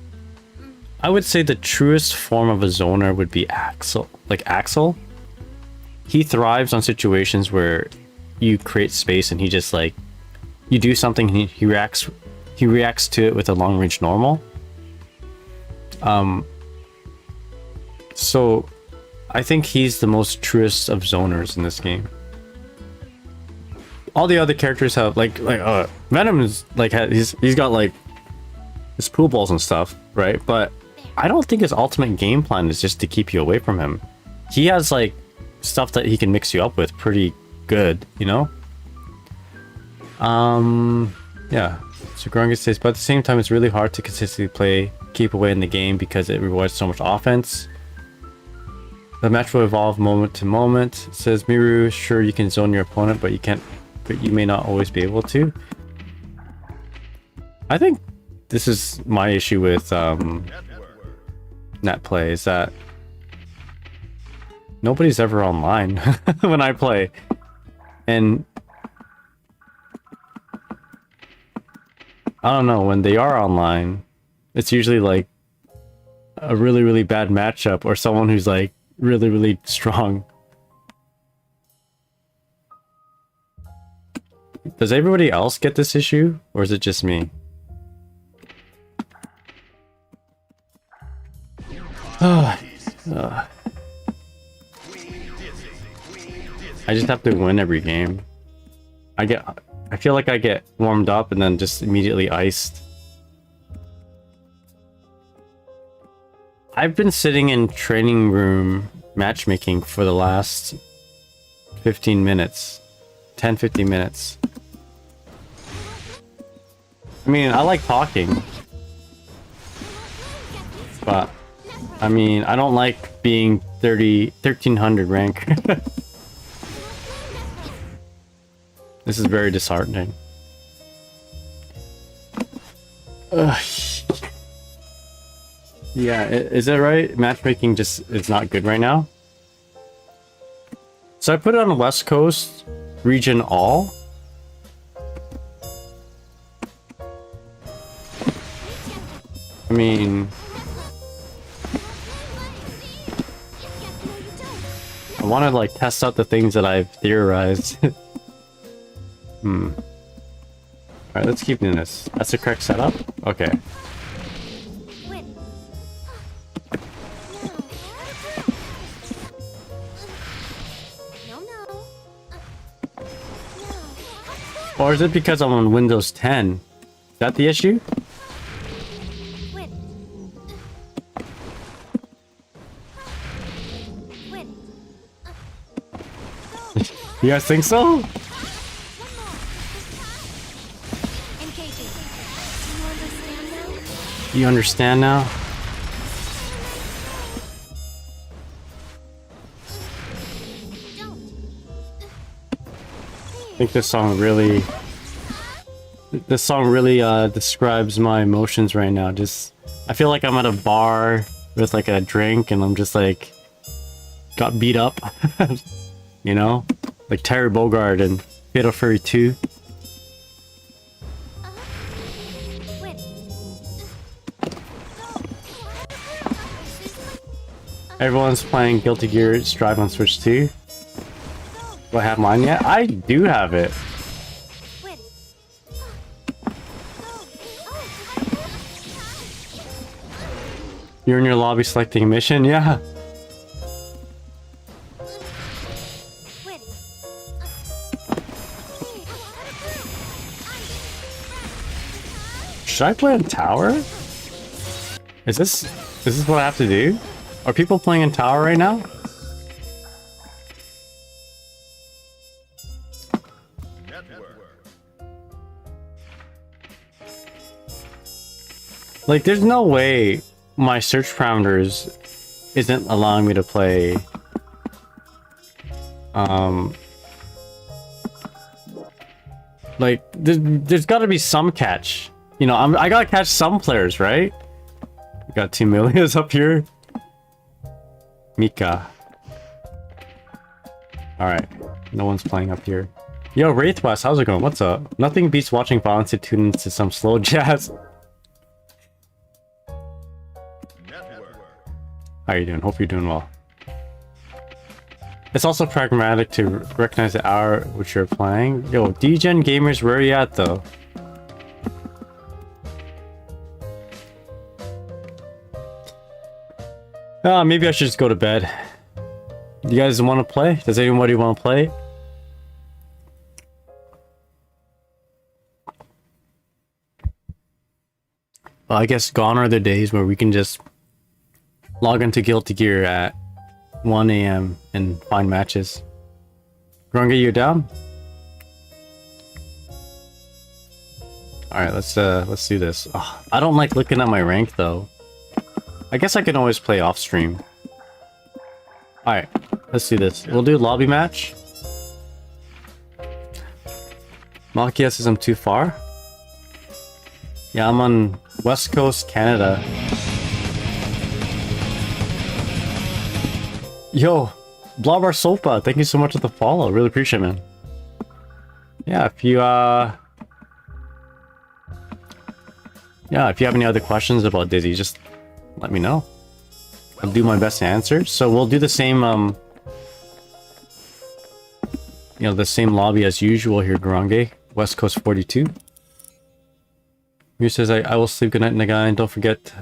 I would say the truest form of a zoner would be Axel. Like Axel, he thrives on situations where you create space and he just, like, you do something and he reacts to it with a long range normal. So I think he's the most truest of zoners in this game. All the other characters have like Venom is like he's got like his pool balls and stuff, right? But I don't think his ultimate game plan is just to keep you away from him. He has like stuff that he can mix you up with pretty good, you know? Yeah. So Gurenge says, but at the same time, it's really hard to consistently keep away in the game because it rewards so much offense. The match will evolve moment to moment. It says Miru, sure you can zone your opponent, but you may not always be able to. I think this is my issue with net play, is that nobody's ever online when I play. And I don't know, when they are online, it's usually like a really, really bad matchup or someone who's like really, really strong. Does everybody else get this issue, or is it just me? I just have to win every game. I feel like I get warmed up and then just immediately iced. I've been sitting in training room matchmaking for the last 15 minutes. 10-15 minutes. I mean, I like talking. But, I mean, I don't like being 1300 rank. This is very disheartening. Ugh. Yeah, is that right? Matchmaking just is not good right now. So I put it on the West Coast, region all. I mean, I want to like test out the things that I've theorized. Alright, let's keep doing this. That's the correct setup? Okay. Or is it because I'm on Windows 10? Is that the issue? You guys think so? You understand now? I think this song really describes my emotions right now. Just, I feel like I'm at a bar with like a drink and I'm just like got beat up. You know? Like Terry Bogard and Fatal Fury 2. Everyone's playing Guilty Gear Strive on Switch 2. Do I have mine yet? I do have it. You're in your lobby selecting a mission? Yeah. Should I play in tower? Is this what I have to do? Are people playing in tower right now? Like, there's no way my search parameters isn't allowing me to play like there's got to be some catch. You know, I gotta catch some players, right? We got two Millias up here. Mika. Alright. No one's playing up here. Yo, Wraithwest, how's it going? What's up? Nothing beats watching violence to tune into some slow jazz. How you doing? Hope you're doing well. It's also pragmatic to recognize the hour which you're playing. Yo, D-Gen gamers, where are you at though? Maybe I should just go to bed. You guys want to play? Does anybody want to play? Well, I guess gone are the days where we can just log into Guilty Gear at 1 AM and find matches. Gurenge, you down? Alright, let's do this. Oh, I don't like looking at my rank though. I guess I can always play off stream. Alright, let's do this. We'll do lobby match. Makia says I'm too far. Yeah, I'm on West Coast, Canada. Yo, Blobber Sopa, thank you so much for the follow. Really appreciate it, man. Yeah, if you have any other questions about Dizzy, just let me know. I'll do my best to answer. So we'll do the same, the same lobby as usual here, Gurenge. West Coast 42. Who says, I will sleep good night, Nagai, and don't forget,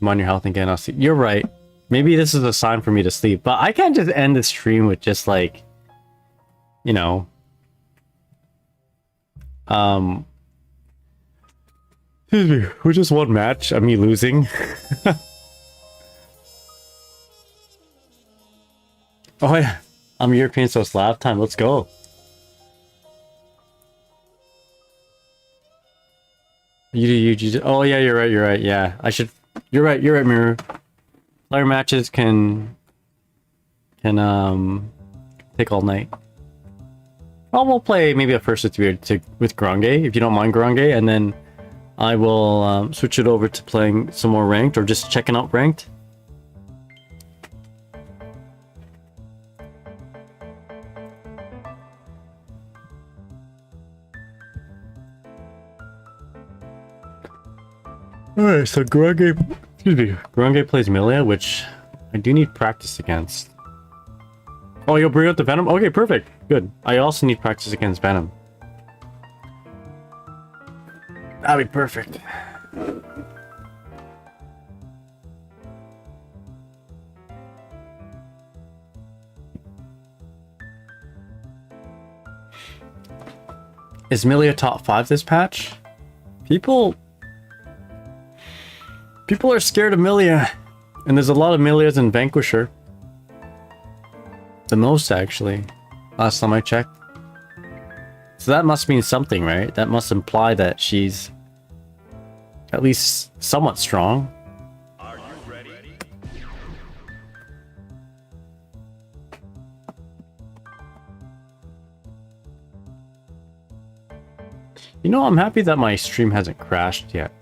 mind your health again. I'll see. You're right. Maybe this is a sign for me to sleep, but I can't just end the stream with just like, you know, excuse me, with just one match of me losing. Oh yeah, I'm European, so it's lab time. Let's go. You. Oh yeah, you're right. You're right. Yeah, I should. You're right. You're right, Miru. Player matches can take all night. Well, we'll play maybe a first with Gurenge, if you don't mind Gurenge, and then I will switch it over to playing some more ranked or just checking out ranked. Alright, so Gurenge plays Millia, which I do need practice against. Oh, you'll bring out the Venom? Okay, perfect. Good. I also need practice against Venom. That'd be perfect. Is Millia top 5 this patch? People are scared of Millia. And there's a lot of Millias in Vanquisher. The most, actually. Last time I checked. So that must mean something, right? That must imply that she's at least somewhat strong.
Are you ready?
You know, I'm happy that my stream hasn't crashed yet.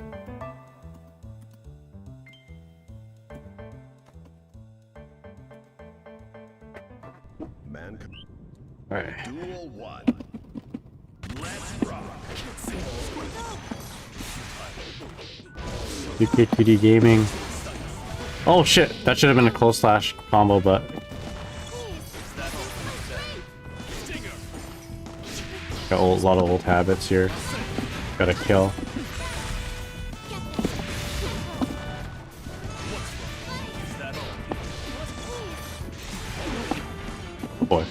Alright.
Duel 1. Let's rock.
UK2D Gaming. Oh shit, that should have been a close slash combo, but got a lot of old habits here. Gotta kill. Oh boy.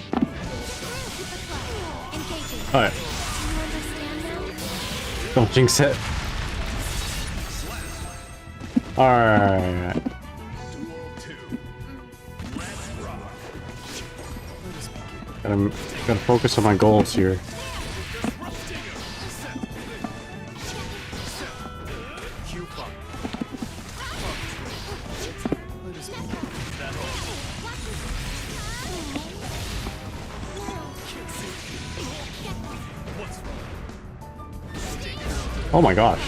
Alright. Don't jinx it. Alright. Gotta focus on my goals here. Oh my gosh.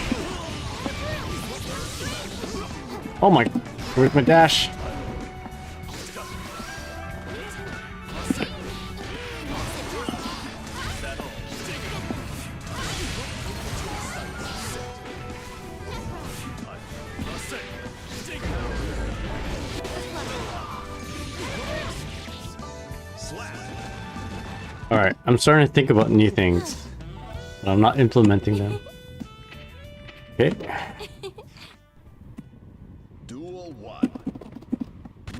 Oh my, where's my dash? Alright, I'm starting to think about new things, but I'm not implementing them. Okay.
Duel 1.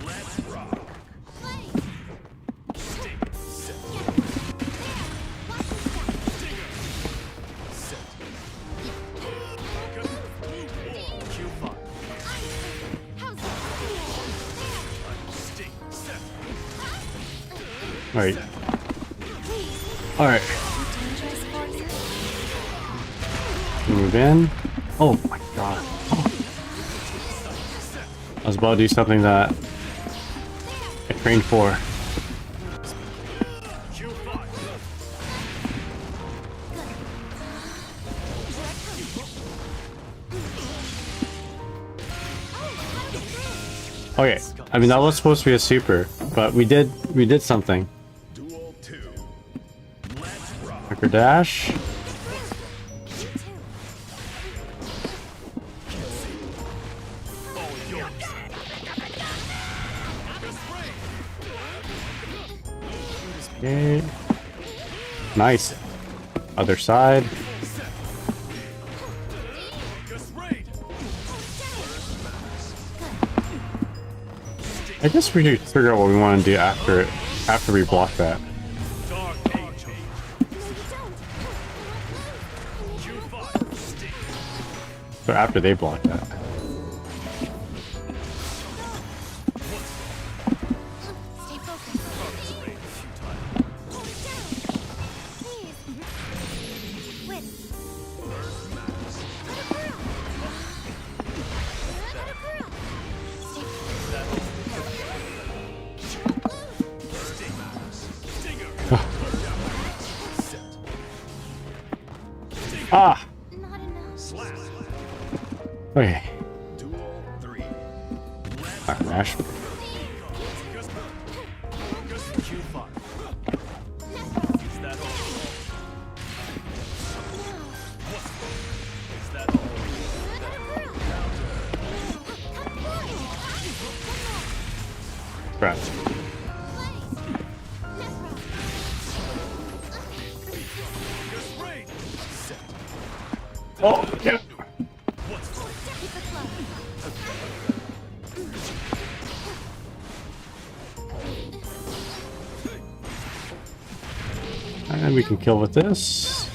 Let's rock.
Alright. Alright. Move in. Oh my god. Oh. I was about to do something that I trained for. Okay, I mean that was supposed to be a super, but we did something.
Duel 2. Let's rock.
Quicker dash. Okay. Nice. Other side. I guess we should figure out what we want to do after we block that. So after they block that. Ah!
Not enough.
Slap.
Okay.
Duel 3.
Alright, Rash. Crap. Oh, yeah. And we can kill with this.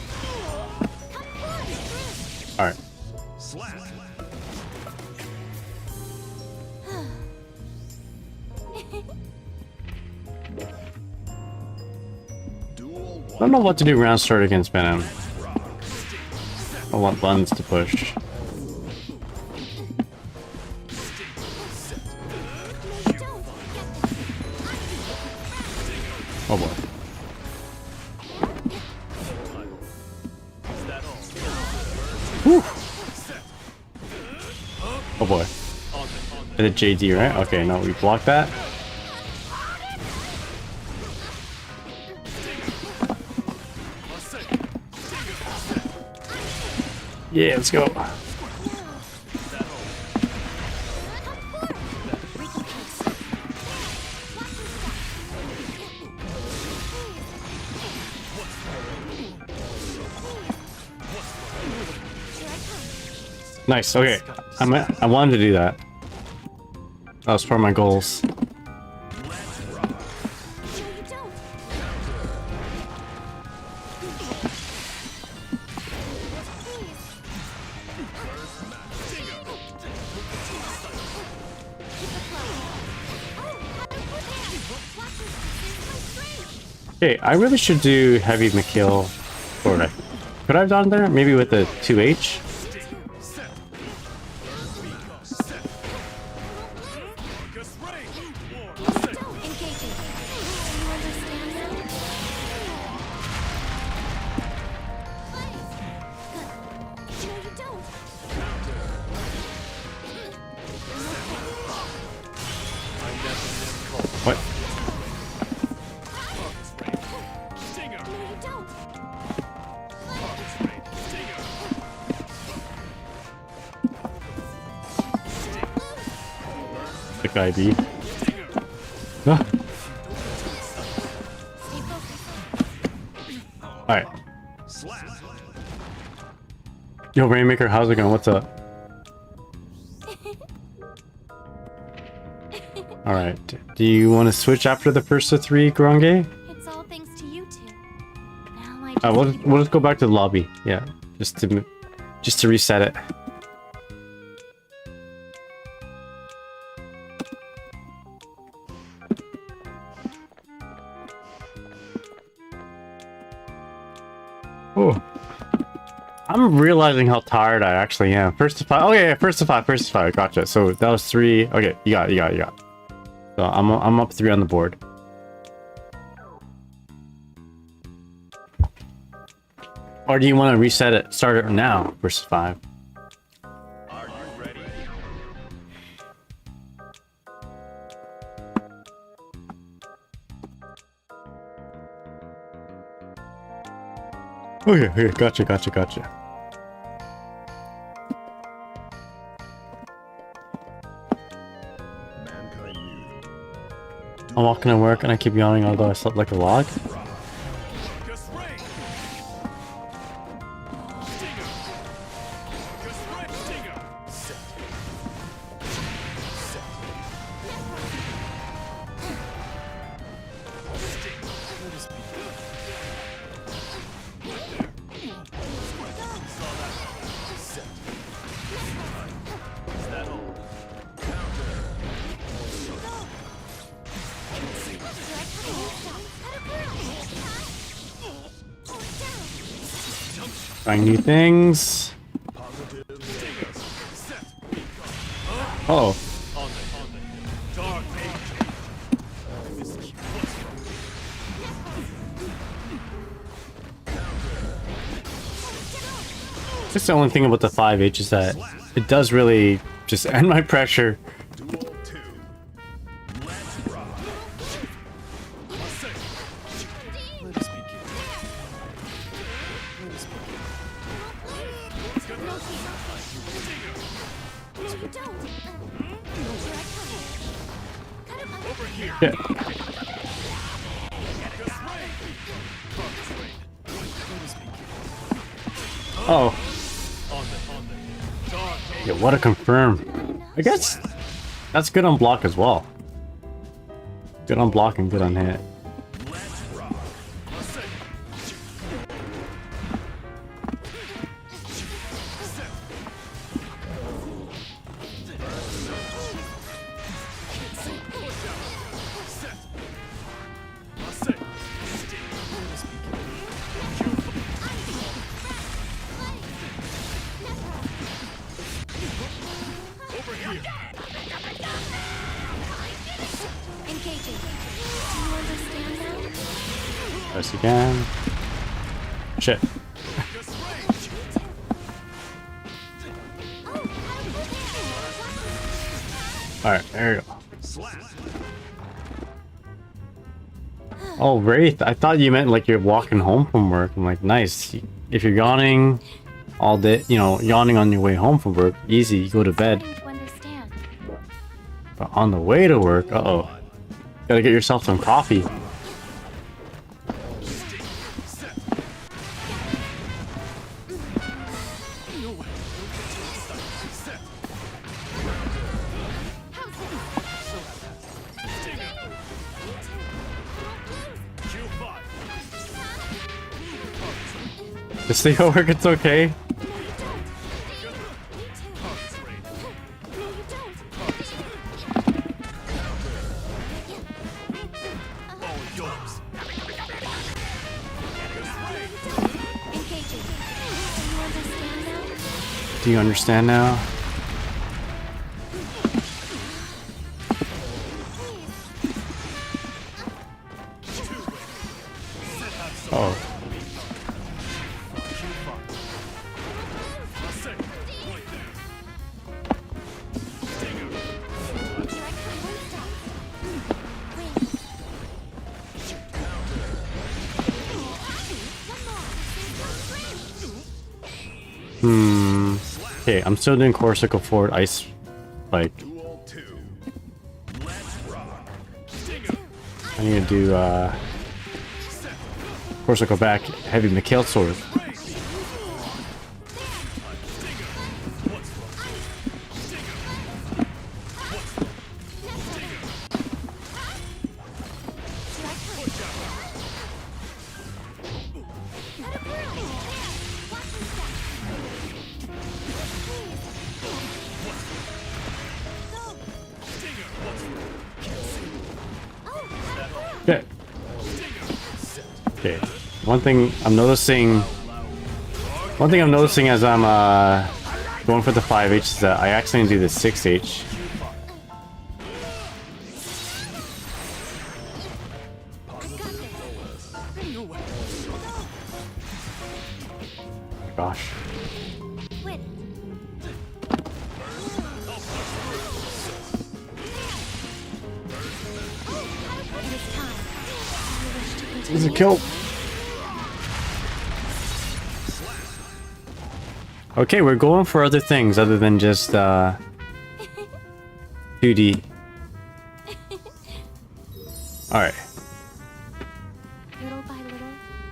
Alright.
Slap. Duel
I
1.
don't know what to do round start against Venom. I want buttons to push. Oh boy. Whew. Oh boy. Is it JD, right? Okay, no, we blocked that. Yeah, let's go. Nice, okay. I wanted to do that. That was part of my goals. Okay, I really should do heavy McKill. Or could I have done there? Maybe with the 2H? What? The guy B. Ah. Alright. Yo, Rainmaker, how's it going? What's up? Alright. Do you want to switch after the first of 3, Gurenge?
It's all thanks to you two. Now I just
We'll just go back to the lobby. Yeah, just to reset it. Oh, I'm realizing how tired I actually am. First to 5. Oh yeah, first to 5. Gotcha. So that was 3. Okay, you got it. So I'm up 3 on the board. Or do you want to reset it? Start it now. Versus 5.
Are you ready?
Okay, gotcha.
Mankind Youth.
I'm walking to work and I keep yawning although I slept like a log. Trying new things. Oh. the only thing about the 5H is that it does really just end my pressure.
Duel 2. Let's rock.
Let us begin. Let us begin.
No, you don't.
Over here.
Shit. Oh. Yeah, what a confirm. I guess that's good on block as well. Good on block and good on hit.
Let's rock.
Engaging. Do you understand now?
Press again. Shit. Alright, there you go. Oh, Wraith, I thought you meant like you're walking home from work. I'm like, nice. If you're yawning all day, you know, yawning on your way home from work, easy, you go to bed.
Starting to understand.
But on the way to work, uh-oh. Gotta get yourself some coffee. Just stay at work, it's okay.
Engaging.
Do
Do you understand now?
you understand now? Oh. Okay, I'm still doing core circle forward ice, like,
Duel 2. Let's rock.
I need to do, core circle back, heavy McHale sword. Yeah. Okay. One thing I'm noticing as I'm going for the 5H is that I accidentally do the 6H. Gosh.
Quit. It is time. Do you wish to
This is
continue?
a kill. Okay, we're going for other things other than just 2D. Alright.
Little by little,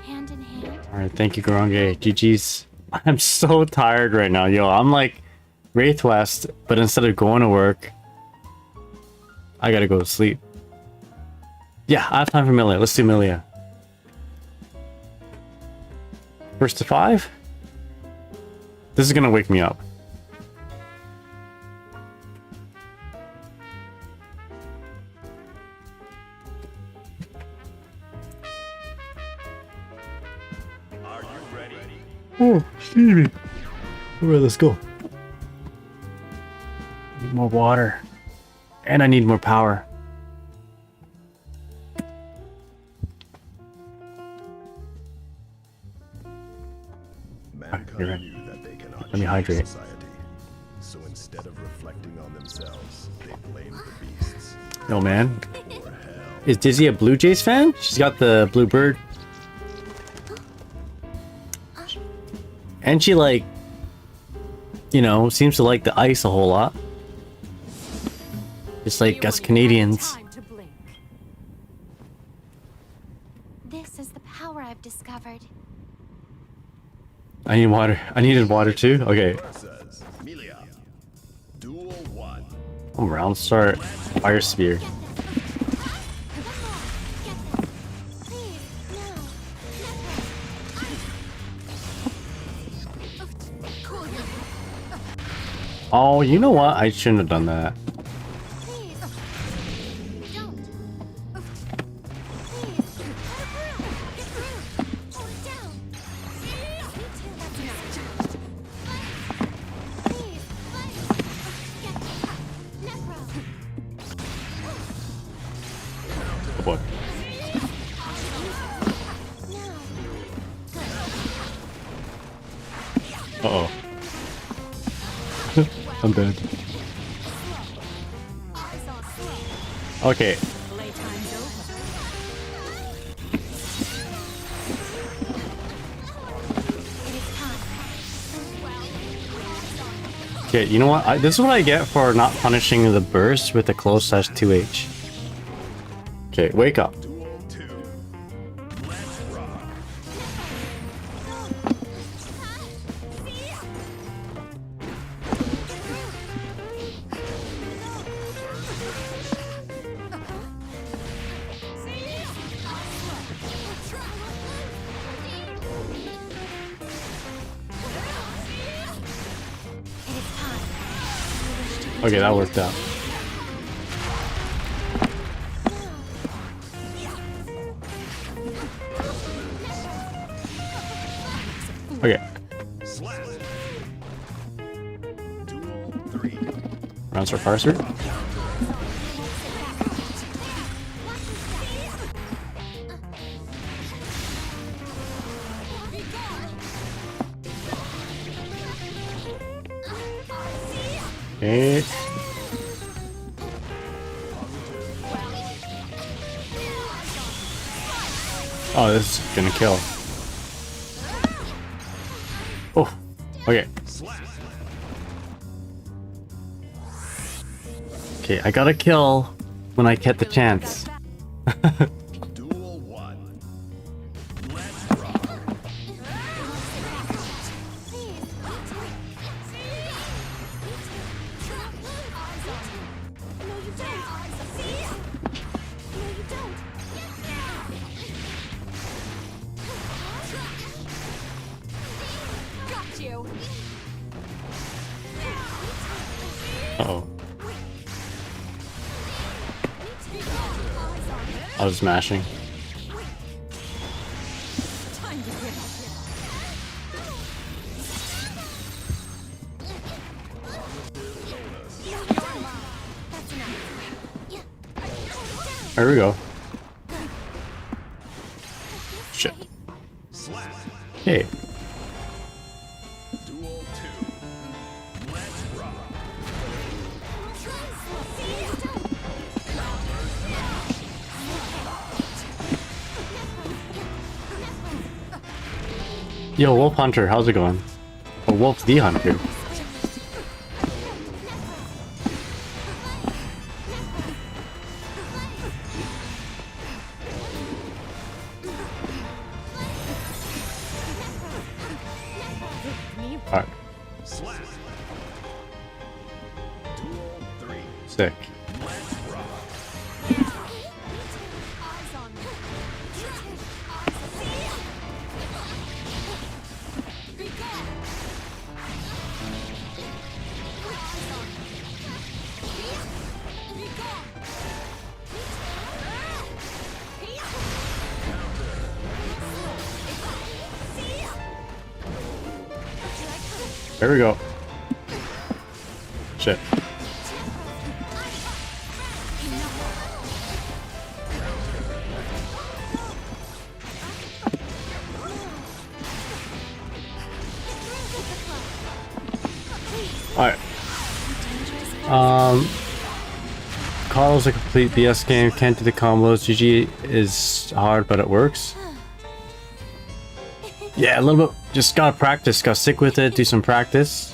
hand in hand.
Alright, thank you, Gurenge. GG's. I'm so tired right now, yo. I'm like Wraith West, but instead of going to work, I gotta go to sleep. Yeah, I have time for Millia. Let's do Millia. First to 5? This is gonna wake me up.
Are you ready?
Oh, excuse me. Alright, let's go. Need more water. And I need more power.
Mankind
you're right.
knew that they cannot
Let me hydrate.
Society. So instead of reflecting on themselves, they blame the beasts.
Yo, man.
Or hell.
Is Dizzy a Blue Jays fan? She's got the blue bird. And she, like, you know, seems to like the ice a whole lot. Just like us Canadians.
Time to blink. This is the power I've discovered.
I need water. I needed water too. Okay.
Says Millia. Duel 1.
Oh, round start. Fire spear. Oh, you know what? I shouldn't have done that. What? Uh-oh. I'm dead. Okay. Okay, you know what? This is what I get for not punishing the burst with the close /2H. Okay, wake up.
Duel 2. Let's rock.
Okay, that worked out. Okay,
Slap. Duel 3.
rounds for parser. Okay. Oh, this is gonna kill. Oh, okay.
Slap.
Okay, I gotta kill when I get the chance.
Duel 1. Let's rock.
Uh-oh. I was smashing. There we go. Shit.
Slap.
Hey.
Duel 2. Let's rock.
Yo, Wolf Hunter, how's it going? Or Wolf the Hunter. Alright,
Slap. Duel 3.
sick.
Let's rock.
There we go. Shit. Carl's a complete BS game. Can't do the combos. GG is hard, but it works. Yeah, a little bit. Just gotta practice. Gotta stick with it. Do some practice.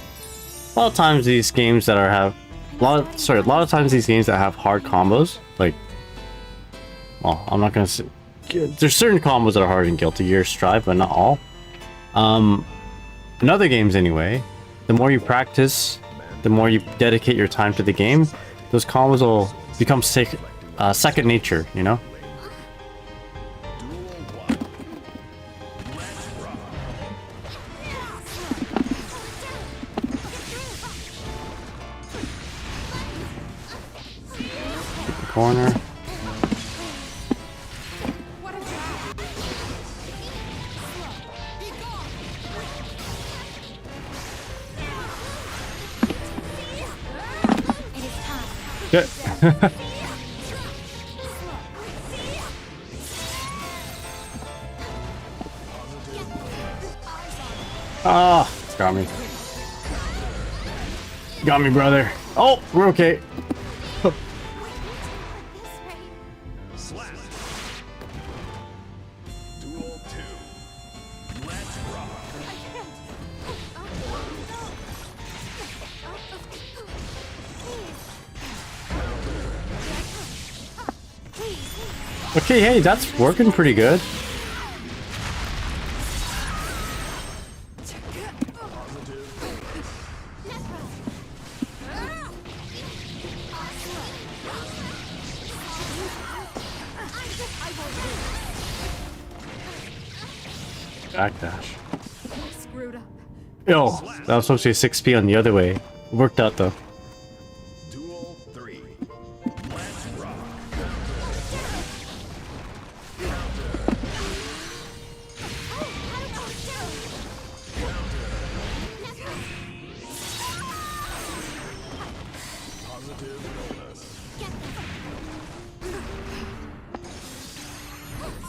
A lot of times these games that have a lot of times these games that have hard combos, like, well, I'm not gonna say, there's certain combos that are hard in Guilty Gear Strive, but not all. In other games anyway, the more you practice, the more you dedicate your time to the game, those combos will become second nature, you know? Corner. Good. Ah, got me. Got me, brother. Oh, we're okay. Okay, hey, that's working pretty good. Backdash. Yo, that was supposed to be 6p on the other way. Worked out though.
Duel 3. Let's rock.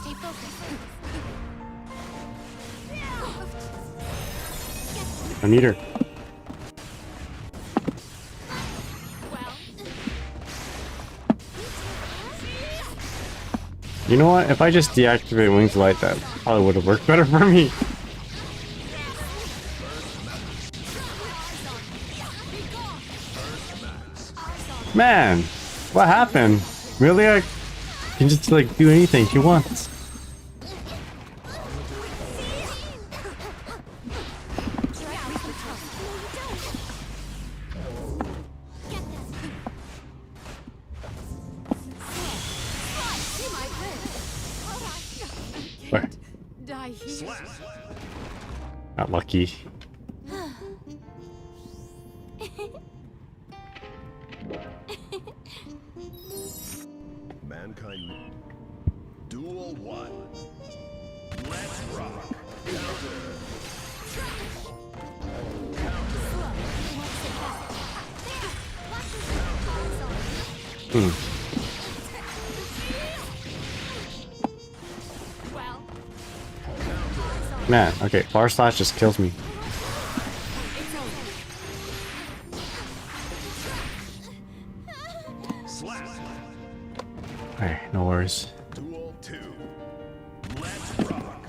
Stay focused.
I need her. You know what? If I just deactivate Wings Light, that probably would have worked better for me. Man, what happened? Really? I can just like do anything she wants. Where?
Die here.
Not lucky.
Mankind. Duel 1. Let's rock.
Man, okay, Bar Slash just kills me. Alright, no worries.
Duel 2. Let's rock.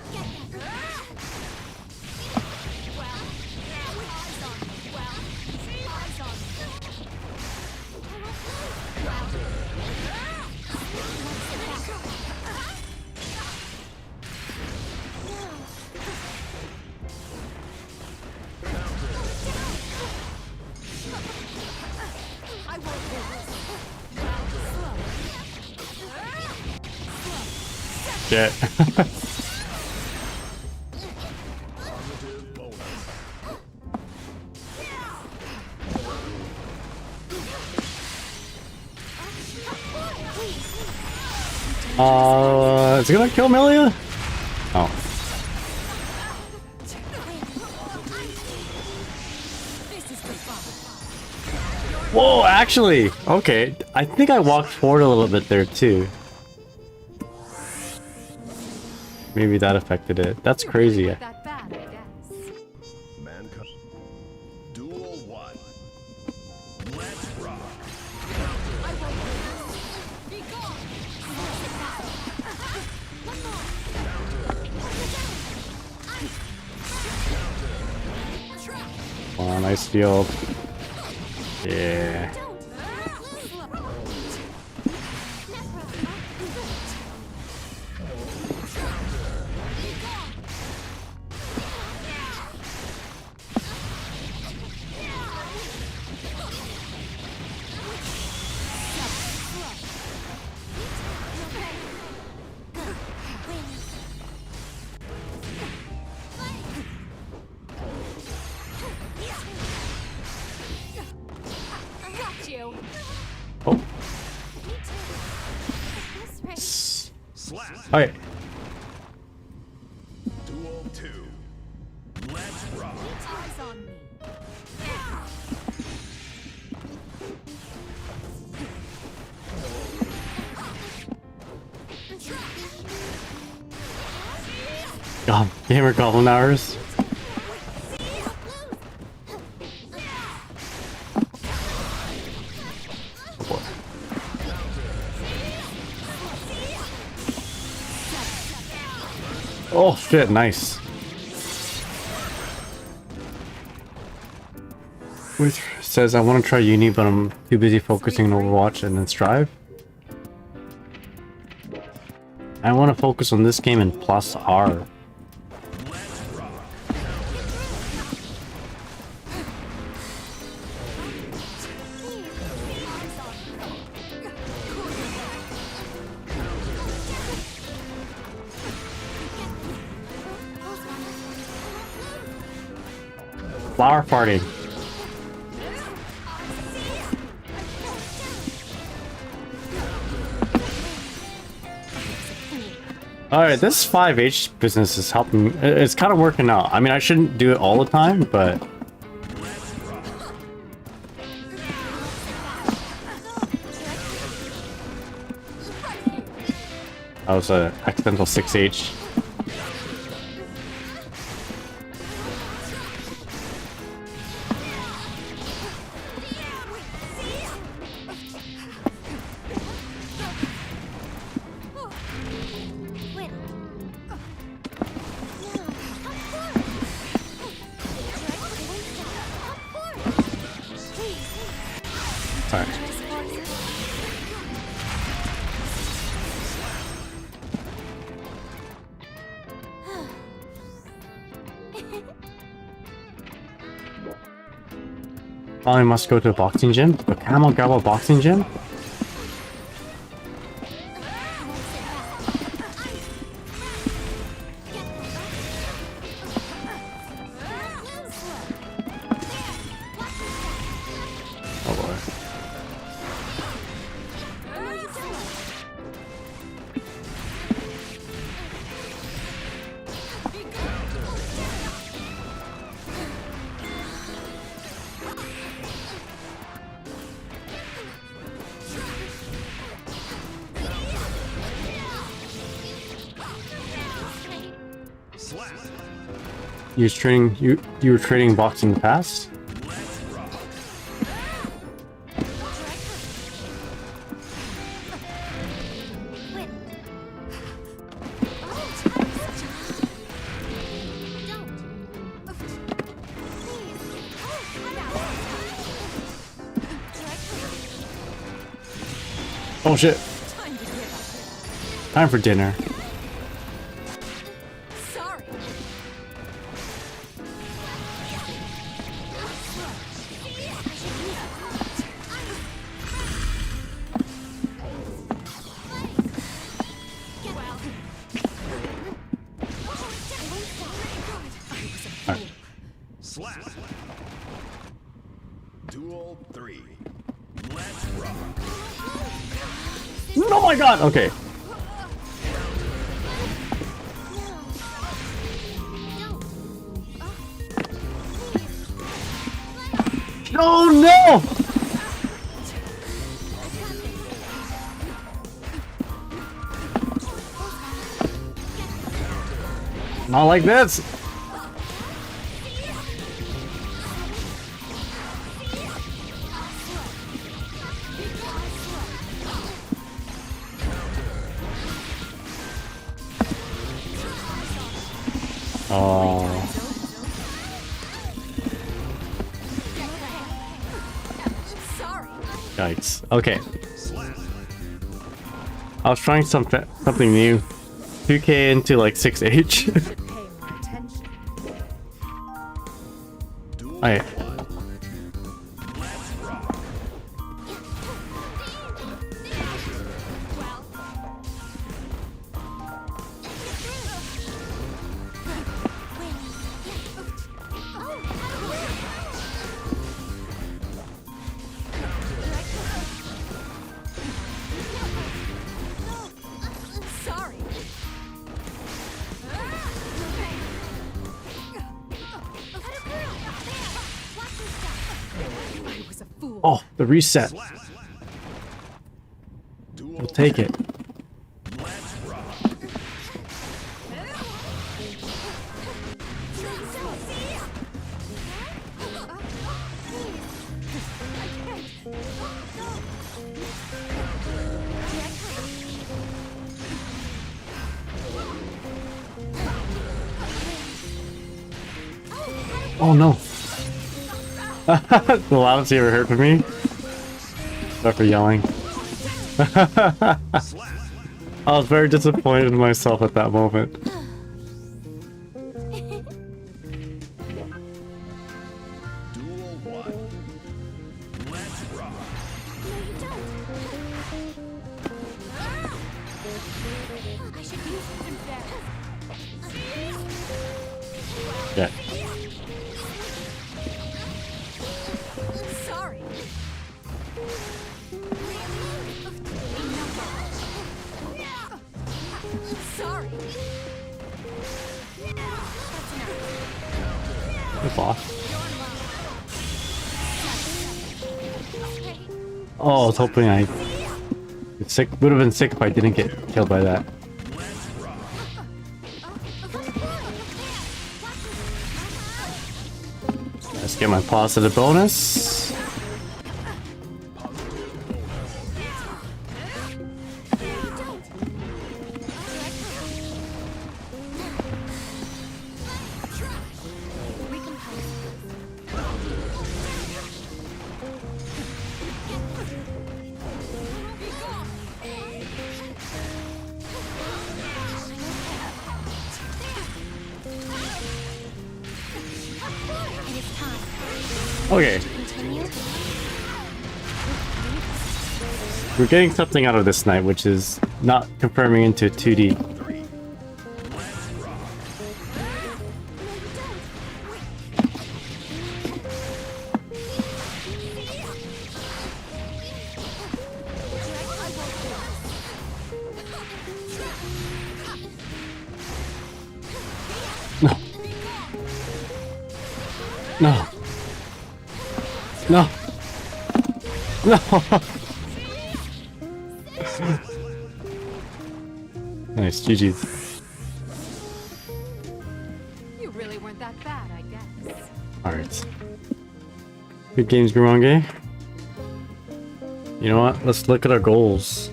Shit. Is it gonna kill Millia? Oh. Whoa, actually, okay. I think I walked forward a little bit there too. Maybe that affected it. That's crazy.
That bad, I guess.
Mankind. Duel 1. Let's
Oh, nice field. Yeah. Oh. Okay.
Duel 2. Let's rock.
God, gamer goblin hours. Oh shit, nice. Which says I want to try uni, but I'm too busy focusing on Overwatch and then Strive. I want to focus on this game and plus R. Flower farting. Alright, this 5H business is helping. It's kind of working out. I mean, I shouldn't do it all the time, but... that was an accidental 6H. Sorry. Finally must go to a boxing gym. The Camel Gabba boxing gym? Oh boy. You was training you were training boxing in the past? Oh shit. Time for dinner.
Duel 3. Let's rock.
Oh my god, okay. Oh no! Not like this. Oh,
Sorry.
yikes. Okay. I was trying something new. 2K into like 6H.
Should pay more attention.
Alright.
Sorry. I was a fool.
Oh, the reset. We'll take it. Oh no. The loudest you ever heard from me? Sorry for yelling. I was very disappointed in myself at that moment.
Duel 1. Let's rock.
I should use it instead.
Yeah.
Sorry. Sorry.
That's off. Oh, I was hoping I would have been sick if I didn't get killed by that. Let's get my positive bonus. Okay,
Continue.
we're getting something out of this night, which is not confirming into 2D. No. No. No. No. Nice, GG's.
You really weren't that bad, I guess.
Alright. Good games, Gurenge. You know what? Let's look at our goals.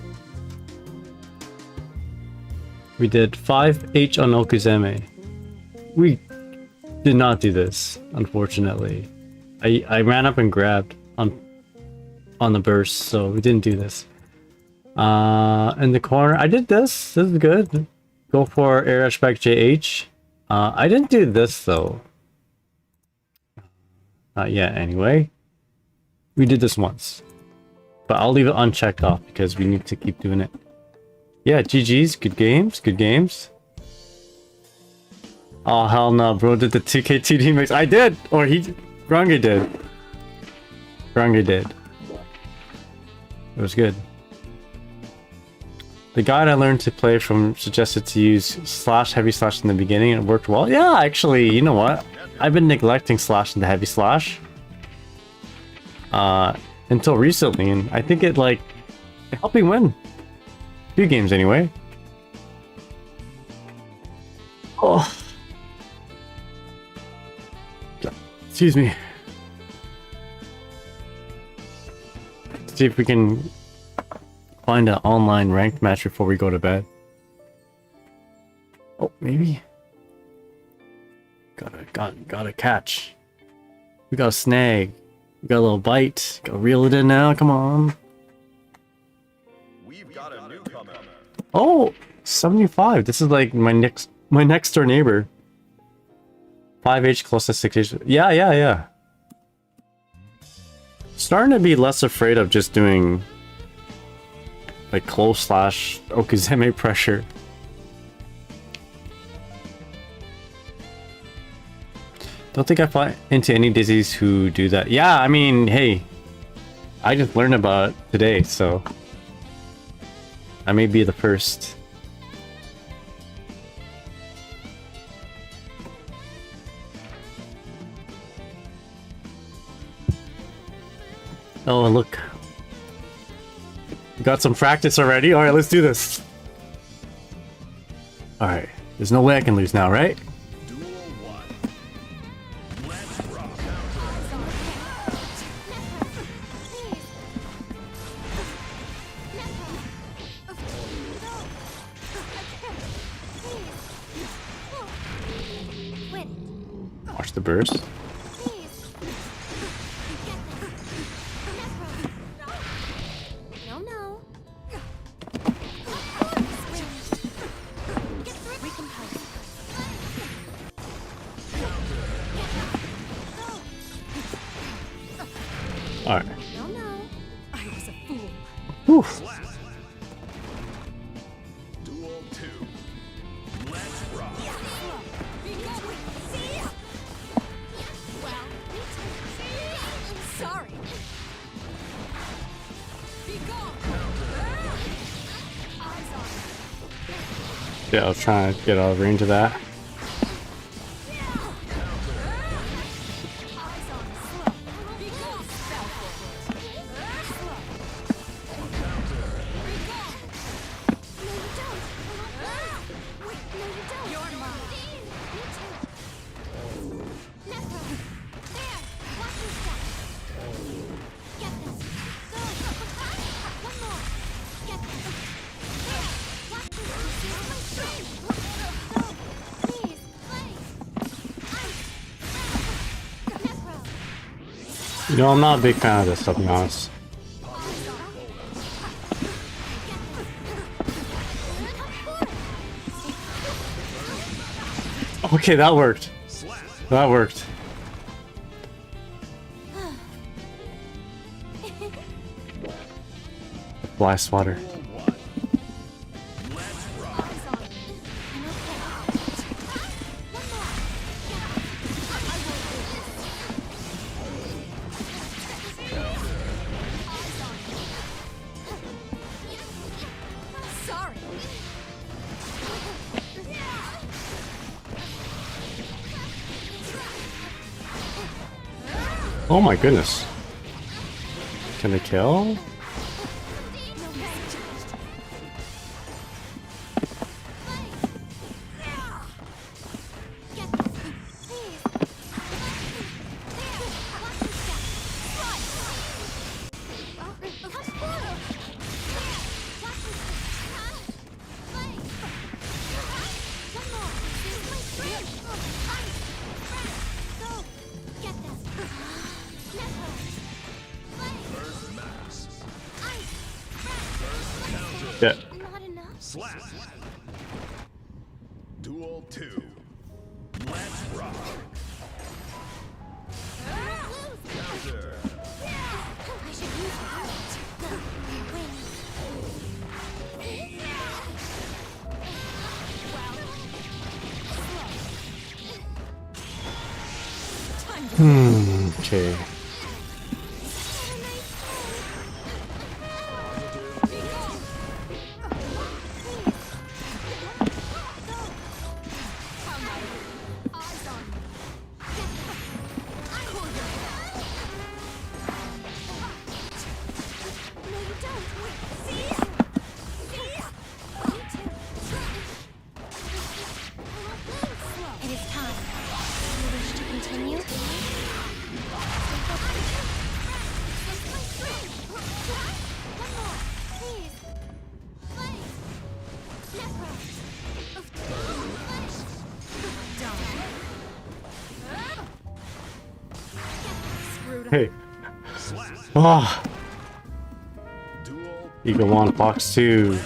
We did 5H on Okuzeme. We did not do this, unfortunately. I ran up and grabbed on the burst, so we didn't do this. In the corner, I did this. This is good. Go for Airdash back JH. I didn't do this though. Not yet, anyway. We did this once, but I'll leave it unchecked off because we need to keep doing it. Yeah, GG's. Good games. Good games. Oh hell no, bro! Did the 2K2D mix? I did, or Gurenge did. Gurenge did. It was good. The guide I learned to play from suggested to use slash heavy slash in the beginning, and it worked well. Yeah, actually, you know what? I've been neglecting slash into heavy slash until recently, and I think it helped me win 2 games anyway. Oh. Excuse me. Let's see if we can find an online ranked match before we go to bed. Oh, maybe. Gotta catch. We got a snag. We got a little bite. Gotta reel it in now. Come on.
We've got a newcomer.
Oh, 75. This is like my next door neighbor. 5H close to 6H. Yeah. Starting to be less afraid of just doing like close / okizeme pressure. Don't think I fall into any dizzies who do that. Yeah, I mean, hey, I just learned about it today, so I may be the first. Oh, look. We got some practice already. Alright, let's do this. Alright. There's no way I can lose now, right?
Duel 1. Let's rock.
Watch the burst. Alright.
I was a fool.
Whew.
Duel 2. Let's rock.
Sorry. Be gone. Eyes on.
Yeah, I was trying to get out of range of that. You know, I'm not a big fan of this, to be honest. Okay, that worked. That worked. Fly swatter. Oh my goodness. Can they kill? Yeah.
Slap. Duel 2. Let's rock. Counter.
Okay.
It is time. You wish to continue?
Hey. Oh. Eagle 1, Fox 2.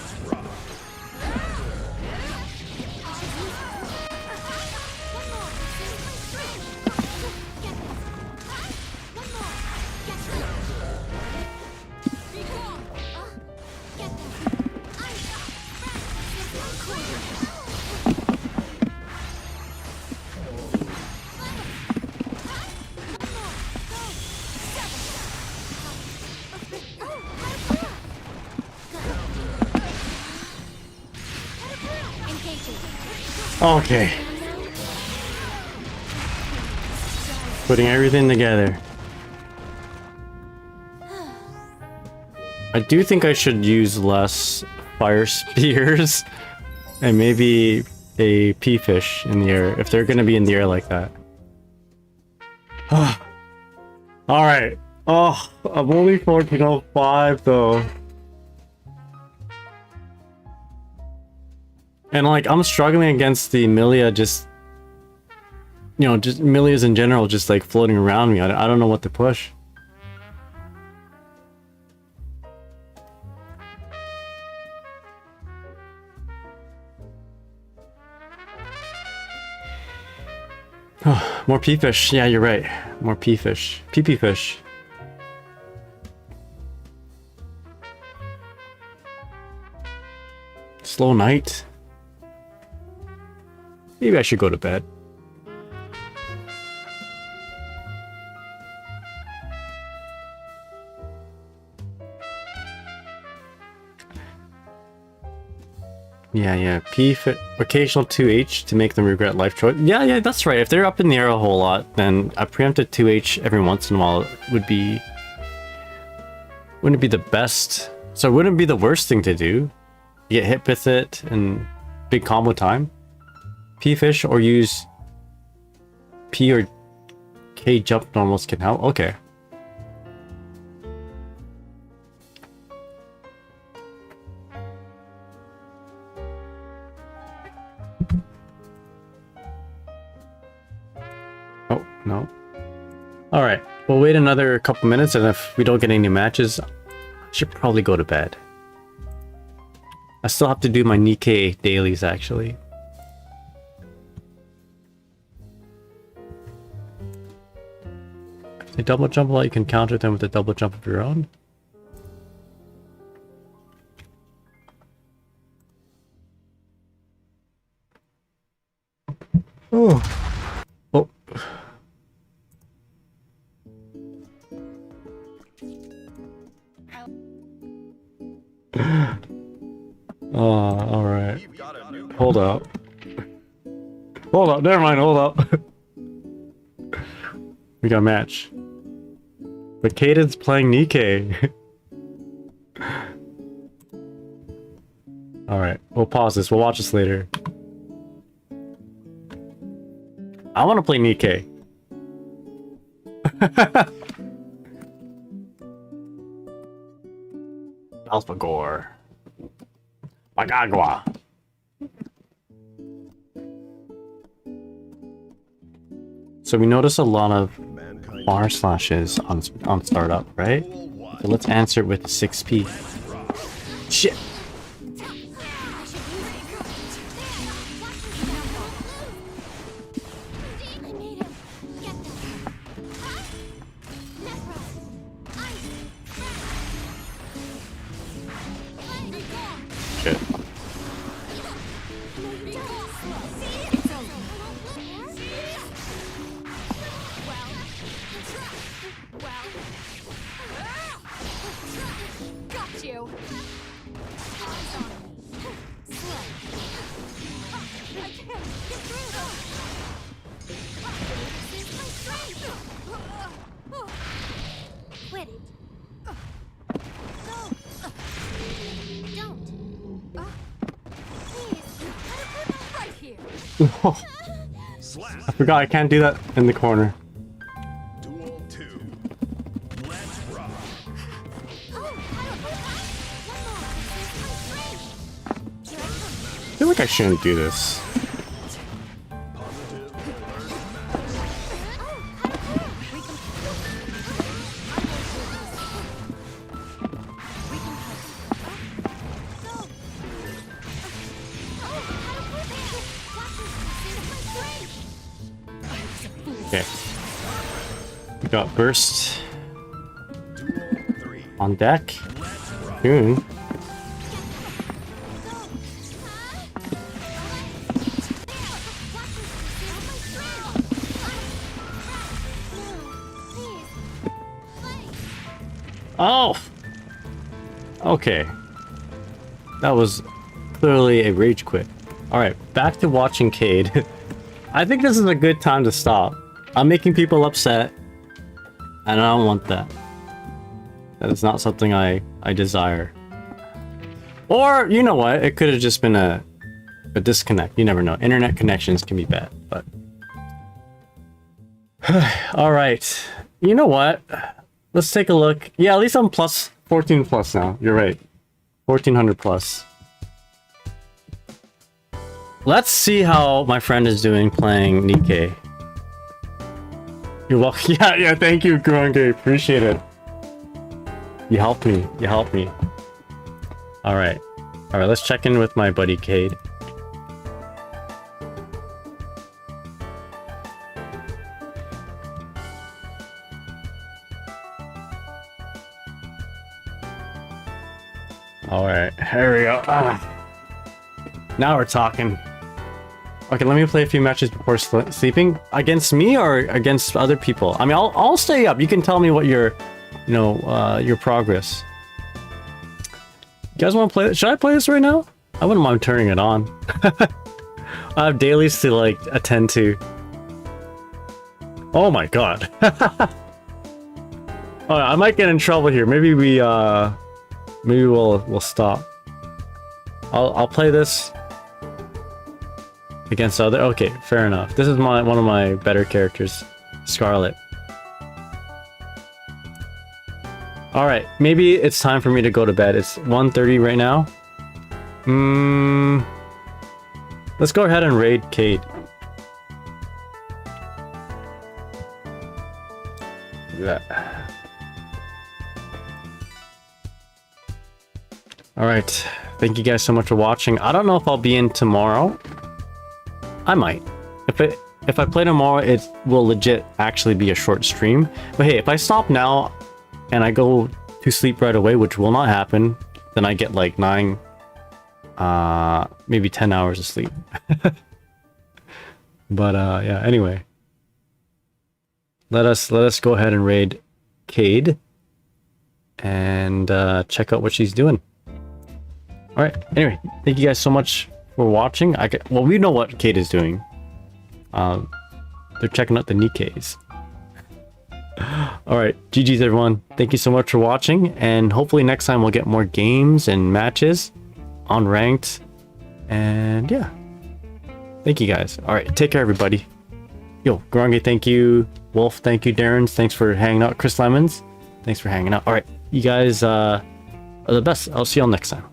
Okay. Putting everything together. I do think I should use less fire spears and maybe a pea fish in the air if they're gonna be in the air like that. Alright. Oh, I'm only 1405 though. And like, I'm struggling against the Millia just... You know, just Millias in general just like floating around me. I don't know what to push. More pea fish. Yeah, you're right. More pea fish. Pee fish. Slow night. Maybe I should go to bed. Yeah. Occasional 2H to make them regret life choice. Yeah, that's right. If they're up in the air a whole lot, then a preempted 2H every once in a while wouldn't be the best. So it wouldn't be the worst thing to do. You get hit with it and big combo time. P fish or use P or K jump normals can help. Okay. Oh, no. Alright, we'll wait another couple minutes, and if we don't get any matches, I should probably go to bed. I still have to do my Nikkei dailies, actually. If they double jump a lot, you can counter them with a double jump of your own. Oh. Oh. Oh, alright. Hold up. Hold up, never mind, hold up. We got a match. But Caden's playing Nikkei. Alright, we'll pause this, we'll watch this later. I want to play Nikkei. Alphagore. Magagua. So we notice a lot of bar slashes on startup, right? So let's answer it with 6p. Shit. Shit. I forgot I can't do that in the corner.
Duel 2. Let's rock.
I feel like I shouldn't do this. Okay. We got burst on deck. Soon. Oh! Okay. That was clearly a rage quit. Alright, back to watching Cade. I think this is a good time to stop. I'm making people upset, and I don't want that. That is not something I desire. Or, you know what, it could have just been a disconnect. You never know. Internet connections can be bad, but... Alright. You know what? Let's take a look. Yeah, at least I'm plus 14 plus now. You're right. 1400 plus. Let's see how my friend is doing playing Nikkei. You're welcome. Yeah, thank you, Gurenge. Appreciate it. You helped me. You helped me. Alright. Alright, let's check in with my buddy Cade. Alright, here we go. Now we're talking. Okay, let me play a few matches before sleeping. Against me or against other people? I mean, I'll stay up. You can tell me what your, your progress. You guys want to play? Should I play this right now? I wouldn't mind turning it on. I have dailies to like attend to. Oh my god. Oh, I might get in trouble here. Maybe we'll stop. I'll play this against other. Okay, fair enough. This is one of my better characters, Scarlet. All right, maybe it's time for me to go to bed. It's 1:30 right now. Let's go ahead and raid Cade. Look at that. All right, thank you guys so much for watching. I don't know if I'll be in tomorrow. I might. If I play tomorrow, it will legit actually be a short stream. But hey, if I stop now and I go to sleep right away, which will not happen, then I get like 9, maybe 10 hours of sleep. But yeah, anyway. Let us go ahead and raid Cade and check out what she's doing. All right. Anyway, thank you guys so much for watching. Well, we know what Cade is doing. They're checking out the Nikkeis. All right, GG's everyone. Thank you so much for watching, and hopefully next time we'll get more games and matches on ranked. And yeah, thank you guys. All right, take care, everybody. Yo, Gurenge, thank you. Wolf, thank you. Darren's, thanks for hanging out. Chris Lemons, thanks for hanging out. All right, you guys are the best. I'll see y'all next time.